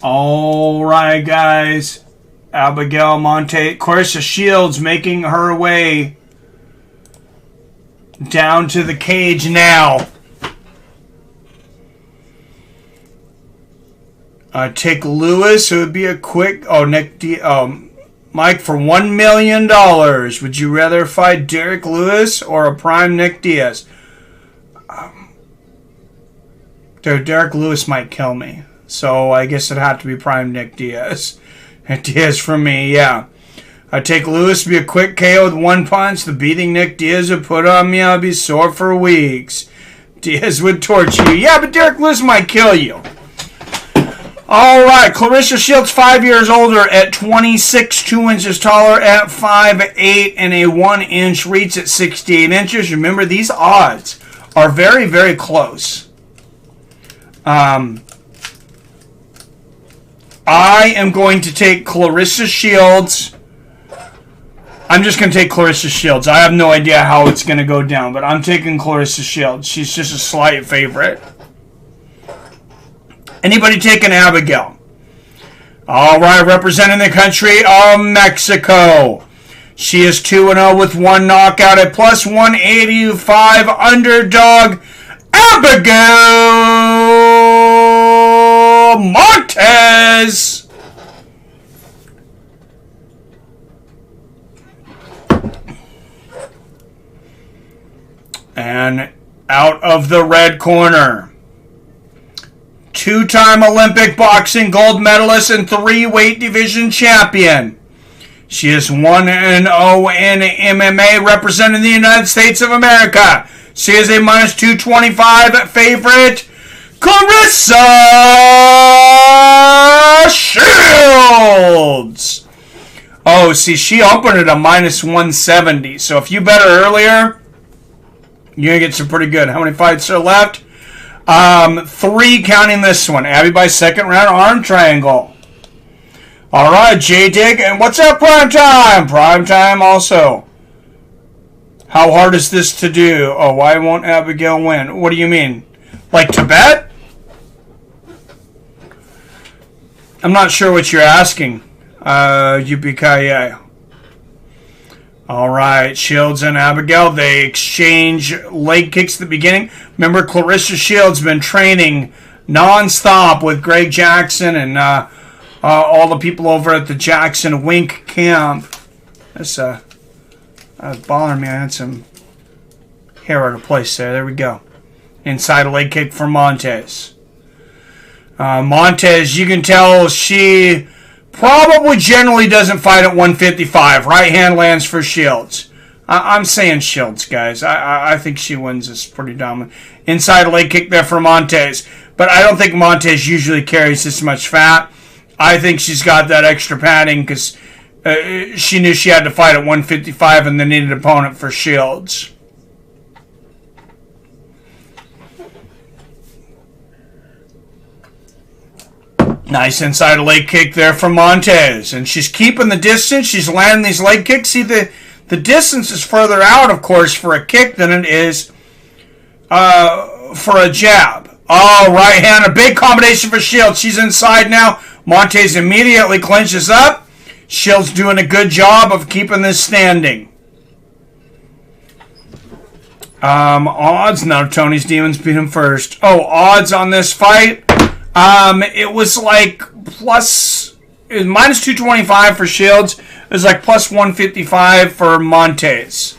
All right, guys. Abigail Monte, Clarissa Shields making her way down to the cage now. Take Lewis. It would be a quick. Nick Mike, for $1 million, would you rather fight Derek Lewis or a prime Nick Diaz? Derek Lewis might kill me, so I guess it'd have to be prime Nick Diaz. Diaz for me, yeah. I take Lewis to be a quick KO with one punch. The beating Nick Diaz would put on me, I'll be sore for weeks. Diaz would torture you. Yeah, but Derek Lewis might kill you. All right, Clarissa Shields, 5 years older at 26, 2 inches taller at 5'8", and a 1-inch reach at 68 inches. Remember, these odds are very, very close. I am going to take Clarissa Shields. I'm just going to take Clarissa Shields. I have no idea how it's going to go down, but I'm taking Clarissa Shields. She's just a slight favorite. Anybody taking Abigail? All right, representing the country of Mexico. She is 2-0 with one knockout at plus 185 underdog. Abigail Montez. And out of the red corner, two-time Olympic boxing gold medalist and 3 weight division champion. She is 1-0 in MMA, representing the United States of America. She is a minus 225 favorite, Clarissa Shields. Oh, see, she opened at a minus 170. So if you bet her earlier, you're going to get some pretty good. How many fights are left? 3 counting this one. Abby by second round arm triangle. All right, J-Dig. And what's up, Prime Time? Prime Time also. How hard is this to do? Oh, why won't Abigail win? What do you mean? Like to bet? I'm not sure what you're asking. UPKA. All right, Shields and Abigail, they exchange leg kicks at the beginning. Remember, Clarissa Shields been training nonstop with Greg Jackson and all the people over at the Jackson Wink camp. That's bothering me. I had some hair out of place there. There we go. Inside a leg kick for Montez. Montez, you can tell she probably generally doesn't fight at 155. Right hand lands for Shields. I'm saying Shields, guys. I think she wins this pretty dominant. Inside a leg kick there for Montez. But I don't think Montez usually carries this much fat. I think she's got that extra padding because she knew she had to fight at 155 and the needed opponent for Shields. Nice inside leg kick there from Montez. And she's keeping the distance. She's landing these leg kicks. See, the distance is further out, of course, for a kick than it is for a jab. Oh, right hand. A big combination for Shields. She's inside now. Montez immediately clinches up. Shields doing a good job of keeping this standing. Odds. No, Tony's Demons beat him first. Oh, odds on this fight. It was like it was minus 225 for Shields. It was like plus 155 for Montez.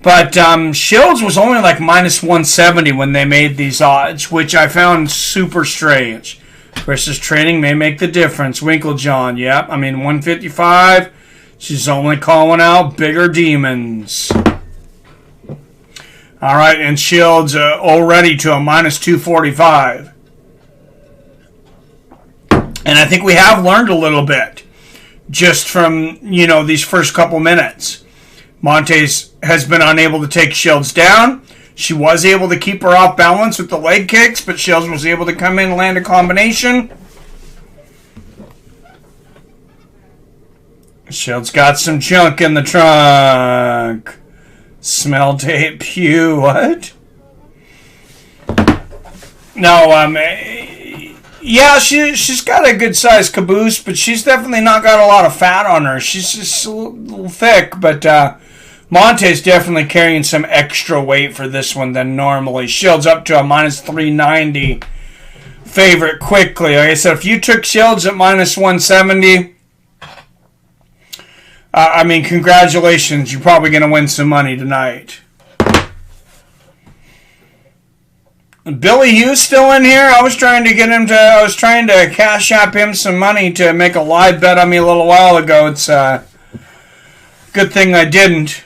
But Shields was only like minus 170 when they made these odds, which I found super strange. Versus training may make the difference. Winklejohn, yep. I mean, 155. She's only calling out bigger demons. All right, and Shields already to a minus 245. And I think we have learned a little bit just from, these first couple minutes. Montez has been unable to take Shields down. She was able to keep her off balance with the leg kicks, but Shields was able to come in and land a combination. Shields got some junk in the trunk. Smell tape, pew, what? No, yeah, she's got a good size caboose, but she's definitely not got a lot of fat on her. She's just a little thick, but Montez definitely carrying some extra weight for this one than normally. Shields up to a minus 390 favorite quickly. Like I said, if you took Shields at minus 170, congratulations. You're probably going to win some money tonight. Billy Hughes still in here. I was trying to cash app him some money to make a live bet on me a little while ago. It's a good thing I didn't.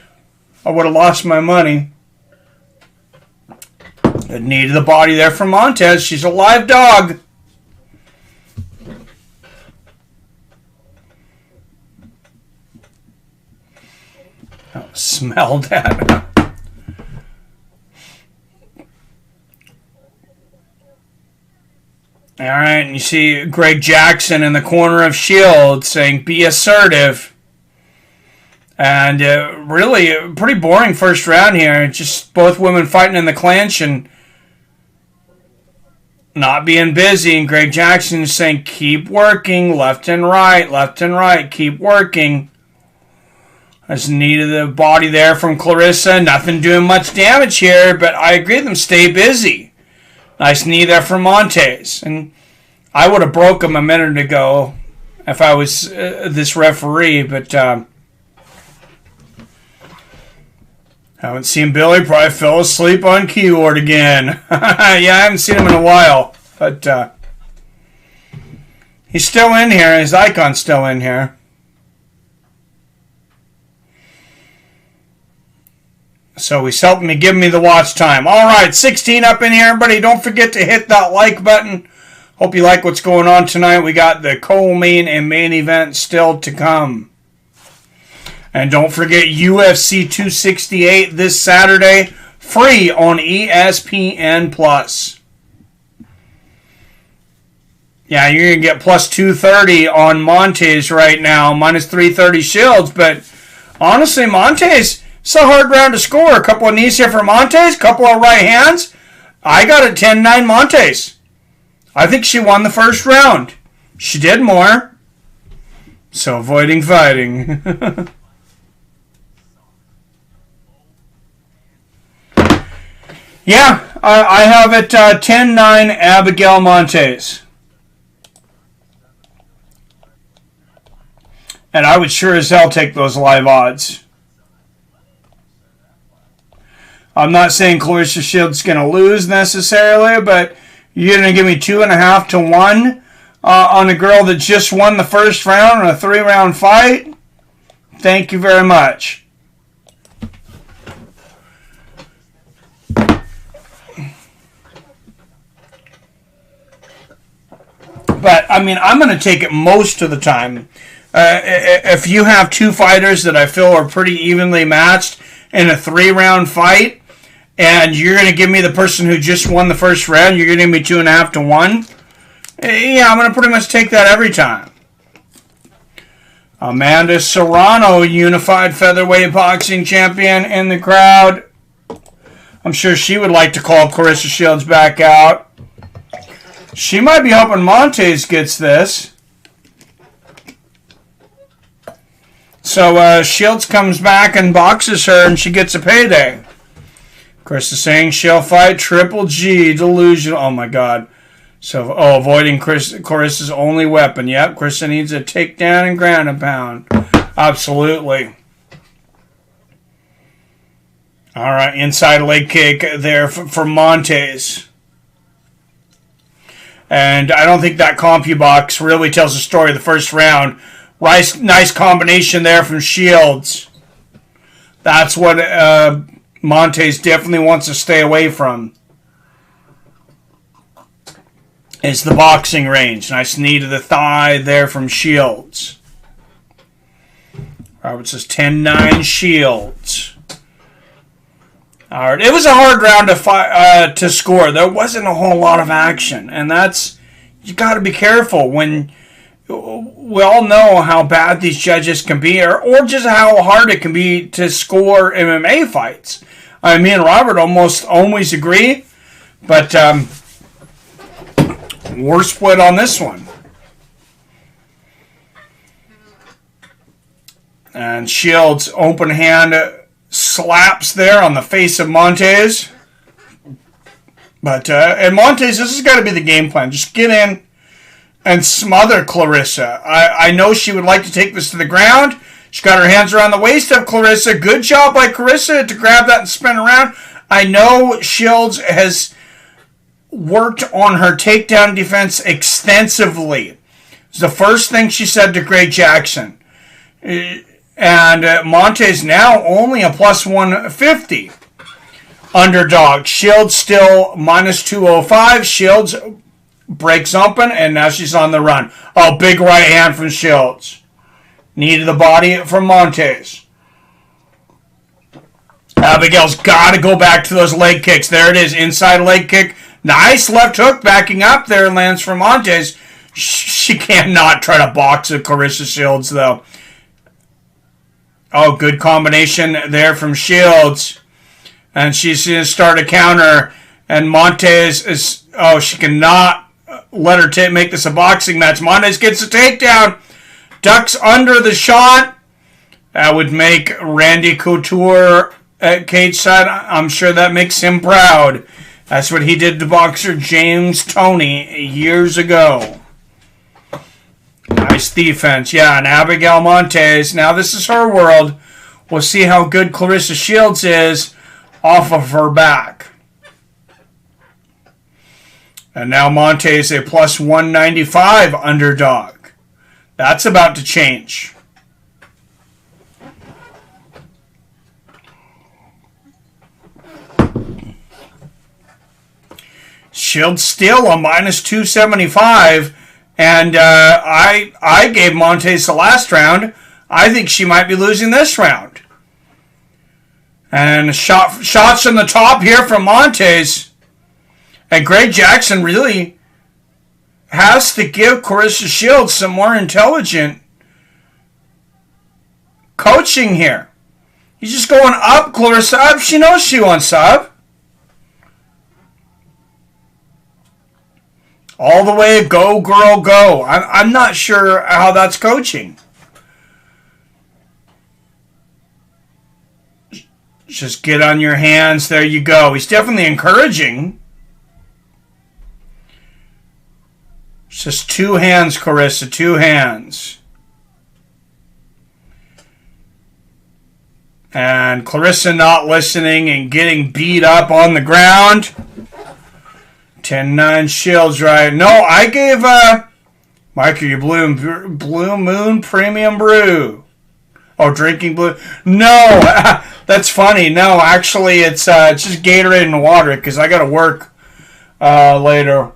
I would have lost my money. Good knee to the body there from Montez. She's a live dog. Oh, smell that. All right, and you see Greg Jackson in the corner of Shields saying, be assertive. And really, a pretty boring first round here. Just both women fighting in the clinch. And not being busy, and Greg Jackson is saying, keep working, left and right, keep working. Just needed the body there from Clarissa. Nothing doing much damage here, but I agree with them. Stay busy. Nice knee there from Montes. And I would have broke him a minute ago if I was this referee, but haven't seen Billy. Probably fell asleep on keyboard again. Yeah, I haven't seen him in a while, but he's still in here. His icon's still in here. So he's helping me, giving me the watch time. All right, 16 up in here, everybody. Don't forget to hit that like button. Hope you like what's going on tonight. We got the co-main and main event still to come. And don't forget UFC 268 this Saturday, free on ESPN+. Yeah, you're going to get plus 230 on Montes right now, minus 330 Shields. But honestly, Montes, it's a hard round to score. A couple of knees here for Montes, a couple of right hands. I got it 10-9 Montes. I think she won the first round. She did more. So avoiding fighting. Yeah, I have it 10-9 Abigail Montes. And I would sure as hell take those live odds. I'm not saying Clarissa Shields is going to lose necessarily, but you're going to give me 2.5 to 1 on a girl that just won the first round in a 3-round fight? Thank you very much. But, I mean, I'm going to take it most of the time. If you have two fighters that I feel are pretty evenly matched in a 3-round fight, and you're going to give me the person who just won the first round, you're going to give me 2.5 to 1? Yeah, I'm going to pretty much take that every time. Amanda Serrano, unified featherweight boxing champion in the crowd. I'm sure she would like to call Clarissa Shields back out. She might be hoping Montes gets this. So Shields comes back and boxes her and she gets a payday. Chris is saying she'll fight Triple G. Delusional. Oh my God. So, avoiding Clarissa's only weapon. Yep, Carissa needs a takedown and ground and pound. Absolutely. All right, inside leg kick there for Montes. And I don't think that CompuBox really tells the story of the first round. Nice combination there from Shields. That's what Montes definitely wants to stay away from. Is the boxing range. Nice knee to the thigh there from Shields. Robert says 10-9 Shields. All right, it was a hard round to score. There wasn't a whole lot of action, and that's, you got to be careful when we all know how bad these judges can be, or just how hard it can be to score MMA fights. I mean, Robert almost always agree, but we're split on this one. And Shields open hand slaps there on the face of Montes. But and Montes, this has got to be the game plan. Just get in and smother Clarissa. I know she would like to take this to the ground. She's got her hands around the waist of Clarissa. Good job by Clarissa to grab that and spin around. I know Shields has worked on her takedown defense extensively. It's the first thing she said to Greg Jackson. And Montes now only a plus 150 underdog. Shields still minus 205. Shields breaks open, and now she's on the run. Oh, big right hand from Shields. Knee to the body from Montes. Abigail's got to go back to those leg kicks. There it is, inside leg kick. Nice left hook backing up there, lands from Montes. She cannot try to box a Clarissa Shields, though. Oh, good combination there from Shields. And she's going to start a counter. And Montes is, she cannot let her make this a boxing match. Montes gets a takedown, ducks under the shot. That would make Randy Couture at cage side. I'm sure that makes him proud. That's what he did to boxer James Toney years ago. Nice defense. Yeah, and Abigail Montes. Now this is her world. We'll see how good Clarissa Shields is off of her back. And now Montes a plus 195 underdog. That's about to change. Shields still a minus 275. And I gave Montes the last round. I think she might be losing this round. And shots from the top here from Montes. And Greg Jackson really has to give Clarissa Shields some more intelligent coaching here. He's just going up, Clarissa up. She knows she wants up. All the way, go, girl, go. I'm not sure how that's coaching. Just get on your hands. There you go. He's definitely encouraging. It's just two hands, Clarissa. Two hands. And Clarissa not listening and getting beat up on the ground. 10-9 Shields, right? No, I gave Michael your Blue Moon Premium Brew. Oh, drinking blue. No, that's funny. No, actually, it's just Gatorade and water because I got to work later.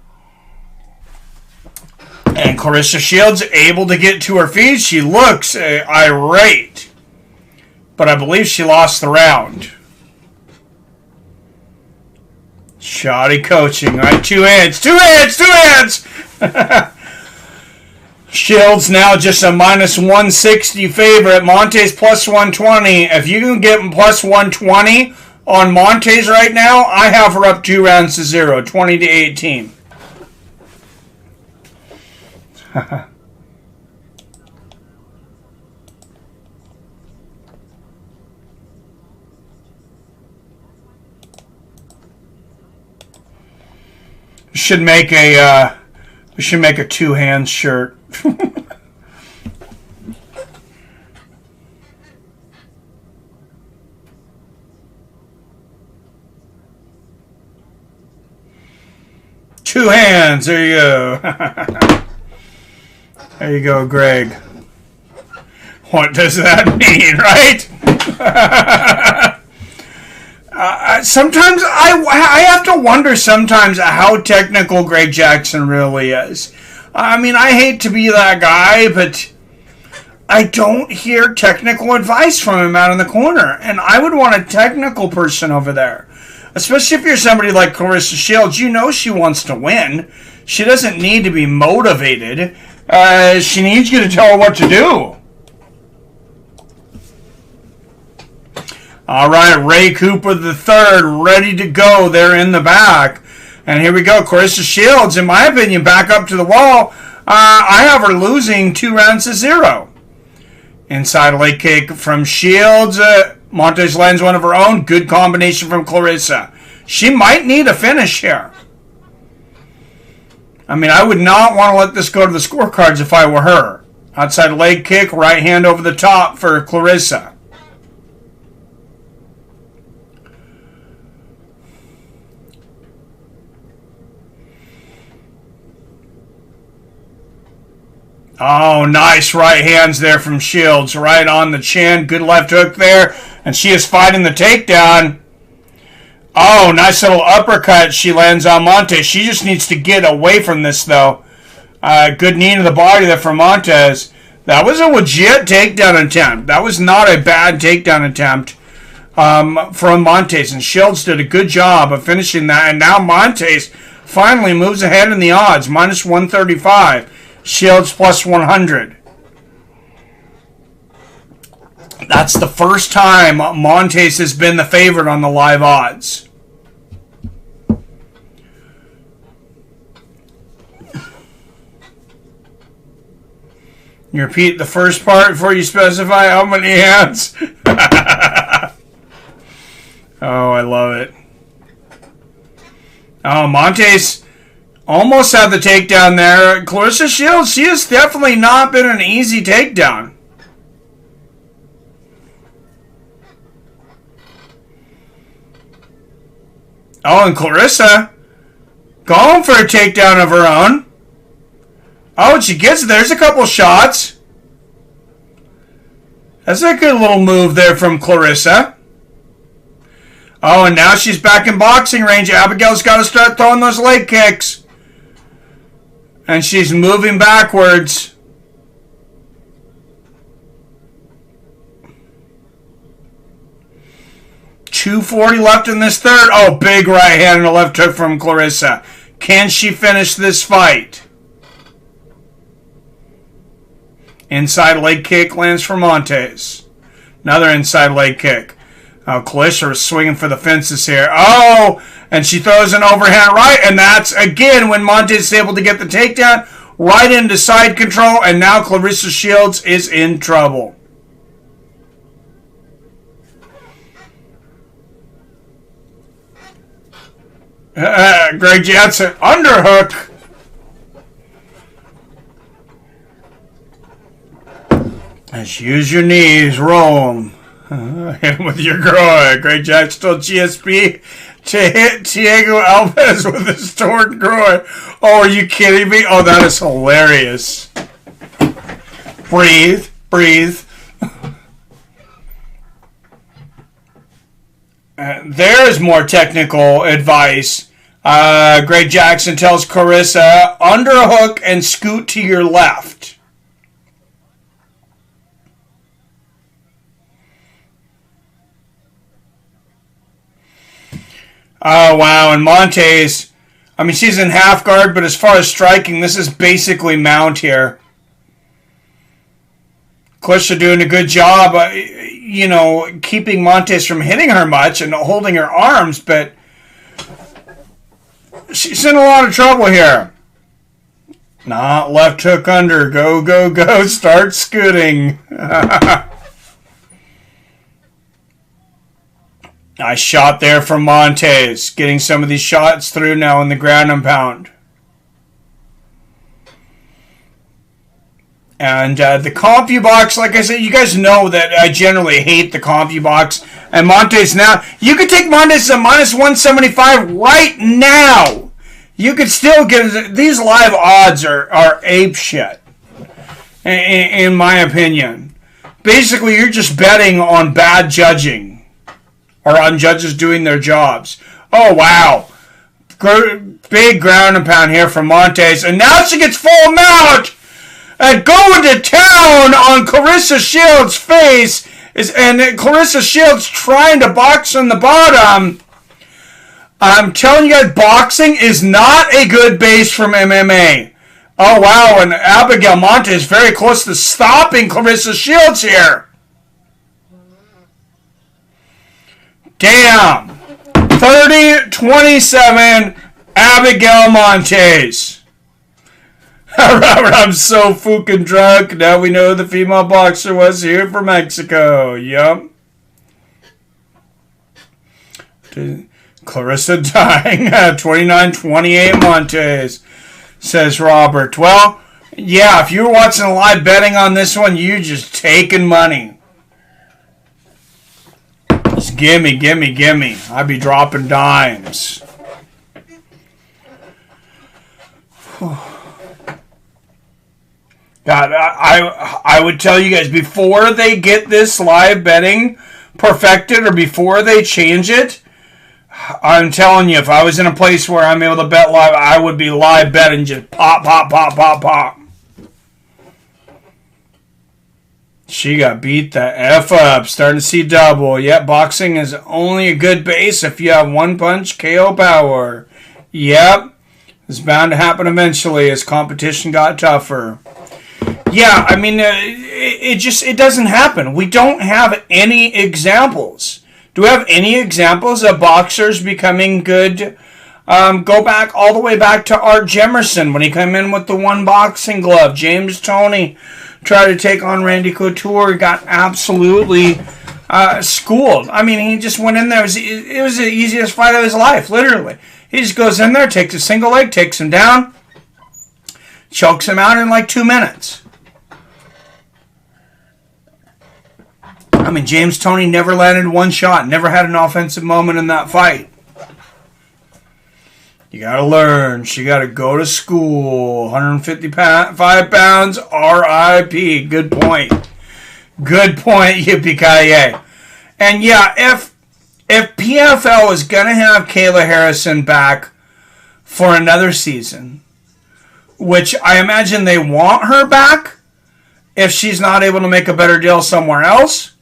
And Clarissa Shields able to get to her feet. She looks irate, but I believe she lost the round. Shoddy coaching, right? Two hands. Shields now just a minus 160 favorite. Montes plus 120. If you can get plus 120 on Montes right now, I have her up 2 rounds to 0, 20 to 18. We should make a 2-hand shirt. Two hands. There you go. There you go, Greg. What does that mean, right? Sometimes I have to wonder sometimes how technical Greg Jackson really is. I mean, I hate to be that guy, but I don't hear technical advice from him out in the corner. And I would want a technical person over there. Especially if you're somebody like Clarissa Shields. You know she wants to win. She doesn't need to be motivated. She needs you to tell her what to do. All right, Ray Cooper III ready to go there in the back. And here we go. Clarissa Shields, in my opinion, back up to the wall. I have her losing 2 rounds to 0. Inside leg kick from Shields. Montes lands one of her own. Good combination from Clarissa. She might need a finish here. I mean, I would not want to let this go to the scorecards if I were her. Outside leg kick, right hand over the top for Clarissa. Oh, nice right hands there from Shields. Right on the chin. Good left hook there. And she is fighting the takedown. Oh, nice little uppercut she lands on Montes. She just needs to get away from this, though. Good knee to the body there from Montes. That was a legit takedown attempt. That was not a bad takedown attempt from Montes. And Shields did a good job of finishing that. And now Montes finally moves ahead in the odds. Minus 135. Shields plus 100. That's the first time Montes has been the favorite on the live odds. You repeat the first part before you specify how many hands. Oh, I love it. Oh, Montes almost had the takedown there. Claressa Shields, she has definitely not been an easy takedown. Oh, and Claressa going for a takedown of her own. Oh, and she gets it. There's a couple shots. That's a good little move there from Claressa. Oh, and now she's back in boxing range. Abigail's got to start throwing those leg kicks. And she's moving backwards. .240 left in this third. Oh, big right hand and a left hook from Claressa. Can she finish this fight? Inside leg kick lands for Montes. Another inside leg kick. Oh, Claressa is swinging for the fences here. Oh, and she throws an overhand right, and that's, again, when Montes is able to get the takedown right into side control, and now Claressa Shields is in trouble. Greg Jansen, underhook. Let's use your knees, roll them. Hit him with your groin. Greg Jackson told GSP to hit Diego Alves with his torn groin. Oh, are you kidding me? Oh, that is hilarious. Breathe, breathe. There's more technical advice. Greg Jackson tells Claressa, underhook and scoot to your left. Oh, wow. And Montes, I mean, she's in half guard, but as far as striking, this is basically mount here. Claressa doing a good job, keeping Montes from hitting her much and holding her arms, but she's in a lot of trouble here. Not left hook under. Go, go, go. Start scooting. Nice shot there from Montes. Getting some of these shots through now in the ground and pound. And the CompuBox, like I said, you guys know that I generally hate the CompuBox. And Montes now, you could take Montes to minus 175 right now. You could still get, these live odds are ape shit, in my opinion. Basically, you're just betting on bad judging. Or on judges doing their jobs. Oh, wow. Big ground and pound here from Montes. And now she gets full mount. And going to town on Claressa Shields' face. And Claressa Shields trying to box on the bottom. I'm telling you guys, boxing is not a good base from MMA. Oh, wow. And Abigail Montes very close to stopping Claressa Shields here. Damn. 30-27, Abigail Montes. Robert, I'm so fucking drunk. Now we know the female boxer was here from Mexico. Yup. Claressa dying. 29-28 Montes, says Robert. Well, yeah, if you were watching live betting on this one, you just taking money. Just gimme, gimme, gimme. I'd be dropping dimes. God, I would tell you guys, before they get this live betting perfected or before they change it, I'm telling you, if I was in a place where I'm able to bet live, I would be live betting just pop, pop, pop, pop, pop. She got beat the F up. Starting to see double. Yep, boxing is only a good base if you have one punch KO power. Yep. It's bound to happen eventually as competition got tougher. Yeah, I mean, it doesn't happen. We don't have any examples. Do we have any examples of boxers becoming good? Go back all the way back to Art Jemerson when he came in with the one boxing glove. James Toney tried to take on Randy Couture, got absolutely schooled. I mean, he just went in there. It was the easiest fight of his life, literally. He just goes in there, takes a single leg, takes him down, chokes him out in like 2 minutes. I mean, James Toney never landed one shot, never had an offensive moment in that fight. You got to learn. She got to go to school. 155 pounds, R.I.P. Good point. Good point, Yippee-ki-yay. And yeah, if PFL is going to have Kayla Harrison back for another season, which I imagine they want her back if she's not able to make a better deal somewhere else,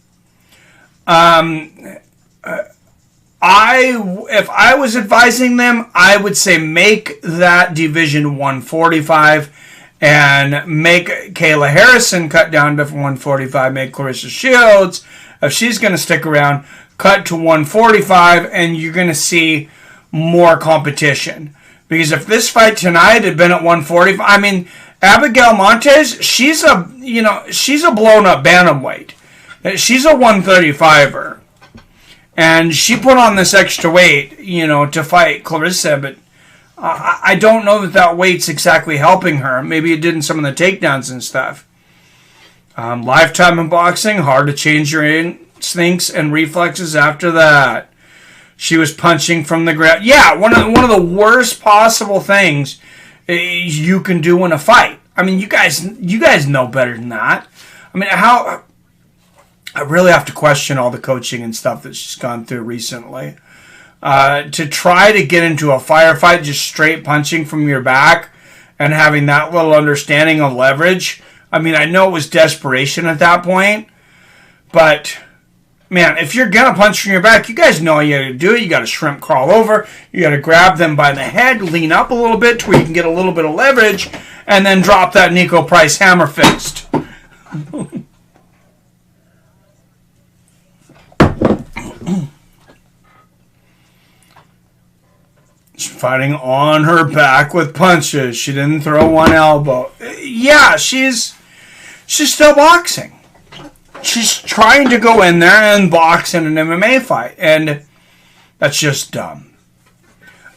if I was advising them, I would say make that division 145 and make Kayla Harrison cut down to 145, make Clarissa Shields, if she's going to stick around, cut to 145, and you're going to see more competition. Because if this fight tonight had been at 145, I mean, Abigail Montes, she's a blown up bantamweight. She's a 135er. And she put on this extra weight, to fight Clarissa, but I don't know that weight's exactly helping her. Maybe it did in some of the takedowns and stuff. Lifetime in boxing, hard to change your instincts and reflexes after that. She was punching from the ground. Yeah, one of the worst possible things you can do in a fight. I mean, you guys know better than that. I mean, I really have to question all the coaching and stuff that she's gone through recently. To try to get into a firefight just straight punching from your back and having that little understanding of leverage. I mean, I know it was desperation at that point, but man, if you're going to punch from your back, you guys know you got to do it. You got to shrimp crawl over. You got to grab them by the head, lean up a little bit to where you can get a little bit of leverage, and then drop that Nico Price hammer fist. She's fighting on her back with punches. She didn't throw one elbow. Yeah, she's still boxing. She's trying to go in there and box in an MMA fight, and that's just dumb.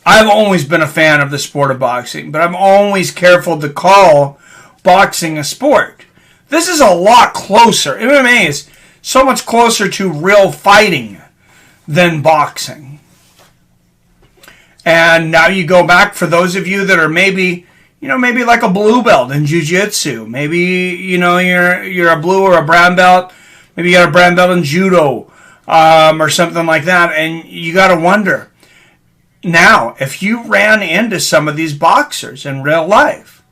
I've always been a fan of the sport of boxing, but I'm always careful to call boxing a sport. This is a lot closer. MMA is so much closer to real fighting than boxing. And now you go back, for those of you that are maybe like a blue belt in jiu-jitsu. Maybe, you're a blue or a brown belt. Maybe you got a brown belt in judo or something like that. And you got to wonder, now, if you ran into some of these boxers in real life,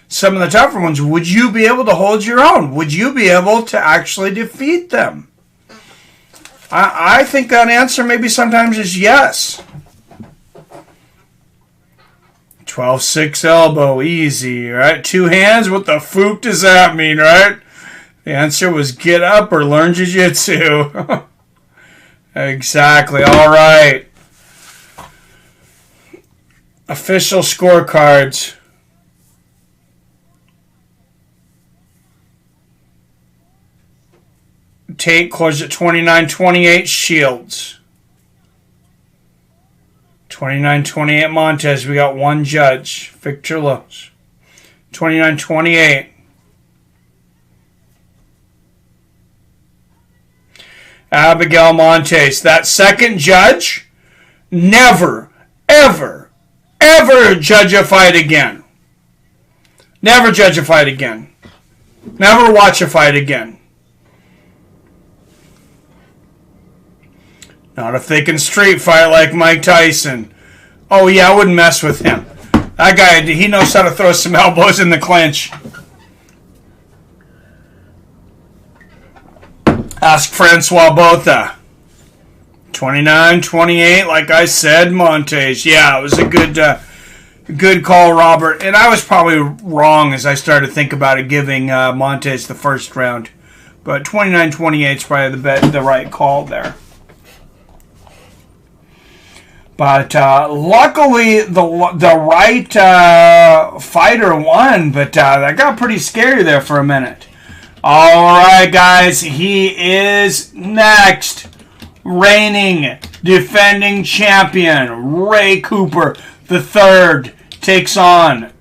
some of the tougher ones, would you be able to hold your own? Would you be able to actually defeat them? I think that answer maybe sometimes is yes. 12-6 elbow, easy, right? Two hands, what the fook does that mean, right? The answer was get up or learn jiu-jitsu. Exactly, all right. Official scorecards. Tate closed at 29-28, Shields. 29-28 Montes. We got one judge, Victor Lopes. 29-28. Abigail Montes. That second judge, never, ever, ever judge a fight again. Never judge a fight again. Never watch a fight again. Not if they can street fight like Mike Tyson. Oh yeah, I wouldn't mess with him. That guy, he knows how to throw some elbows in the clinch. Ask Francois Botha. 29-28, like I said, Montes. Yeah, it was a good call, Robert. And I was probably wrong as I started to think about it, giving Montes the first round. But 29-28 is probably the right call there. But luckily, the right fighter won, but that got pretty scary there for a minute. All right, guys, he is next. Reigning, defending champion, Ray Cooper III takes on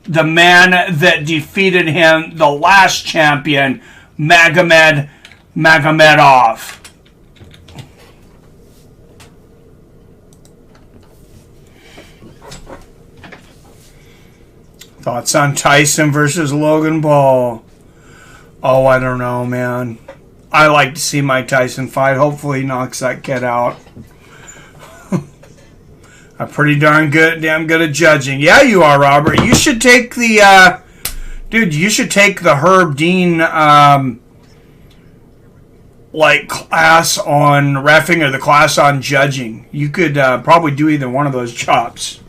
the man that defeated him, the last champion, Magomedov. Thoughts on Tyson versus Logan Paul? Oh, I don't know, man. I like to see Mike Tyson fight. Hopefully he knocks that kid out. I'm pretty damn good at judging. Yeah, you are, Robert. You should take the dude, you should take the Herb Dean class on reffing or the class on judging. You could probably do either one of those jobs.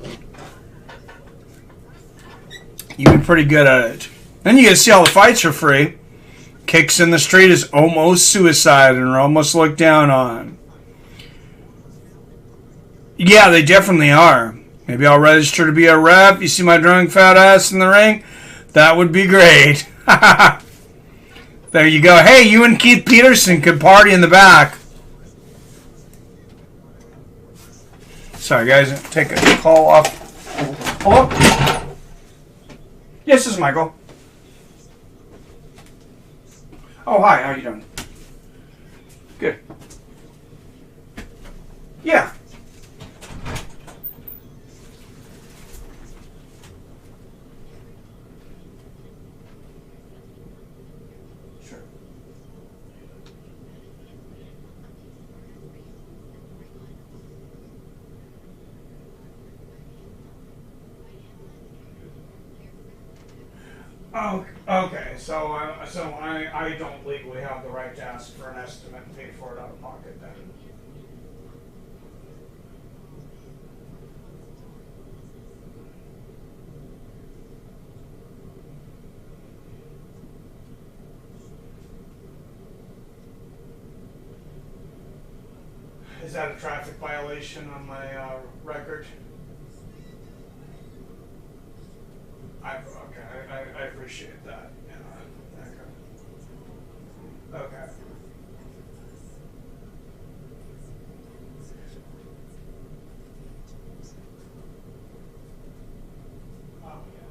You'd be pretty good at it. Then you get to see all the fights for free. Kicks in the street is almost suicide and are almost looked down on. Yeah, they definitely are. Maybe I'll register to be a rep. You see my drunk fat ass in the ring? That would be great. There you go. Hey, you and Keith Peterson could party in the back. Sorry, guys. Take a call off. Hello? Yes, this is Michael. Oh, hi. How you doing? Good. Yeah. Sure. Oh, okay. So I don't legally have the right to ask for an estimate and pay for it out of pocket then. Is that a traffic violation on my record? I appreciate that. Yeah. Okay. Oh, yeah.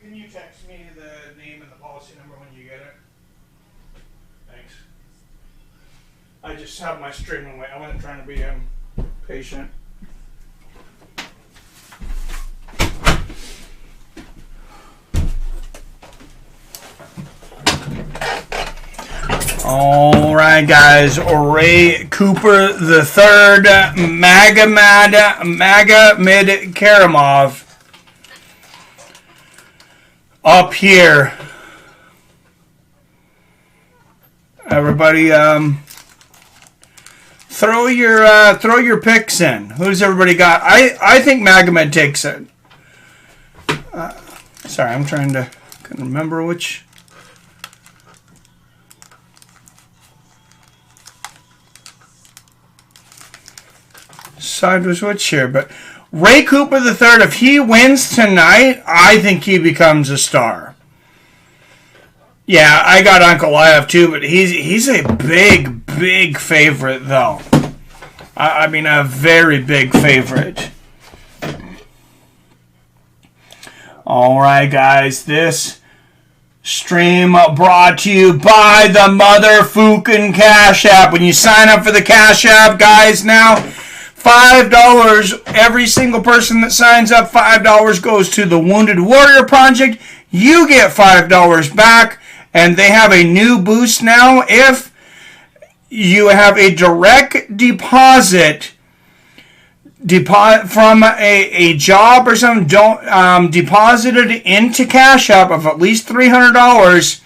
Can you text me the name and the policy number when you get it? Thanks. I just have my streaming away. I wasn't trying to be patient. All right, guys. Ray Cooper the third, Magomedkerimov up here. Everybody, throw your picks in. Who's everybody got? I think Magomed takes it. Sorry, I'm trying to remember which. Side was which here, but Ray Cooper the third, if he wins tonight, I think he becomes a star. Yeah, I got Uncle Liev too, but he's a big favorite though. I mean, a very big favorite. All right, guys, this stream brought to you by the motherfucking Cash App. When you sign up for the Cash App, guys, now $5, every single person that signs up, $5 goes to the Wounded Warrior Project. You get $5 back, and they have a new boost now. If you have a direct deposit from a job or something, deposited into Cash App of at least $300,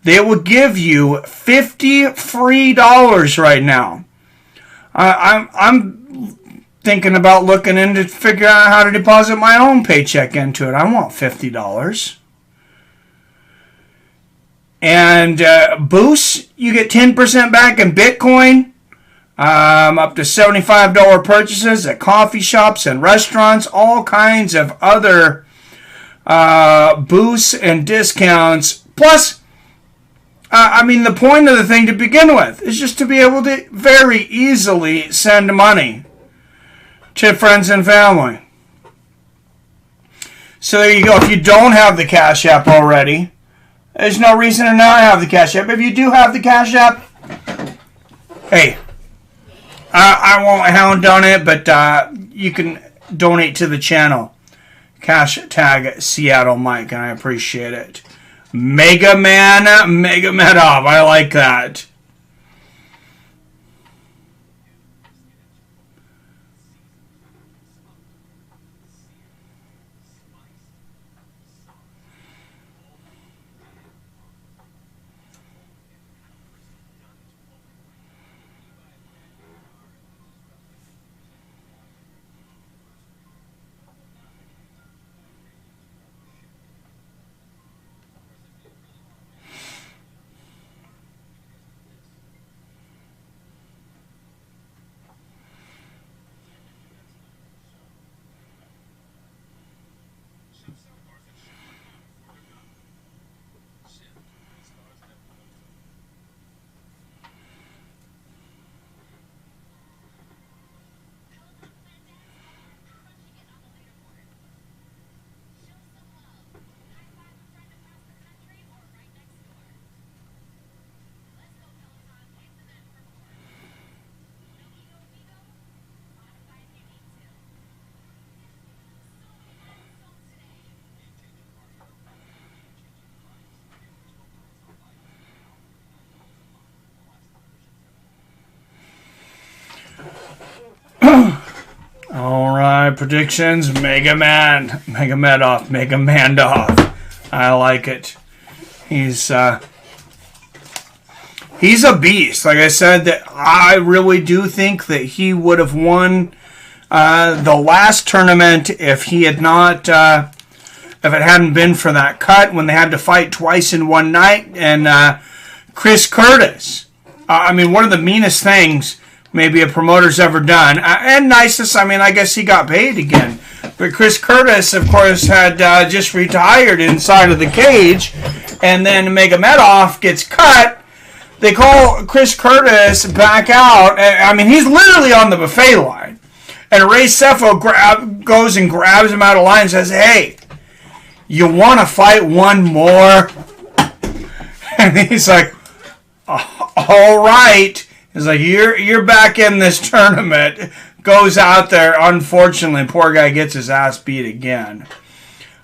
they will give you $50 free right now. I'm thinking about looking into figure out how to deposit my own paycheck into it. I want $50. And boosts, you get 10% back in Bitcoin. Up to $75 purchases at coffee shops and restaurants. All kinds of other boosts and discounts. Plus, I mean, the point of the thing to begin with is just to be able to very easily send money to friends and family. So there you go. If you don't have the Cash App already, there's no reason to not have the Cash App. If you do have the Cash App, hey, I won't hound on it, but you can donate to the channel. Hashtag Seattle Mike, and I appreciate it. Magomedov, I like that. All right, predictions. Magomedov. I like it. He's a beast. Like I said, that I really do think that he would have won the last tournament if he had not, if it hadn't been for that cut when they had to fight twice in one night. And Chris Curtis. I mean, one of the meanest things maybe a promoter's ever done. And nicest, I mean, I guess he got paid again. But Chris Curtis, of course, had just retired inside of the cage. And then Magomedov gets cut. They call Chris Curtis back out. I mean, he's literally on the buffet line. And Ray Cepho goes and grabs him out of line and says, "Hey, you want to fight one more?" And he's like, "All right." He's like, you're back in this tournament. Goes out there. Unfortunately, poor guy gets his ass beat again.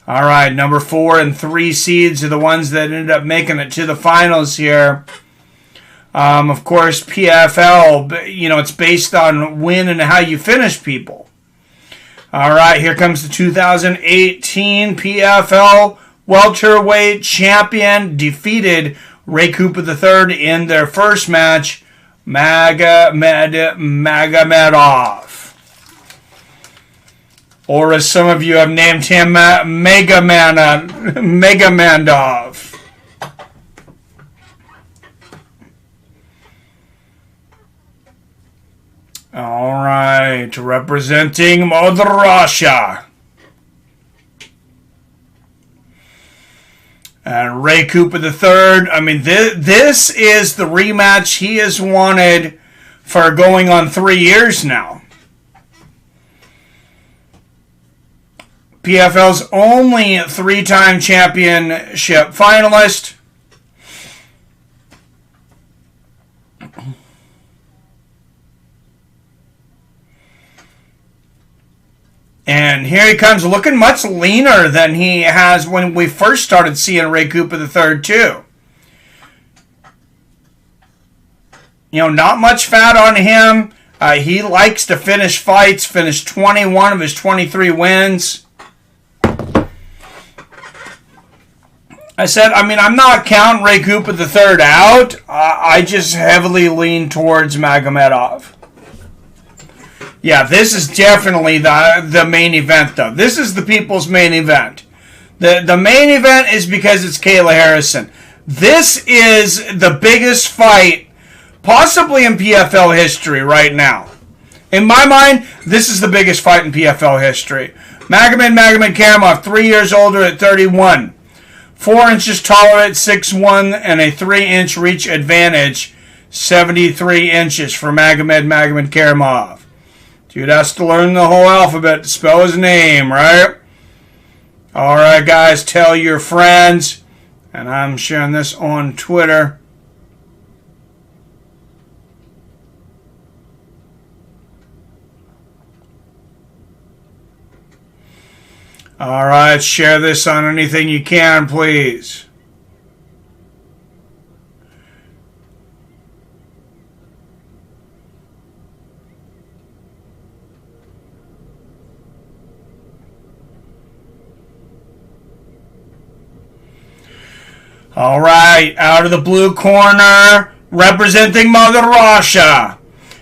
All right, number 4 and 3 seeds are the ones that ended up making it to the finals here. Of course, PFL, you know, it's based on when and how you finish people. All right, here comes the 2018 PFL welterweight champion, defeated Ray Cooper III in their first match, Magomedov. Or as some of you have named him, Magomedov. All right, representing Mother Russia. And Ray Cooper III, I mean, this is the rematch he has wanted for going on 3 years now. PFL's only 3-time championship finalist. And here he comes, looking much leaner than he has when we first started seeing Ray Cooper III, too. You know, not much fat on him. He likes to finish fights, finished 21 of his 23 wins. I'm not counting Ray Cooper III out. I just heavily lean towards Magomedov. Yeah, this is definitely the main event, though. This is the people's main event. The main event is because it's Kayla Harrison. This is the biggest fight possibly in PFL history right now. In my mind, this is the biggest fight in PFL history. Magomedkerimov, 3 years older at 31. 4 inches taller at 6'1", and a 3-inch reach advantage, 73 inches for Magomedkerimov. Dude has to learn the whole alphabet to spell his name, right? All right, guys, tell your friends. And I'm sharing this on Twitter. All right, share this on anything you can, please. All right, out of the blue corner, representing Mother Russia.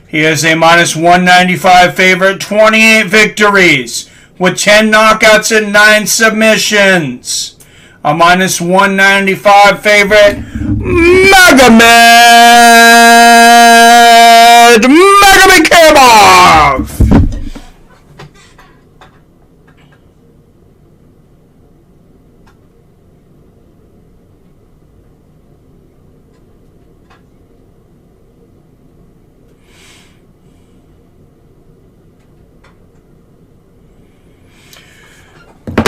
He is a minus 195 favorite, 28 victories, with 10 knockouts and 9 submissions. A minus 195 favorite, Magomedkerimov.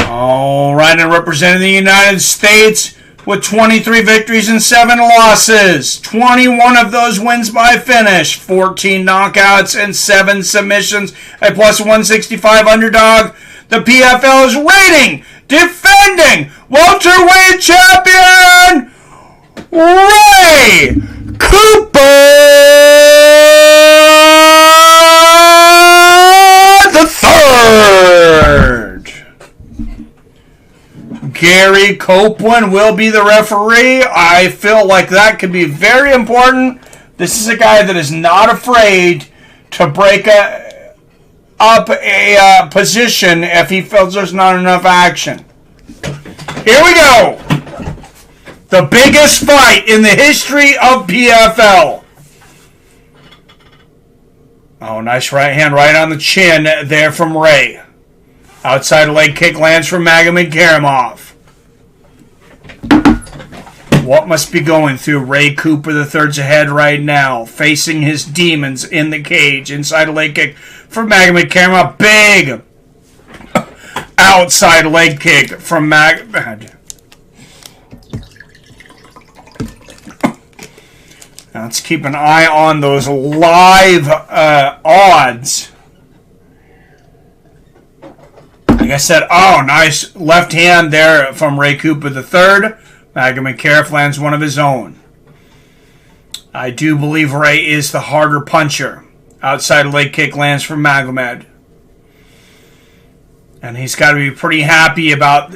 All right, and representing the United States with 23 victories and 7 losses. 21 of those wins by finish, 14 knockouts and 7 submissions. A plus 165 underdog. The PFL's reigning, defending welterweight champion, Ray Cooper III. Gary Copeland will be the referee. I feel like that could be very important. This is a guy that is not afraid to break up a position if he feels there's not enough action. Here we go. The biggest fight in the history of PFL. Oh, nice right hand right on the chin there from Ray. Outside leg kick lands from Magomedkerimov. What must be going through Ray Cooper III's head right now, facing his demons in the cage. Inside leg kick from Magomedkerimov. Big outside leg kick from Magomed. Now let's keep an eye on those live odds. Like I said, oh, nice left hand there from Ray Cooper III. Magomedkerimov lands one of his own. I do believe Ray is the harder puncher. Outside leg kick lands for Magomed. And he's got to be pretty happy about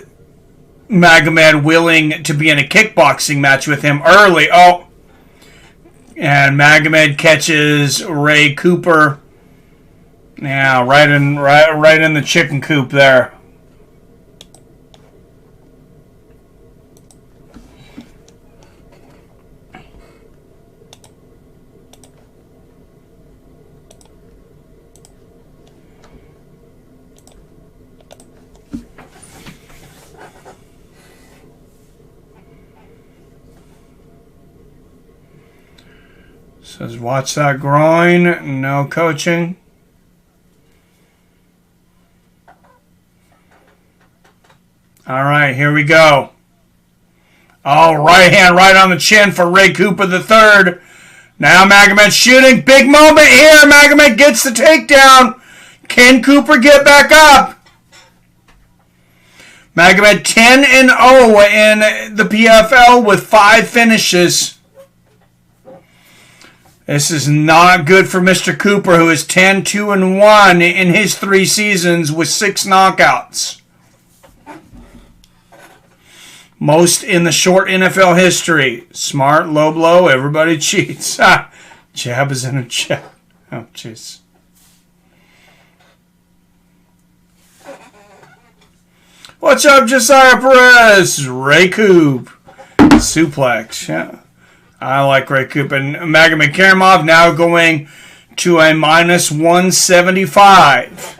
Magomed willing to be in a kickboxing match with him early. Oh, and Magomed catches Ray Cooper. Yeah, right in the chicken coop there. Says, watch that groin. No coaching. All right, here we go. Oh, right hand right on the chin for Ray Cooper III. Now Magomed shooting. Big moment here. Magomed gets the takedown. Can Cooper get back up? Magomed 10-0 in the PFL with 5 finishes. This is not good for Mr. Cooper, who is 10-2-1 in his 3 seasons with 6 knockouts. Most in the short NFL history. Smart, low blow, everybody cheats. Jab is in a jab. Oh, jeez. What's up, Josiah Perez? Ray Coop. Suplex, yeah. I like Ray Coop. And Magomedkerimov now going to a minus 175.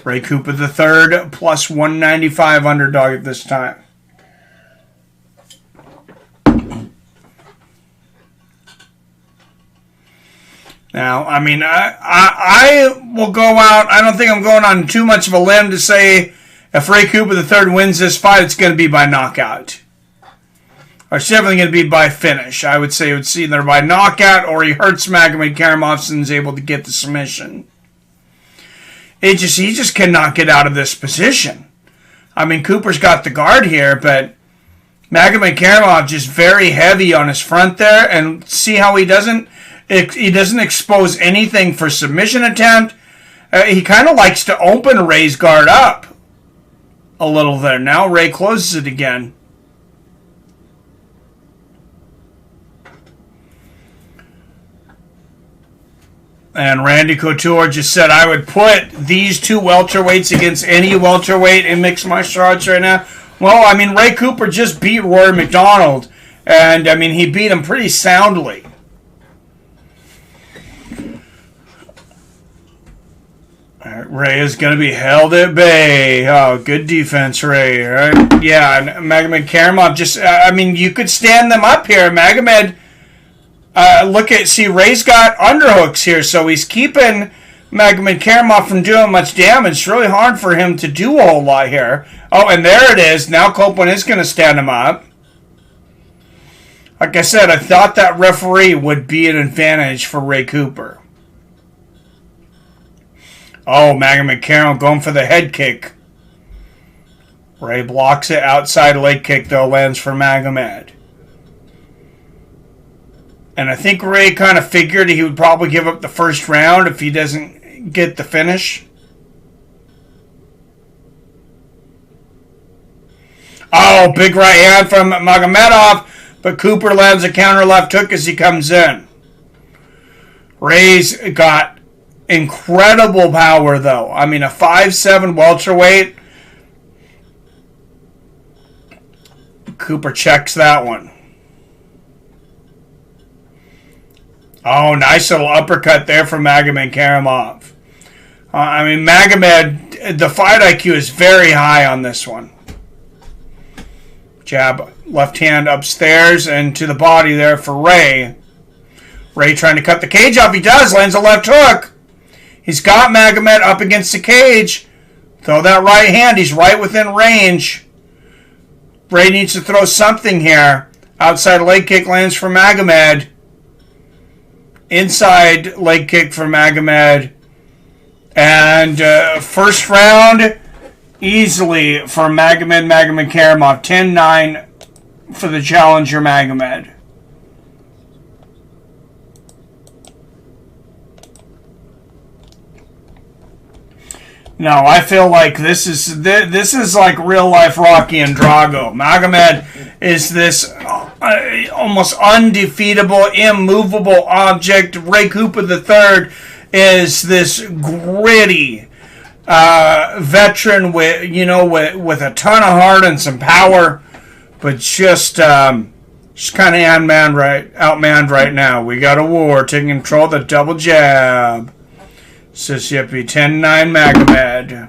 Ray Cooper III plus 195 underdog at this time. Now, I mean, I will go out. I don't think I'm going on too much of a limb to say if Ray Cooper III wins this fight, it's going to be by knockout. Or it's definitely going to be by finish. I would say it's either by knockout or he hurts Magomedkerimov and is able to get the submission. He just cannot get out of this position. I mean, Cooper's got the guard here, but Magomedkerimov just very heavy on his front there. And see how he doesn't expose anything for submission attempt. He kind of likes to open Ray's guard up a little there. Now Ray closes it again. And Randy Couture just said, I would put these 2 welterweights against any welterweight in mixed martial arts right now. Well, I mean, Ray Cooper just beat Rory McDonald. And, I mean, he beat him pretty soundly. Ray is going to be held at bay. Oh, good defense, Ray. Right? Yeah, and Magomedkerimov just, I mean, you could stand them up here. Magomed, see, Ray's got underhooks here, so he's keeping Magomedkerimov from doing much damage. It's really hard for him to do a whole lot here. Oh, and there it is. Now Copeland is going to stand him up. Like I said, I thought that referee would be an advantage for Ray Cooper. Oh, Magomedkerimov going for the head kick. Ray blocks it. Outside leg kick, though, lands for Magomed. And I think Ray kind of figured he would probably give up the first round if he doesn't get the finish. Oh, big right hand from Magomedov, but Cooper lands a counter left hook as he comes in. Ray's got incredible power, though. I mean, a 5'7" welterweight. Cooper checks that one. Oh, nice little uppercut there from Magomedkerimov. I mean, Magomed, the fight IQ is very high on this one. Jab, left hand upstairs and to the body there for Ray. Ray trying to cut the cage off. He does. Lands a left hook. He's got Magomed up against the cage. Throw that right hand. He's right within range. Ray needs to throw something here. Outside leg kick lands for Magomed. Inside leg kick for Magomed. And first round, easily for Magomedkerimov. 10-9 for the challenger Magomed. No, I feel like this is like real life Rocky and Drago. Magomed is this almost undefeatable, immovable object. Ray Cooper III is this gritty veteran with a ton of heart and some power, but just kind of outmanned right now. We got a war taking control of the double jab. Sisipi 10-9 Magomed.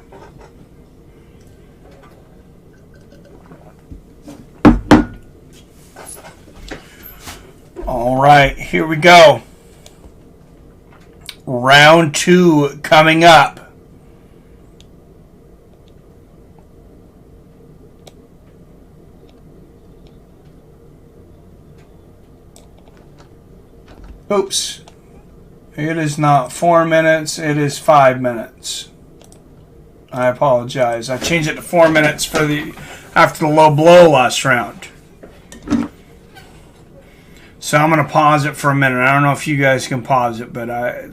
All right, here we go. Round 2 coming up. Oops. It is not 4 minutes, it is 5 minutes. I apologize. I changed it to 4 minutes for after the low blow last round. So I'm going to pause it for a minute. I don't know if you guys can pause it, but I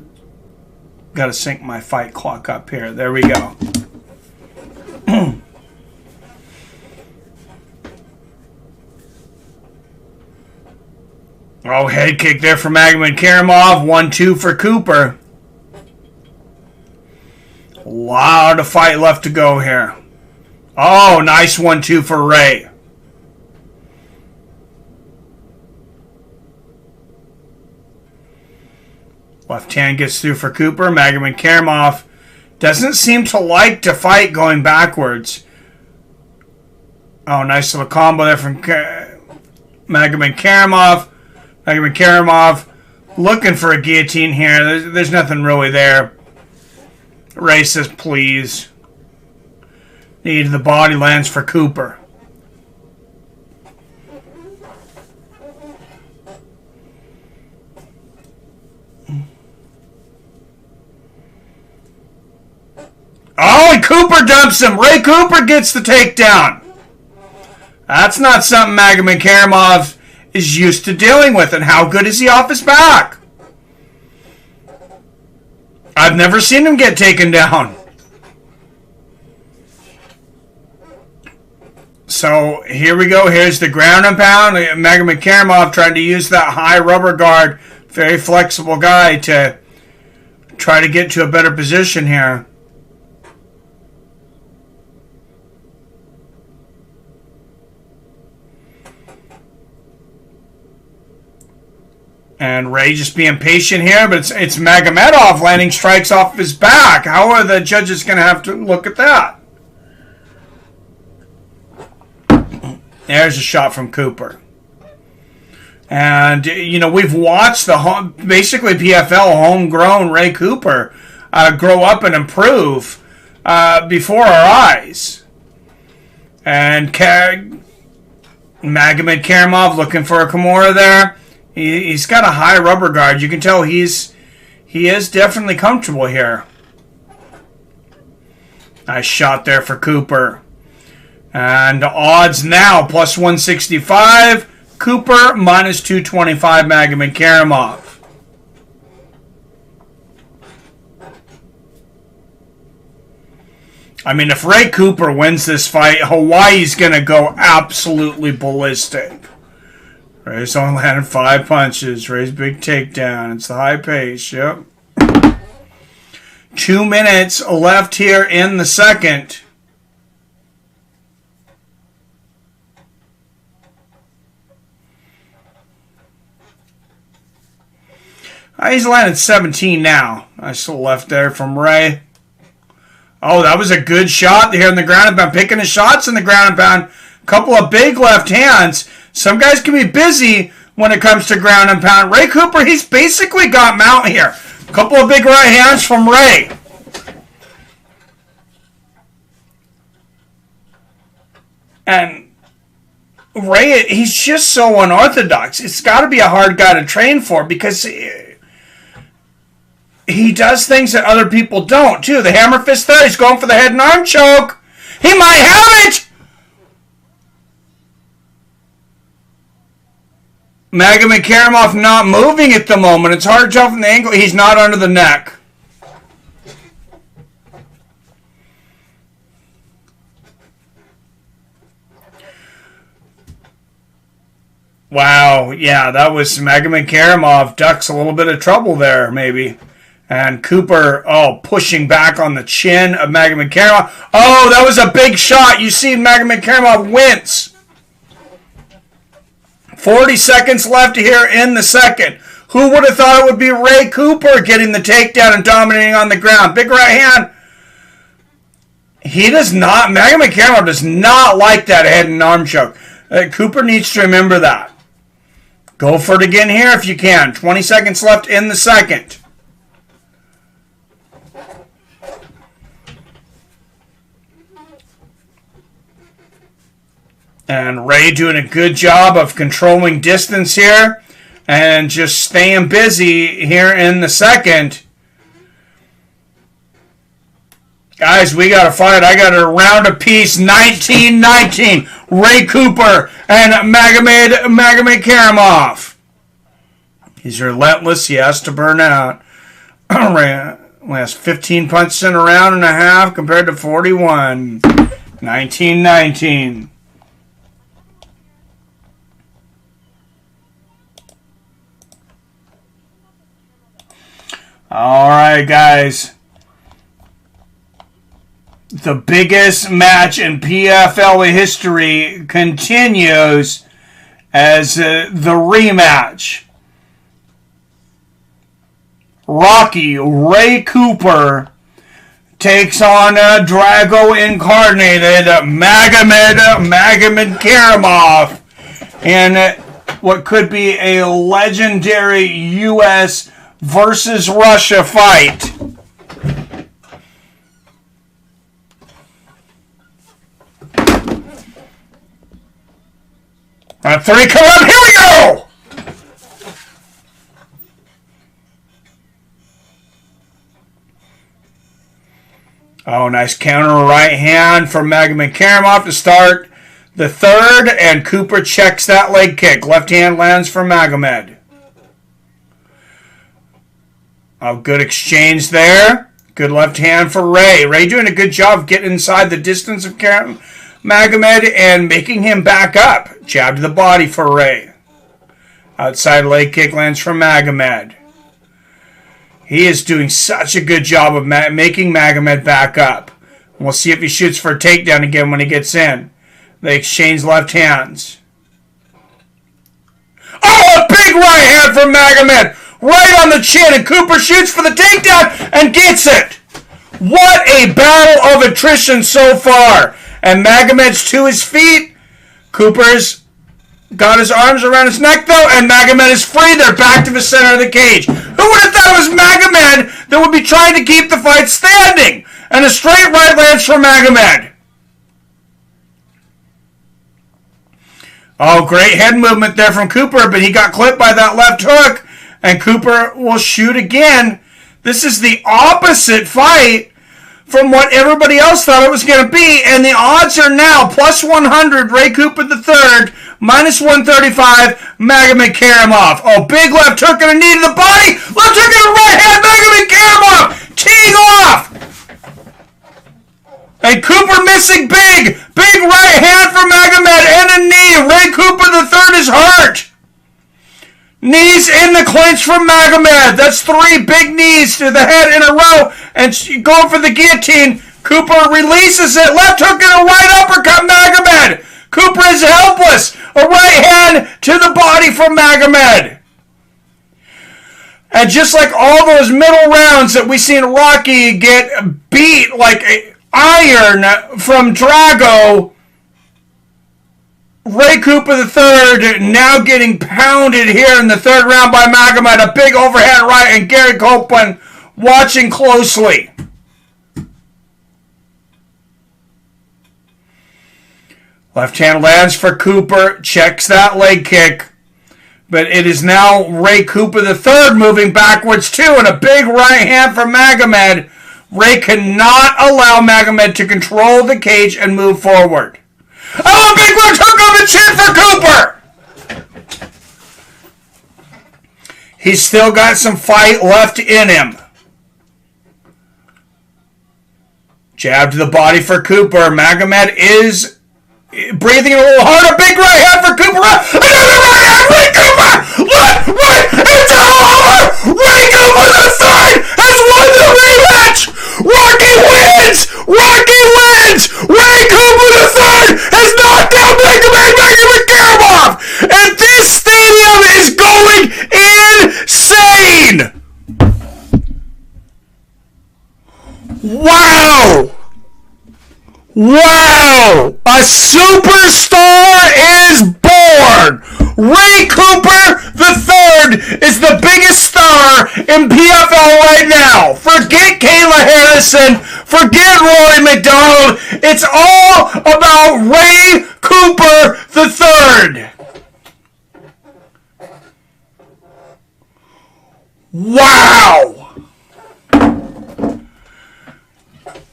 got to sync my fight clock up here. There we go. Oh, head kick there for Magomedkerimov. 1-2 for Cooper. A lot of fight left to go here. Oh, nice 1-2 for Ray. Left hand gets through for Cooper. Magomedkerimov doesn't seem to like to fight going backwards. Oh, nice little combo there from Magomedkerimov. Magomedkerimov looking for a guillotine here. There's nothing really there. Ray says, please. Knee to the body lands for Cooper. Oh, and Cooper dumps him. Ray Cooper gets the takedown. That's not something Magomedkerimov is used to dealing with. And how good is he off his back? I've never seen him get taken down. So here we go. Here's the ground and pound. Magomedkerimov tried to use that high rubber guard. Very flexible guy to try to get to a better position here. And Ray just being patient here, but it's Magomedov landing strikes off his back. How are the judges going to have to look at that? There's a shot from Cooper. And, we've watched basically PFL homegrown Ray Cooper grow up and improve before our eyes. And Magomedkerimov looking for a Kimura there. He's got a high rubber guard. You can tell he is definitely comfortable here. Nice shot there for Cooper. And odds now, plus 165. Cooper, minus 225 Magomedkerimov. I mean, if Ray Cooper wins this fight, Hawaii's going to go absolutely ballistic. Ray's only landed 5 punches. Ray's big takedown. It's the high pace. Yep. 2 minutes left here in the second. He's landed 17 now. Nice little left there from Ray. Oh, that was a good shot here in the ground and pound. Picking his shots in the ground and pound. Couple of big left hands. Some guys can be busy when it comes to ground and pound. Ray Cooper, he's basically got mount here. A couple of big right hands from Ray. And Ray, he's just so unorthodox. It's got to be a hard guy to train for because he does things that other people don't, too. The hammer fist there, he's going for the head and arm choke. He might have it! Magomedkerimov not moving at the moment. It's hard to tell from the angle. He's not under the neck. Wow, yeah, that was Magomedkerimov ducks a little bit of trouble there, maybe. And Cooper, pushing back on the chin of Magomedkerimov. Oh, that was a big shot. You see Magomedkerimov wince. 40 seconds left here in the second. Who would have thought it would be Ray Cooper getting the takedown and dominating on the ground? Big right hand. Magomedkerimov does not like that head and arm choke. Cooper needs to remember that. Go for it again here if you can. 20 seconds left in the second. And Ray doing a good job of controlling distance here and just staying busy here in the second. Guys, we got to fight. I got a round apiece. 19-19. Ray Cooper and Magomedkerimov. He's relentless. He has to burn out. Last 15 punches in a round and a half compared to 41. 19-19. All right, guys. The biggest match in PFL history continues as the rematch. Rocky Ray Cooper takes on Drago incarnated Magomedkerimov in what could be a legendary U.S. versus Russia fight. On three, come on, here we go! Oh, nice counter right hand for Magomedkerimov to start the third, and Cooper checks that leg kick. Left hand lands for Magomed. Oh, good exchange there. Good left hand for Ray. Ray doing a good job of getting inside the distance of Magomed and making him back up. Jab to the body for Ray. Outside leg kick lands for Magomed. He is doing such a good job of making Magomed back up. We'll see if he shoots for a takedown again when he gets in. They exchange left hands. Oh, a big right hand from Magomed. Right on the chin, and Cooper shoots for the takedown and gets it. What a battle of attrition so far. And Magomed's to his feet. Cooper's got his arms around his neck, though, and Magomed is free. They're back to the center of the cage. Who would have thought it was Magomed that would be trying to keep the fight standing? And a straight right lands for Magomed. Oh, great head movement there from Cooper, but he got clipped by that left hook, and Cooper will shoot again. This is the opposite fight from what everybody else thought it was going to be, and the odds are now plus 100, Ray Cooper III, minus 135, Magomedkerimov. Oh, big left hook and a knee to the body. Left hook and a right hand, Magomedkerimov teeing off. And Cooper missing big. Big right hand for Magomed and a knee. Ray Cooper III is hurt. Knees in the clinch from Magomed. That's three big knees to the head in a row. And going for the guillotine. Cooper releases it. Left hook and a right uppercut, Magomed. Cooper is helpless. A right hand to the body from Magomed. And just like all those middle rounds that we seen Rocky get beat like iron from Drago, Ray Cooper III now getting pounded here in the third round by Magomed. A big overhand right, and Gary Copeland watching closely. Left hand lands for Cooper, checks that leg kick. But it is now Ray Cooper III moving backwards too, and a big right hand for Magomed. Ray cannot allow Magomed to control the cage and move forward. Oh, a big left hook on the chin for Cooper! He's still got some fight left in him. Jab to the body for Cooper. Magomed is breathing a little harder. Big right hand for Cooper. Another right hand, Ray Cooper. Left, right, it's all over. Ray Cooper the third has won the rematch. Rocky wins. Rocky wins. Ray Cooper the third has knocked out Magomedkerimov, and this stadium is going insane. Wow. Wow! A superstar is born! Ray Cooper III is the biggest star in PFL right now. Forget Kayla Harrison. Forget Rory McDonald. It's all about Ray Cooper III. Wow!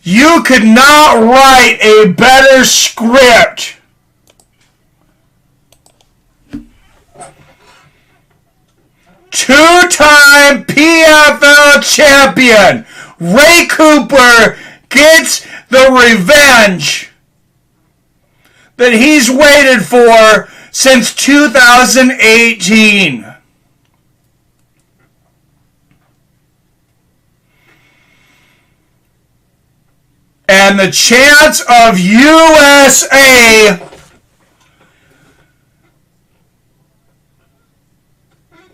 You could not write a better script. Two-time PFL champion Ray Cooper gets the revenge that he's waited for since 2018. And the chance of USA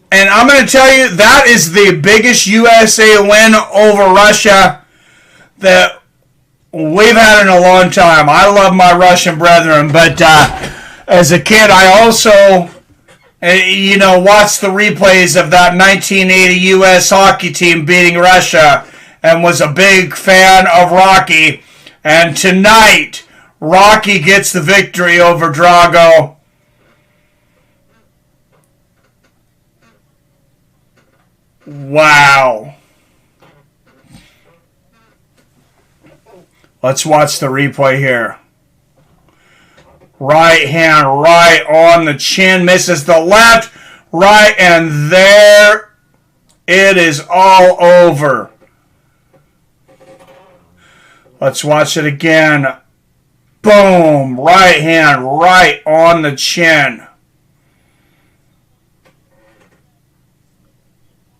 and I'm going to tell you, that is the biggest USA win over Russia that we've had in a long time. I love my Russian brethren, but as a kid, I also, watched the replays of that 1980 U.S. hockey team beating Russia and was a big fan of Rocky. And tonight, Rocky gets the victory over Drago. Wow. Let's watch the replay here. Right hand right on the chin. Misses the left. Right, and there it is all over. Let's watch it again. Boom. Right hand right on the chin.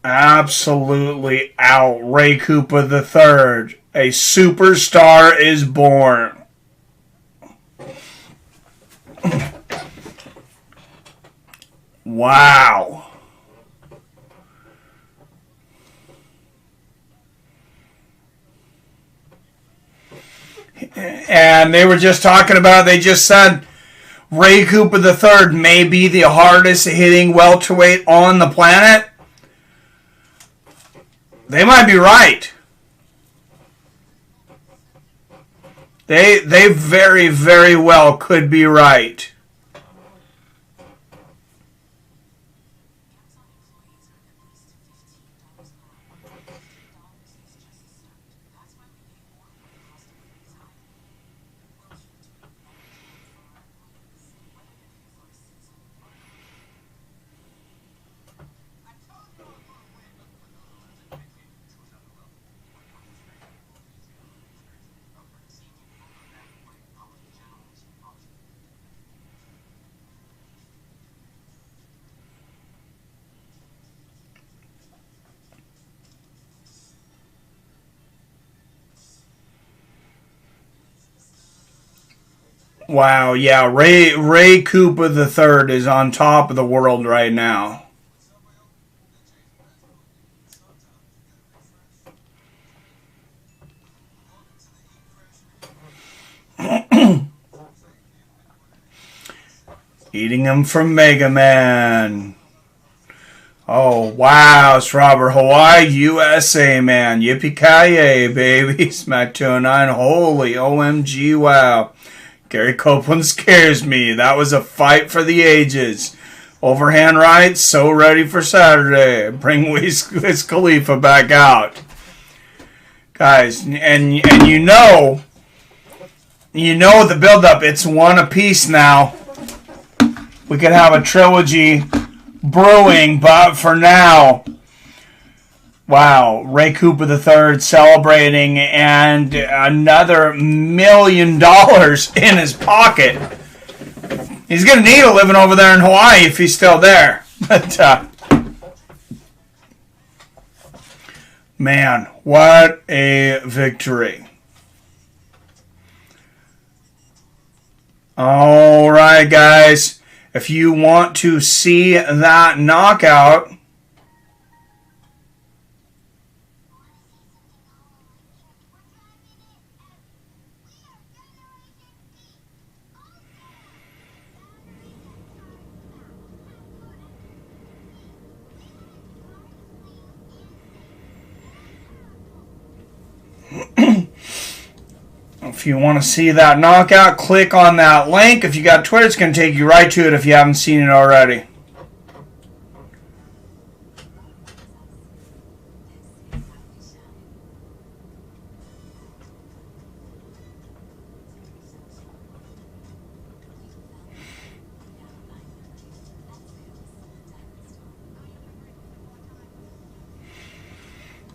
Absolutely out. Ray Cooper III. A superstar is born. Wow. And they were just talking about, they just said Ray Cooper III may be the hardest hitting welterweight on the planet. They might be right. They very, very well could be right. Wow, yeah, Ray Cooper III is on top of the world right now. Eating them from Mega Man. Oh, wow, it's Robert Hawaii, USA, man. Yippee-ki-yay, baby. Smack 209, holy OMG, wow. Gary Copeland scares me. That was a fight for the ages. Overhand right, so ready for Saturday. Bring Wiz Khalifa back out. Guys, and you know the build-up. It's one apiece now. We could have a trilogy brewing, but for now, wow, Ray Cooper III celebrating and another $1 million in his pocket. He's going to need a living over there in Hawaii if he's still there. But, man, what a victory. All right, guys. If you want to see that knockout, if you want to see that knockout, click on that link. If you got Twitter, it's going to take you right to it if you haven't seen it already.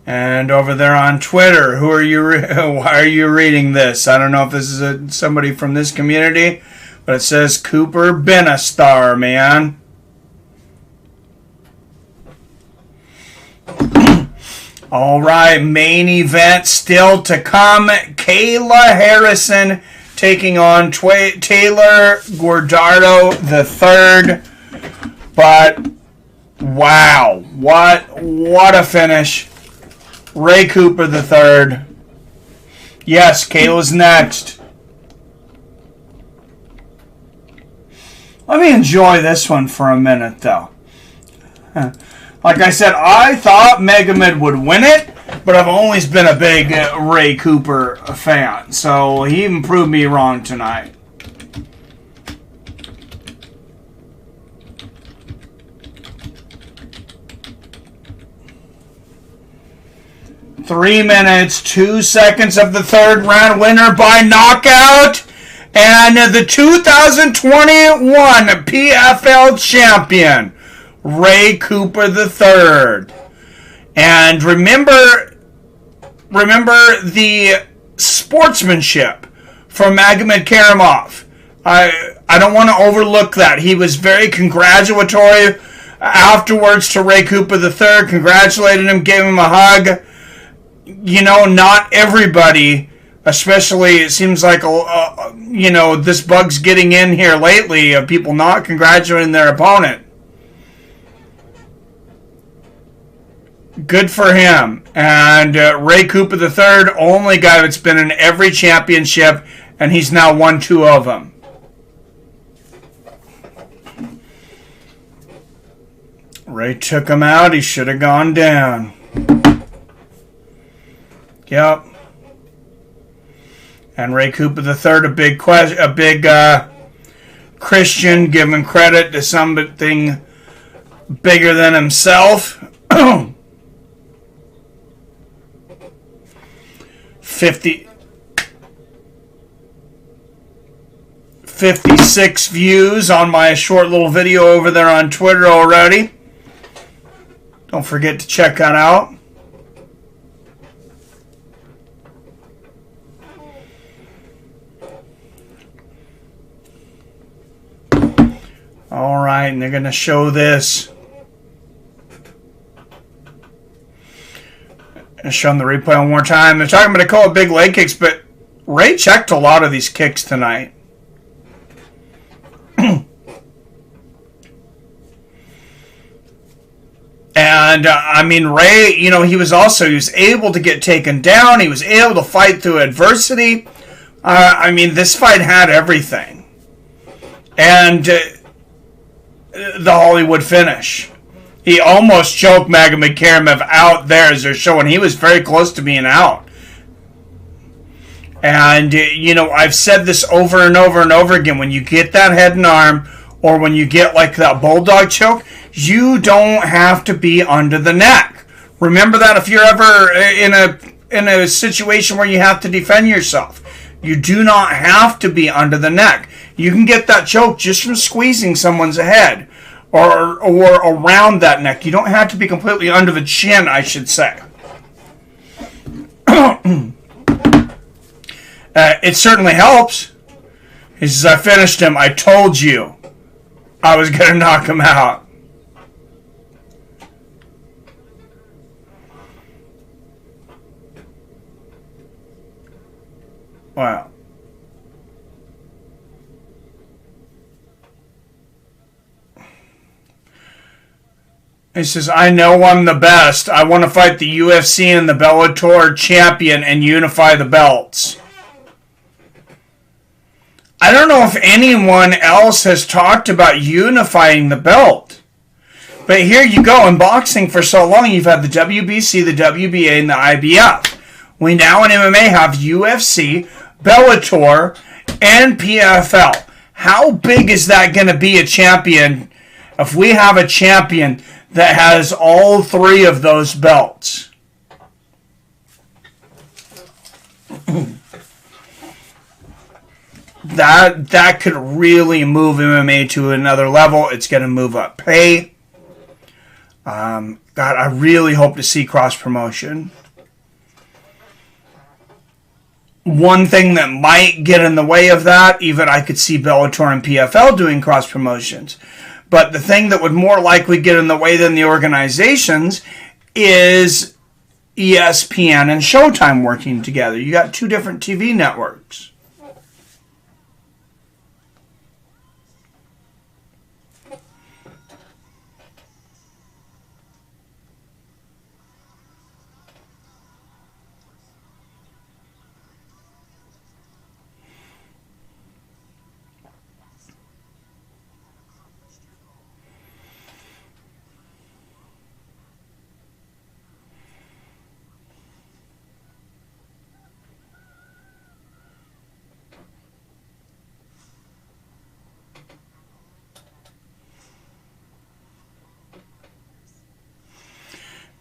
And over there on Twitter, who are you? Why are you reading this? I don't know if this is somebody from this community, but it says Cooper Benestar, man. All right, main event still to come. Kayla Harrison taking on Taylor Guardado III. But wow, what a finish. Ray Cooper III. Yes, Kayla's next. Let me enjoy this one for a minute, though. Like I said, I thought Magomed would win it, but I've always been a big Ray Cooper fan, so he even proved me wrong tonight. Three minutes, 2 seconds of the third round, winner by knockout, and the 2021 PFL champion, Ray Cooper III. And remember the sportsmanship from Magomedkerimov. I don't want to overlook that. He was very congratulatory afterwards to Ray Cooper III, congratulated him, gave him a hug. You know, not everybody, especially it seems like, you know, this bug's getting in here lately of people not congratulating their opponent. Good for him. And Ray Cooper III, only guy that's been in every championship, and he's now won 2 of them. Ray took him out. He should have gone down. Yep. And Ray Cooper III, a big Christian, giving credit to something bigger than himself. 56 views on my short little video over there on Twitter already. Don't forget to check that out. All right, and they're going to show this. And show them the replay one more time. They're talking about to call it big leg kicks, but Ray checked a lot of these kicks tonight. And, I mean, Ray, you know, he was able to get taken down. He was able to fight through adversity. I mean, this fight had everything. And the Hollywood finish. He almost choked Magomedkerimov out there, as they're showing. He was very close to being out. And, you know, I've said this over and over and over again. When you get that head and arm, or when you get like that bulldog choke, you don't have to be under the neck. Remember that if you're ever in a situation where you have to defend yourself. You do not have to be under the neck. You can get that choke just from squeezing someone's head or around that neck. You don't have to be completely under the chin, I should say. It certainly helps. He says, I finished him. I told you. I was going to knock him out. Wow. He says, I know I'm the best. I want to fight the UFC and the Bellator champion and unify the belts. I don't know if anyone else has talked about unifying the belt. But here you go. In boxing for so long, you've had the WBC, the WBA, and the IBF. We now in MMA have UFC, Bellator, and PFL. How big is that going to be a champion if we have a champion that has all three of those belts? That could really move MMA to another level. It's going to move up pay. God, I really hope to see cross promotion. One thing that might get in the way of that, even I could see Bellator and PFL doing cross promotions. But the thing that would more likely get in the way than the organizations is ESPN and Showtime working together. You got two different TV networks.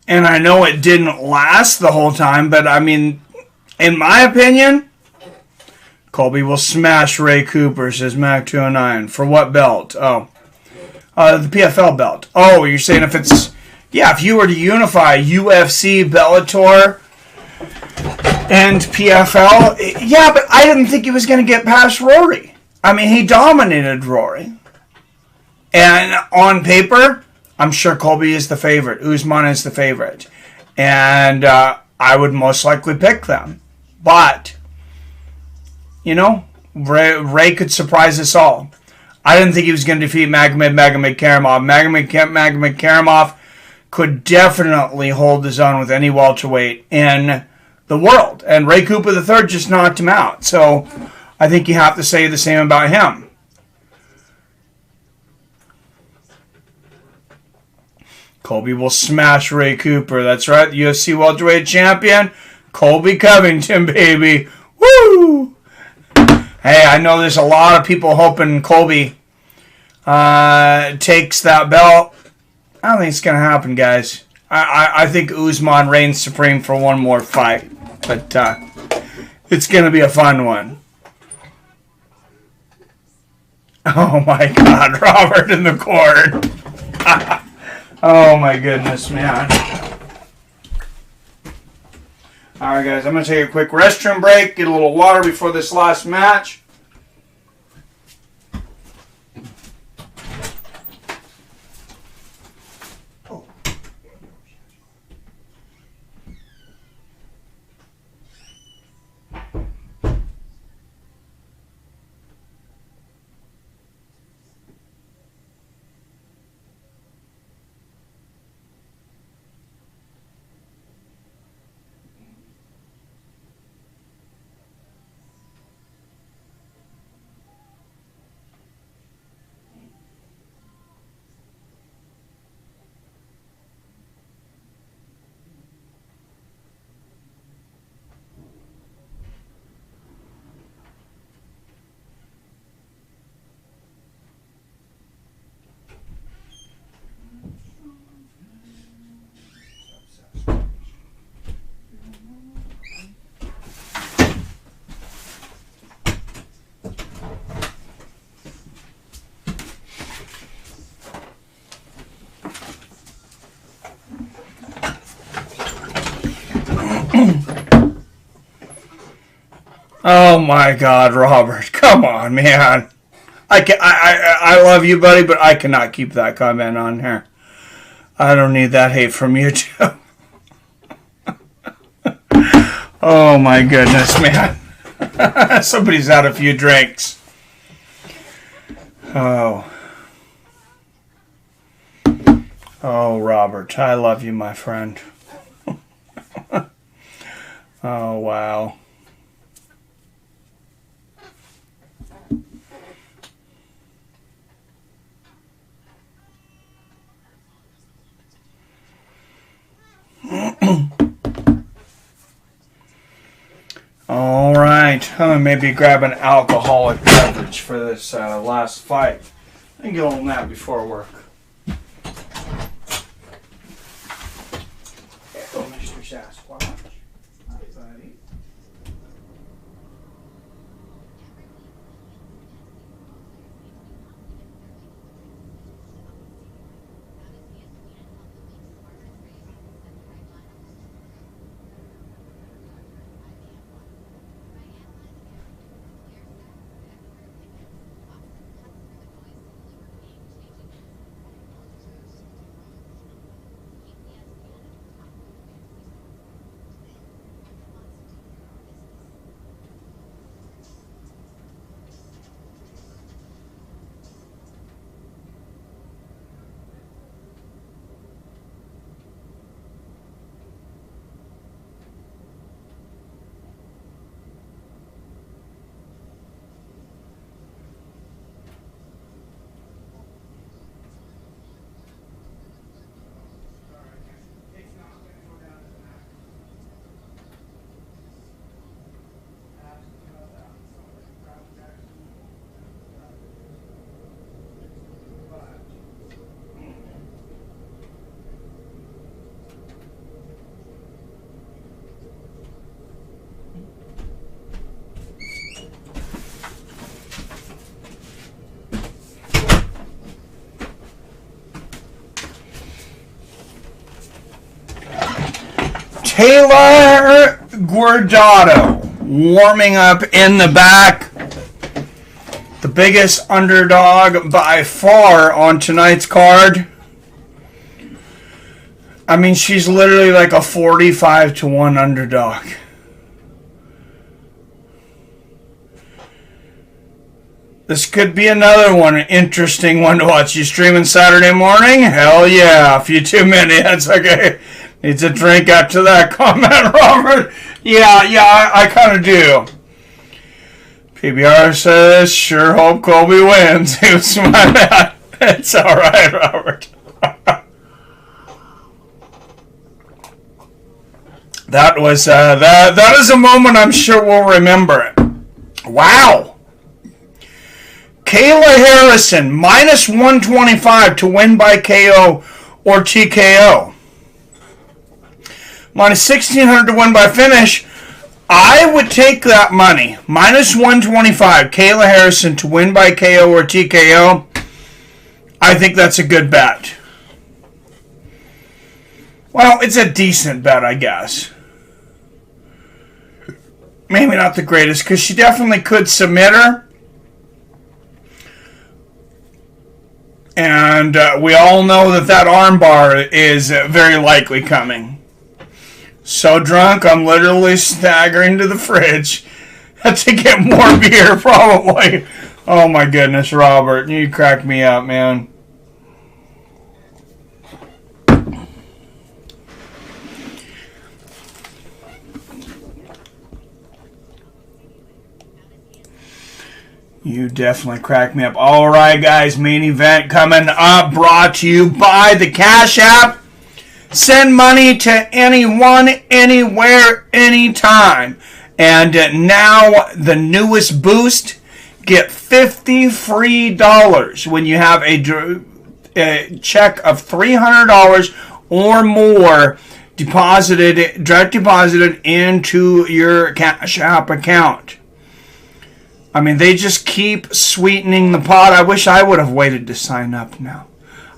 And I know it didn't last the whole time, but I mean, in my opinion, Colby will smash Ray Cooper, says Mac209. For what belt? Oh. The PFL belt. Oh, you're saying if it's... Yeah, if you were to unify UFC, Bellator, and PFL... Yeah, but I didn't think he was going to get past Rory. I mean, he dominated Rory. And on paper... I'm sure Colby is the favorite. Usman is the favorite. And I would most likely pick them. But, you know, Ray could surprise us all. I didn't think he was going to defeat Magomedkerimov. Magomedkerimov could definitely hold his own with any welterweight in the world. And Ray Cooper III just knocked him out. So I think you have to say the same about him. Colby will smash Ray Cooper. That's right, the UFC welterweight champion, Colby Covington, baby. Woo! Hey, I know there's a lot of people hoping Colby takes that belt. I don't think it's going to happen, guys. I think Usman reigns supreme for one more fight. But it's going to be a fun one. Oh, my God. Robert in the court. Oh my goodness, man. Alright guys, I'm going to take a quick restroom break, get a little water before this last match. Oh my God, Robert. Come on, man. I love you, buddy, but I cannot keep that comment on here. I don't need that hate from you, too. Oh, my goodness, man. Somebody's had a few drinks. Oh. Oh, Robert, I love you, my friend. Oh, wow. All right, I'm gonna maybe grab an alcoholic beverage for this last fight. I can get on that before work. Hello, Mr. Sasquatch. Hi, buddy. Kayla Guardado warming up in the back. The biggest underdog by far on tonight's card. I mean, she's literally like a 45-1 underdog. This could be another one, an interesting one to watch. You streaming Saturday morning? Hell yeah. A few too many. That's okay. Needs a drink after that comment, Robert. Yeah, I kind of do. PBR says, sure hope Colby wins. He was my man. It's all right, Robert. That was that is a moment I'm sure we'll remember it. Wow. Kayla Harrison minus 125 to win by KO or TKO. Minus 1,600 to win by finish. I would take that money. Minus 125. Kayla Harrison to win by KO or TKO. I think that's a good bet. Well, it's a decent bet, I guess. Maybe not the greatest, because she definitely could submit her. And we all know that armbar is very likely coming. So drunk, I'm literally staggering to the fridge to get more beer, probably. Oh my goodness, Robert, you cracked me up, man. You definitely cracked me up. All right, guys, main event coming up, brought to you by the Cash App. Send money to anyone, anywhere, anytime. And now the newest boost, get $50 free when you have a check of $300 or more direct deposited into your Cash App account. I mean, they just keep sweetening the pot. I wish I would have waited to sign up now.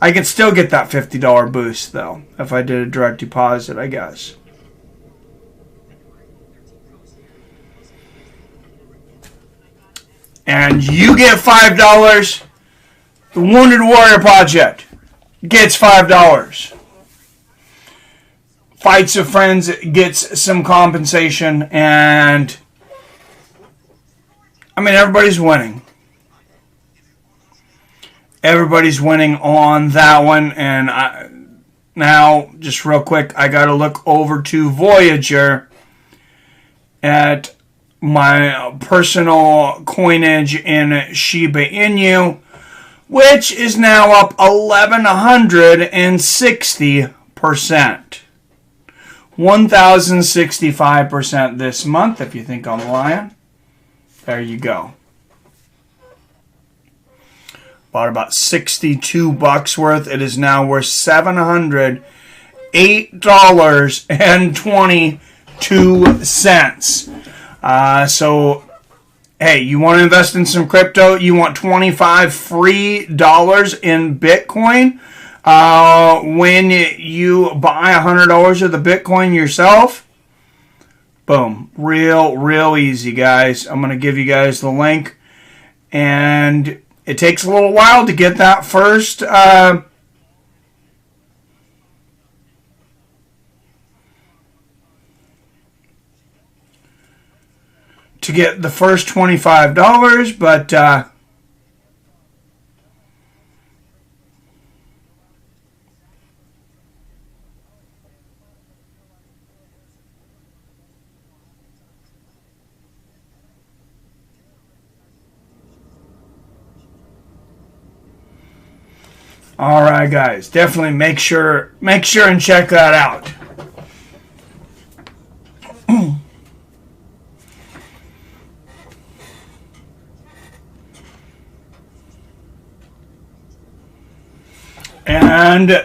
I can still get that $50 boost, though, if I did a direct deposit, I guess. and you get $5, the Wounded Warrior Project gets $5. Fights of Friends gets some compensation, and I mean, everybody's winning. Everybody's winning on that one. And now, just real quick, I got to look over to Voyager at my personal coinage in Shiba Inu, which is now up 1,160%. 1,065% this month, if you think I'm lying. There you go. Bought about $62 worth. It is now worth $708.22. So, hey, you want to invest in some crypto? You want $25 free in Bitcoin? When you buy $100 of the Bitcoin yourself? Boom. Real easy, guys. I'm going to give you guys the link. And it takes a little while to get that first to get the first $25, but all right, guys, definitely make sure and check that out. And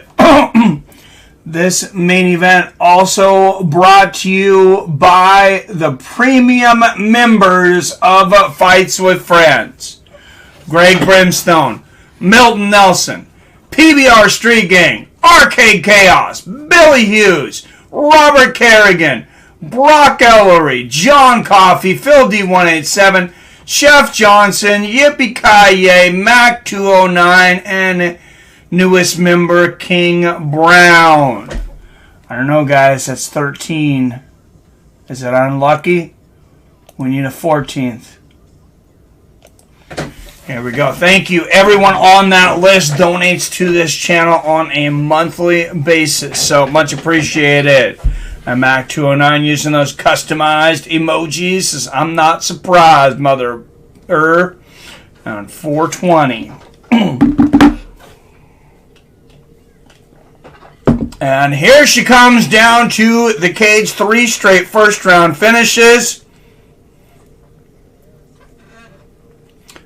this main event also brought to you by the premium members of Fights with Friends. Greg Brimstone, Milton Nelson, PBR Street Gang, Arcade Chaos, Billy Hughes, Robert Kerrigan, Brock Ellery, John Coffey, Phil D187, Chef Johnson, Yippee Kaye, Mac 209, and newest member King Brown. I don't know, guys, that's 13. Is it unlucky? We need a 14th. Here we go. Thank you. Everyone on that list donates to this channel on a monthly basis. So much appreciated. And Mac 209 using those customized emojis says, I'm not surprised, mother. On 420. And here she comes down to the cage. 3 straight first round finishes.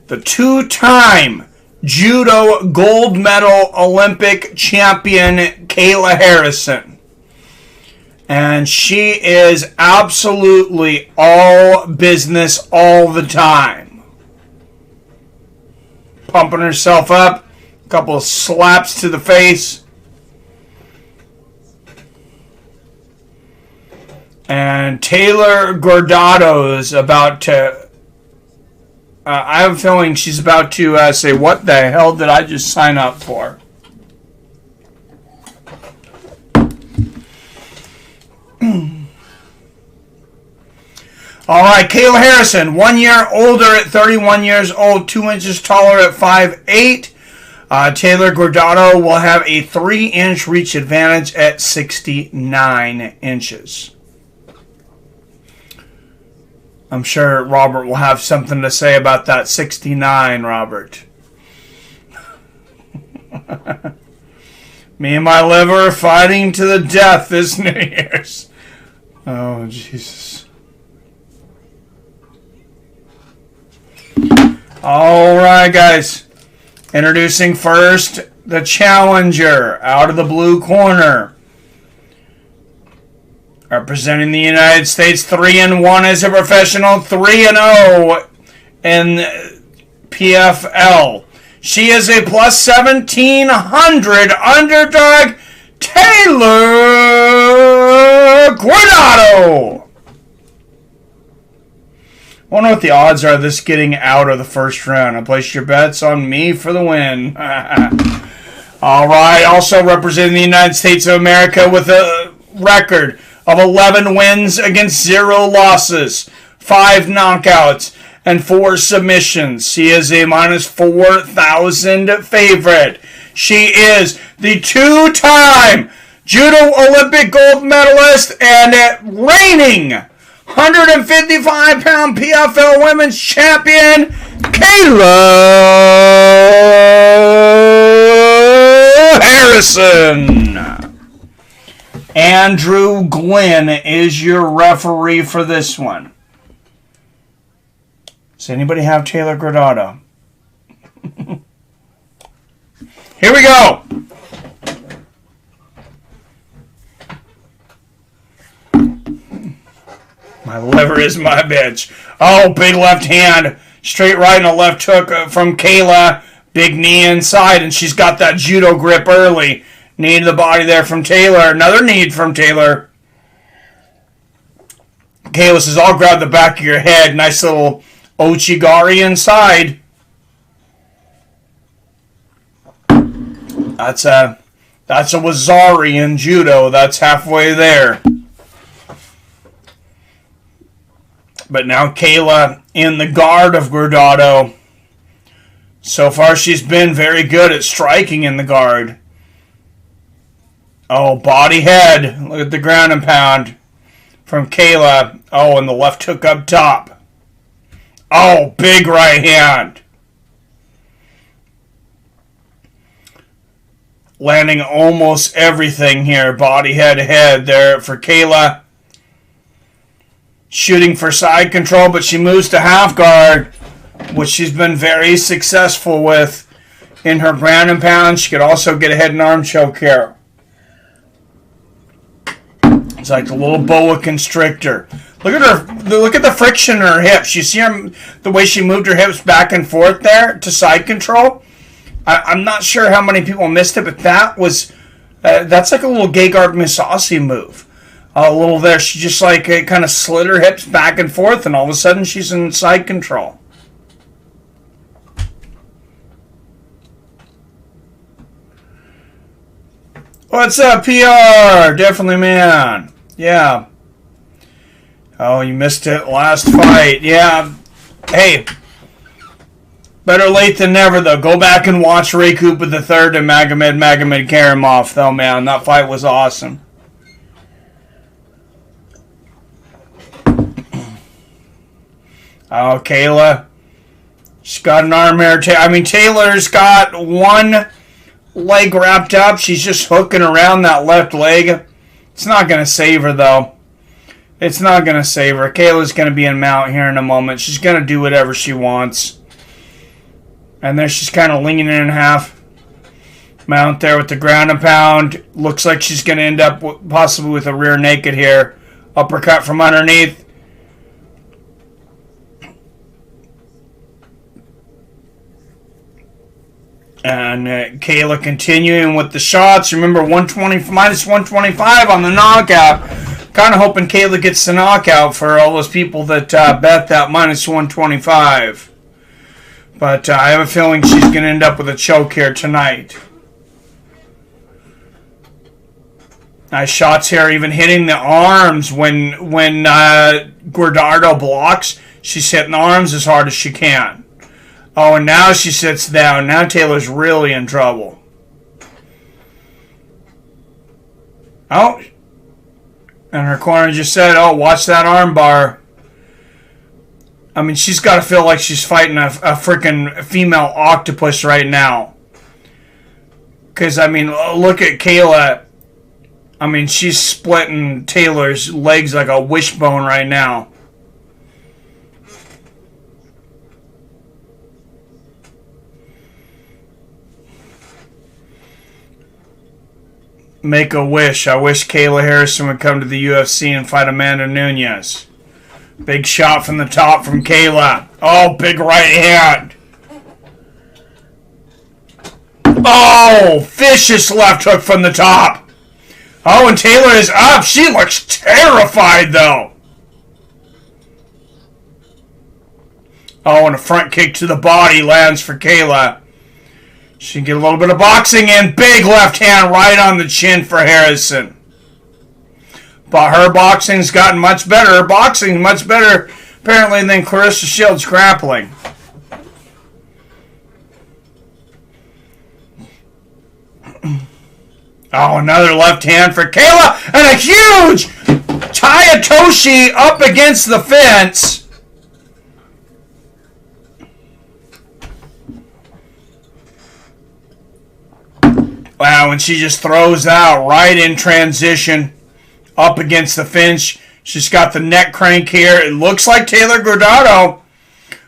The 2-time judo gold medal Olympic champion Kayla Harrison. And she is absolutely all business all the time. Pumping herself up. A couple of slaps to the face. And Taylor Guardado is about to... I have a feeling she's about to say, what the hell did I just sign up for? All right, Kayla Harrison, 1 year older at 31 years old, 2 inches taller at 5'8". Taylor Guardado will have a 3-inch reach advantage at 69 inches. I'm sure Robert will have something to say about that 69, Robert. Me and my liver are fighting to the death this New Year's. Oh, Jesus. All right, guys. Introducing first the challenger out of the blue corner. Representing the United States, 3-1 as a professional, 3-0 in PFL. She is a plus 1,700 underdog, Taylor Guardado. wonder what the odds are of this getting out of the first round. I placed your bets on me for the win. All right. Also representing the United States of America with a record of 11 wins against 0 losses, 5 knockouts, and 4 submissions. She is a minus 4,000 favorite. She is the 2-time Judo Olympic gold medalist and reigning 155-pound PFL women's champion, Kayla Harrison. Andrew Glenn is your referee for this one. Does anybody have Taylor Guardado? Here we go. My liver is my bitch. Oh, big left hand. Straight right and a left hook from Kayla. Big knee inside, and she's got that judo grip early. Knee to the body there from Taylor. Another knee from Taylor. Kayla says, I'll grab the back of your head. Nice little Ochigari inside. That's a Wazari in judo. That's halfway there. But now Kayla in the guard of Guardado. So far she's been very good at striking in the guard. Oh, body head. Look at the ground and pound from Kayla. Oh, and the left hook up top. Oh, big right hand. Landing almost everything here. Body head there for Kayla. Shooting for side control, but she moves to half guard, which she's been very successful with in her ground and pound. She could also get a head and arm choke here. It's like a little boa constrictor. Look at her. Look at the friction in her hips. You see her, the way she moved her hips back and forth there to side control. I'm not sure how many people missed it, but that was that's like a little Gegard Mousasi move. A little there. She just like kind of slid her hips back and forth, and all of a sudden she's in side control. What's up, PR? Definitely, man. Yeah. Oh, you missed it last fight. Yeah. Hey. Better late than never, though. Go back and watch Ray Cooper III and Magomedkerimov, though, man. That fight was awesome. Oh, Kayla. She's got an arm here. I mean, Taylor's got one leg wrapped up. She's just hooking around that left leg. It's not going to save her, though. It's not going to save her. Kayla's going to be in mount here in a moment. She's going to do whatever she wants. And there she's kind of leaning in half. Mount there with the ground and pound. Looks like she's going to end up possibly with a rear naked here. Uppercut from underneath. And Kayla continuing with the shots. Remember, minus 125 on the knockout. Kind of hoping Kayla gets the knockout for all those people that bet that minus 125. But I have a feeling she's going to end up with a choke here tonight. Nice shots here, even hitting the arms when Guardado blocks. She's hitting the arms as hard as she can. Oh, and now she sits down. Now Taylor's really in trouble. Oh. And her corner just said, oh, watch that arm bar. I mean, she's got to feel like she's fighting a freaking female octopus right now. Because, I mean, look at Kayla. I mean, she's splitting Taylor's legs like a wishbone right now. Make a wish. I wish Kayla Harrison would come to the UFC and fight Amanda Nunes. Big shot from the top from Kayla. Oh, big right hand. Oh, vicious left hook from the top. Oh, and Taylor is up. She looks terrified, though. Oh, and a front kick to the body lands for Kayla. She can get a little bit of boxing in. Big left hand right on the chin for Harrison. But her boxing's gotten much better. Her boxing's much better, apparently, than Clarissa Shields' grappling. Oh, another left hand for Kayla. And a huge Tayatoshi up against the fence. Wow, and she just throws out right in transition up against the fence. She's got the neck crank here. It looks like Taylor Guardado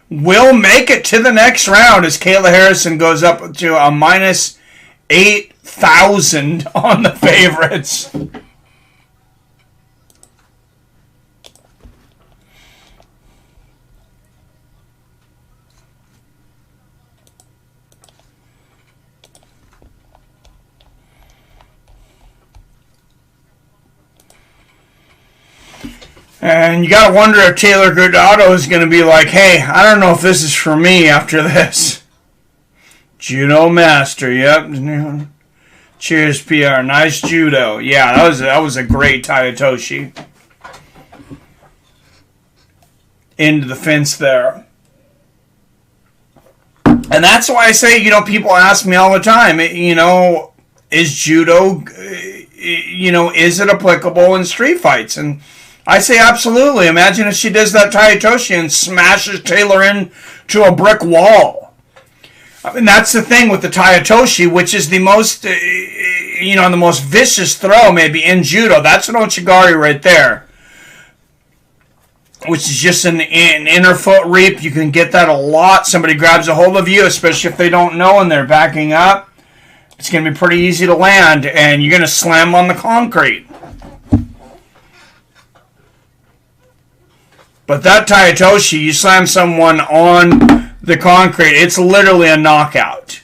will make it to the next round as Kayla Harrison goes up to a minus 8,000 on the favorites. And you got to wonder if Taylor Guardado is going to be like, hey, I don't know if this is for me after this. Judo master, yep. Cheers, PR. Nice judo. Yeah, that was a great Tayatoshi. Into the fence there. And that's why I say, people ask me all the time, is judo, is it applicable in street fights? And I say absolutely. Imagine if she does that Tayatoshi and smashes Taylor into a brick wall. I mean, that's the thing with the Tayatoshi, which is the most, the most vicious throw maybe in judo. That's an Ochigari right there, which is just an inner foot reap. You can get that a lot. Somebody grabs a hold of you, especially if they don't know and they're backing up. It's going to be pretty easy to land, and you're going to slam on the concrete. But that Tayatoshi, you slam someone on the concrete, it's literally a knockout.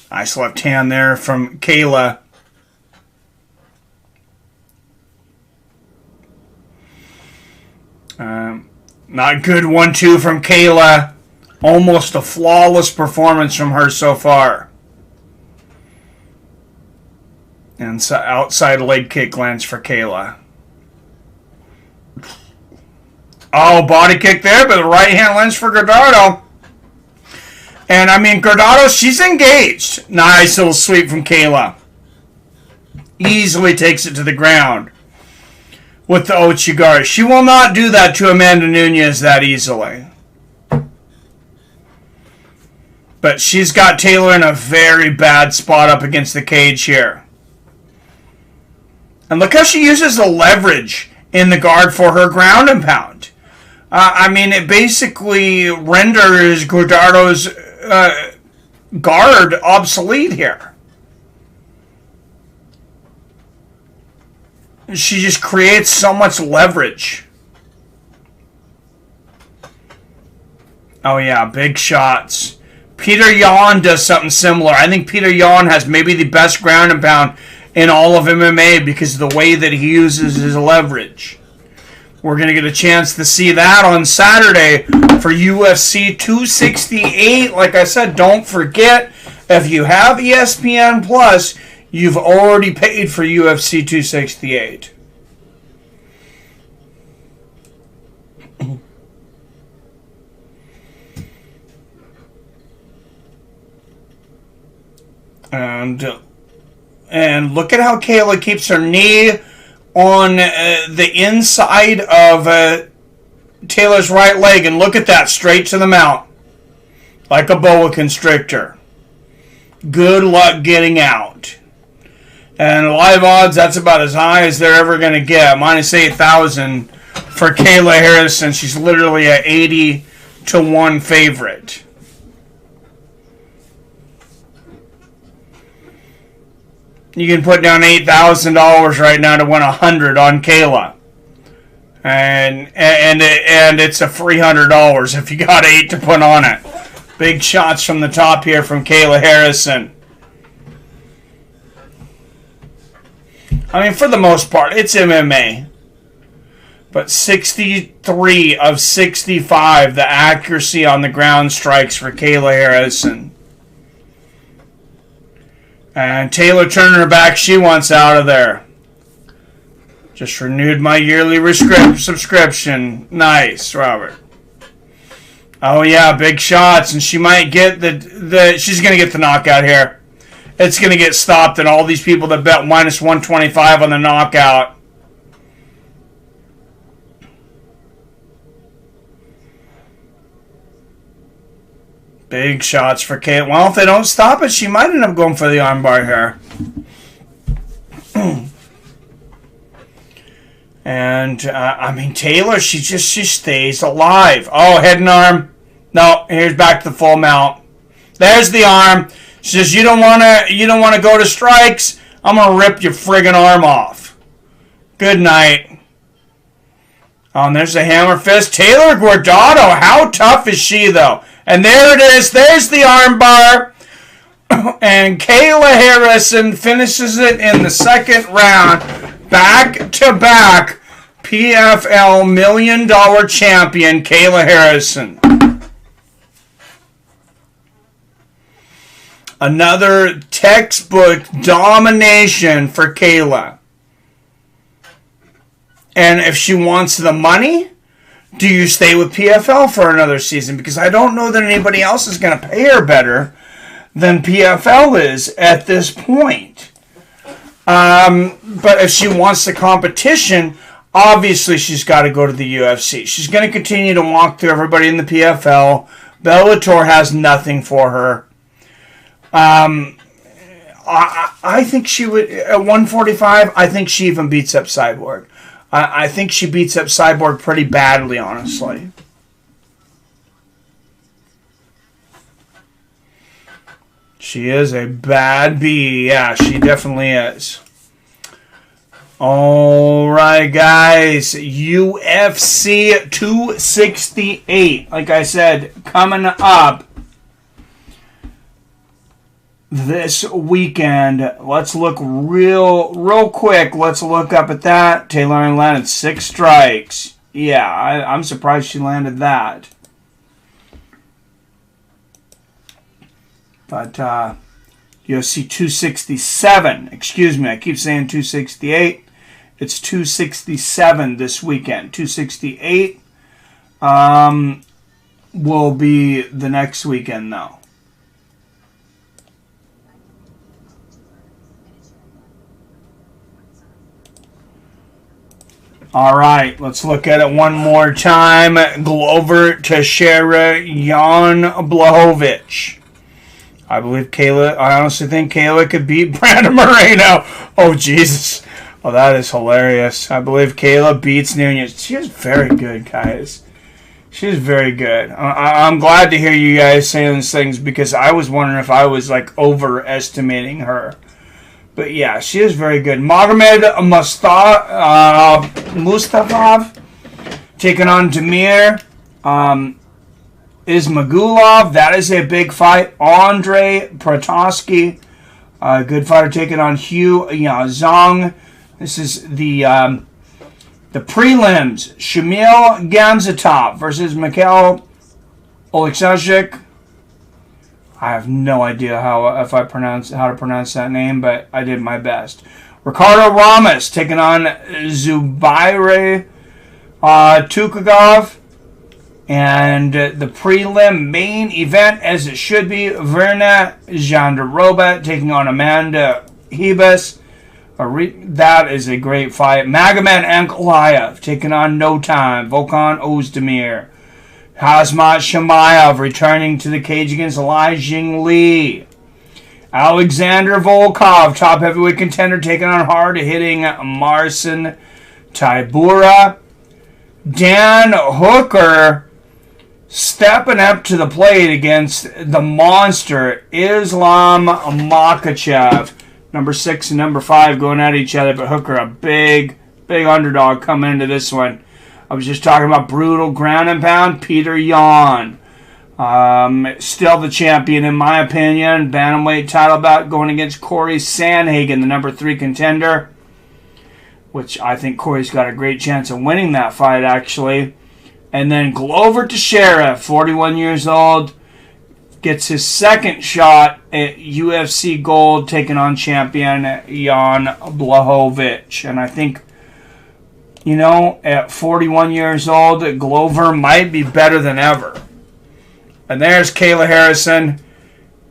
Nice left hand there from Kayla. Not good 1-2 from Kayla. Almost a flawless performance from her so far. And so outside leg kick lands for Kayla. Oh, body kick there, but the right hand lands for Guardado. And Guardado, she's engaged. Nice little sweep from Kayla. Easily takes it to the ground with the Ochigari. She will not do that to Amanda Nunes that easily. But she's got Taylor in a very bad spot up against the cage here. And look how she uses the leverage in the guard for her ground and pound. It basically renders Guardado's guard obsolete here. She just creates so much leverage. Oh yeah, big shots. Peter Yan does something similar. I think Peter Yan has maybe the best ground and pound in all of MMA because of the way that he uses his leverage. We're going to get a chance to see that on Saturday for UFC 268. Like I said, don't forget, if you have ESPN Plus, you've already paid for UFC 268. And look at how Kayla keeps her knee on the inside of Taylor's right leg. And look at that, straight to the mount. Like a boa constrictor. Good luck getting out. And live odds, that's about as high as they're ever going to get. Minus 8,000 for Kayla Harrison. She's literally a 80-1 favorite. You can put down $8,000 right now to win $100 on Kayla, and it's a free $100 if you got 8 to put on it. Big shots from the top here from Kayla Harrison. I mean, for the most part, it's MMA. But 63 of 65, the accuracy on the ground strikes for Kayla Harrison. And Taylor turning her back, she wants out of there. Just renewed my yearly subscription. Nice, Robert. Oh yeah, big shots, and she might get she's gonna get the knockout here. It's gonna get stopped, and all these people that bet minus 125 on the knockout. Big shots for Kate. Well, if they don't stop it, she might end up going for the armbar here. And, I mean, Taylor, she stays alive. Oh, head and arm. No, here's back to the full mount. There's the arm. She says, you don't want to go to strikes? I'm going to rip your friggin' arm off. Good night. Oh, and there's the hammer fist. Taylor Guardado. How tough is she, though? And there it is. There's the arm bar. And Kayla Harrison finishes it in the second round. Back-to-back PFL $1 million champion, Kayla Harrison. Another textbook domination for Kayla. And if she wants the money, do you stay with PFL for another season? Because I don't know that anybody else is going to pay her better than PFL is at this point. But if she wants the competition, obviously she's got to go to the UFC. She's going to continue to walk through everybody in the PFL. Bellator has nothing for her. I think she would, at 145, I think she even beats up Cyborg. I think she beats up Cyborg pretty badly, honestly. She is a bad bee. Yeah, she definitely is. All right, guys. UFC 268. Like I said, coming up this weekend. Let's look real quick. Let's look up at that. Taylor landed 6 strikes. Yeah, I'm surprised she landed that. But UFC 267, excuse me, I keep saying 268. It's 267 this weekend. 268 will be the next weekend, though. All right, let's look at it one more time. Glover Teixeira, Jan Blachowicz. I honestly think Kayla could beat Brandon Moreno. Oh, Jesus. Oh, that is hilarious. I believe Kayla beats Nunez. She is very good, guys. She is very good. I'm glad to hear you guys saying these things because I was wondering if I was, like, overestimating her. But, yeah, she is very good. Magomed Mustafav taking on Damir Ismagulov. That is a big fight. Andre Protoski, good fighter, taking on Hugh Zhang. This is the prelims. Shamil Gamzatov versus Mikhail Oleksiejczuk. I have no idea how to pronounce that name, but I did my best. Ricardo Ramos taking on Zubair Tukagov. And the prelim main event, as it should be, Verna Jandaroba taking on Amanda Hebus. That is a great fight. Magomed Ankalaev taking on No Time, Volkan Ozdemir. Hazmat Shamaev returning to the cage against Li Jingli. Alexander Volkov, top heavyweight contender, taking on hard-hitting Marcin Tybura. Dan Hooker stepping up to the plate against the monster, Islam Makhachev. Number 6 and number 5 going at each other, but Hooker, a big underdog coming into this one. I was just talking about brutal ground and pound, Peter Yan. Still the champion, in my opinion. Bantamweight title bout going against Corey Sandhagen, the number 3 contender. which I think Corey's got a great chance of winning that fight, actually. And then Glover Teixeira, 41 years old, gets his second shot at UFC gold, taking on champion Jan Blachowicz. And I think, at 41 years old, Glover might be better than ever. And there's Kayla Harrison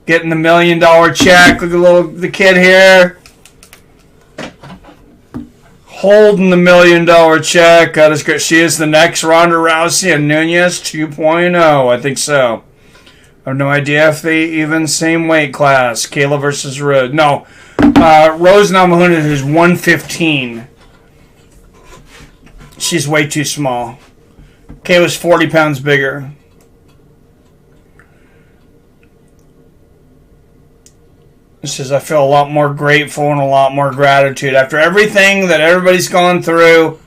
getting the $1 million check. Look at the kid here. Holding the $1 million check. That is good. She is the next Ronda Rousey and Nunez 2.0. I think so. I have no idea if they even same weight class. Kayla versus Rose. No. Rose Namajunas is 115. She's way too small. Kayla's 40 pounds bigger. It says, I feel a lot more grateful and a lot more gratitude. After everything that everybody's gone through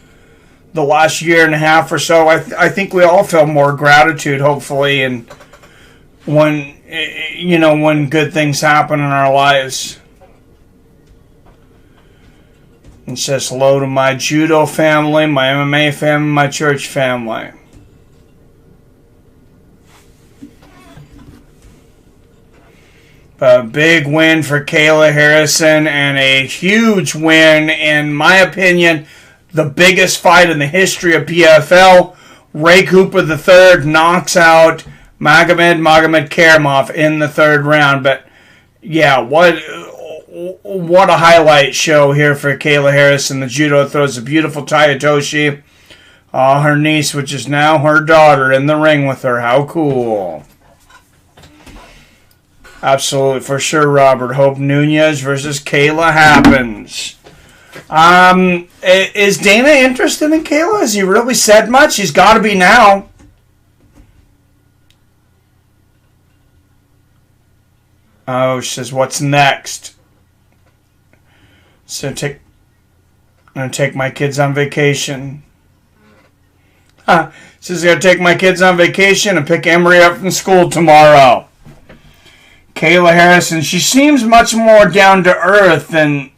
the last year and a half or so, I think we all feel more gratitude, hopefully, and when good things happen in our lives. It says, hello to my judo family, my MMA family, my church family. A big win for Kayla Harrison and a huge win, in my opinion, the biggest fight in the history of PFL. Ray Cooper III knocks out Magomedkerimov in the third round. But yeah, what a highlight show here for Kayla Harrison. The judo throws a beautiful Tayatoshi. Her niece, which is now her daughter, in the ring with her. How cool. Absolutely, for sure, Robert. Hope Nunez versus Kayla happens. Is Dana interested in Kayla? Has he really said much? He's got to be now. Oh, she says, what's next? So I'm going to take my kids on vacation. Says I'm going to take my kids on vacation and pick Emery up from school tomorrow. Kayla Harrison, she seems much more down to earth than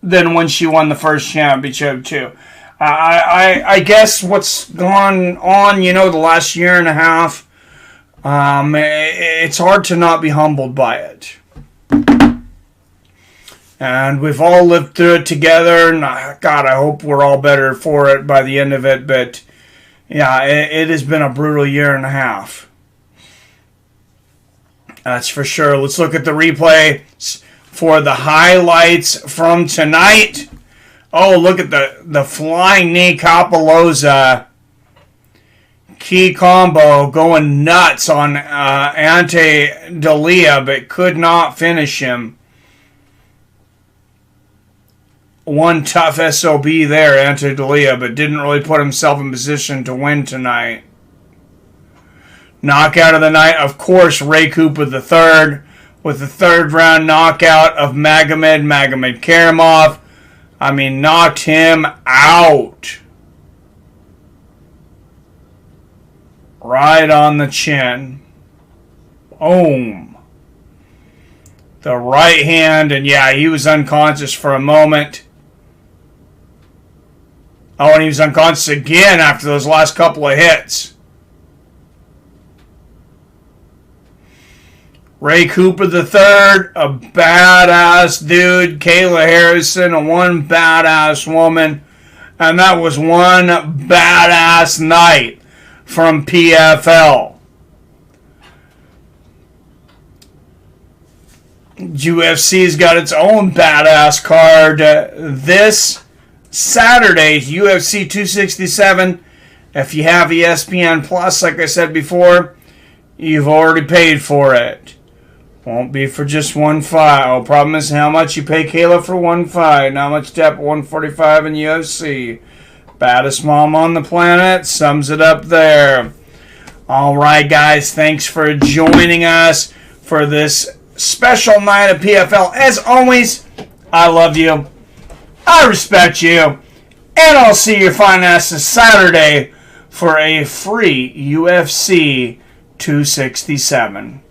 when she won the first championship too. I guess what's gone on, the last year and a half, it's hard to not be humbled by it. And we've all lived through it together, and God, I hope we're all better for it by the end of it. But yeah, it has been a brutal year and a half. That's for sure. Let's look at the replay for the highlights from tonight. Oh, look at the flying knee Kapaloza. Key combo going nuts on Ante Dalia, but could not finish him. One tough SOB there, Ante Dalia, but didn't really put himself in position to win tonight. Knockout of the night, of course, Ray Cooper III with the third round knockout of Magomedkerimov. Knocked him out. Right on the chin. Boom. The right hand, and yeah, he was unconscious for a moment. Oh, and he was unconscious again after those last couple of hits. Ray Cooper III, a badass dude. Kayla Harrison, a one badass woman. And that was one badass night from PFL. UFC's got its own badass card this Saturday, UFC 267. If you have ESPN Plus, like I said before, you've already paid for it. Won't be for just one fight. Oh, problem is how much you pay Kayla for one fight. Not much depth, 145 in UFC. Baddest mom on the planet. Sums it up there. All right, guys. Thanks for joining us for this special night of PFL. As always, I love you. I respect you. And I'll see your fine asses Saturday for a free UFC 267.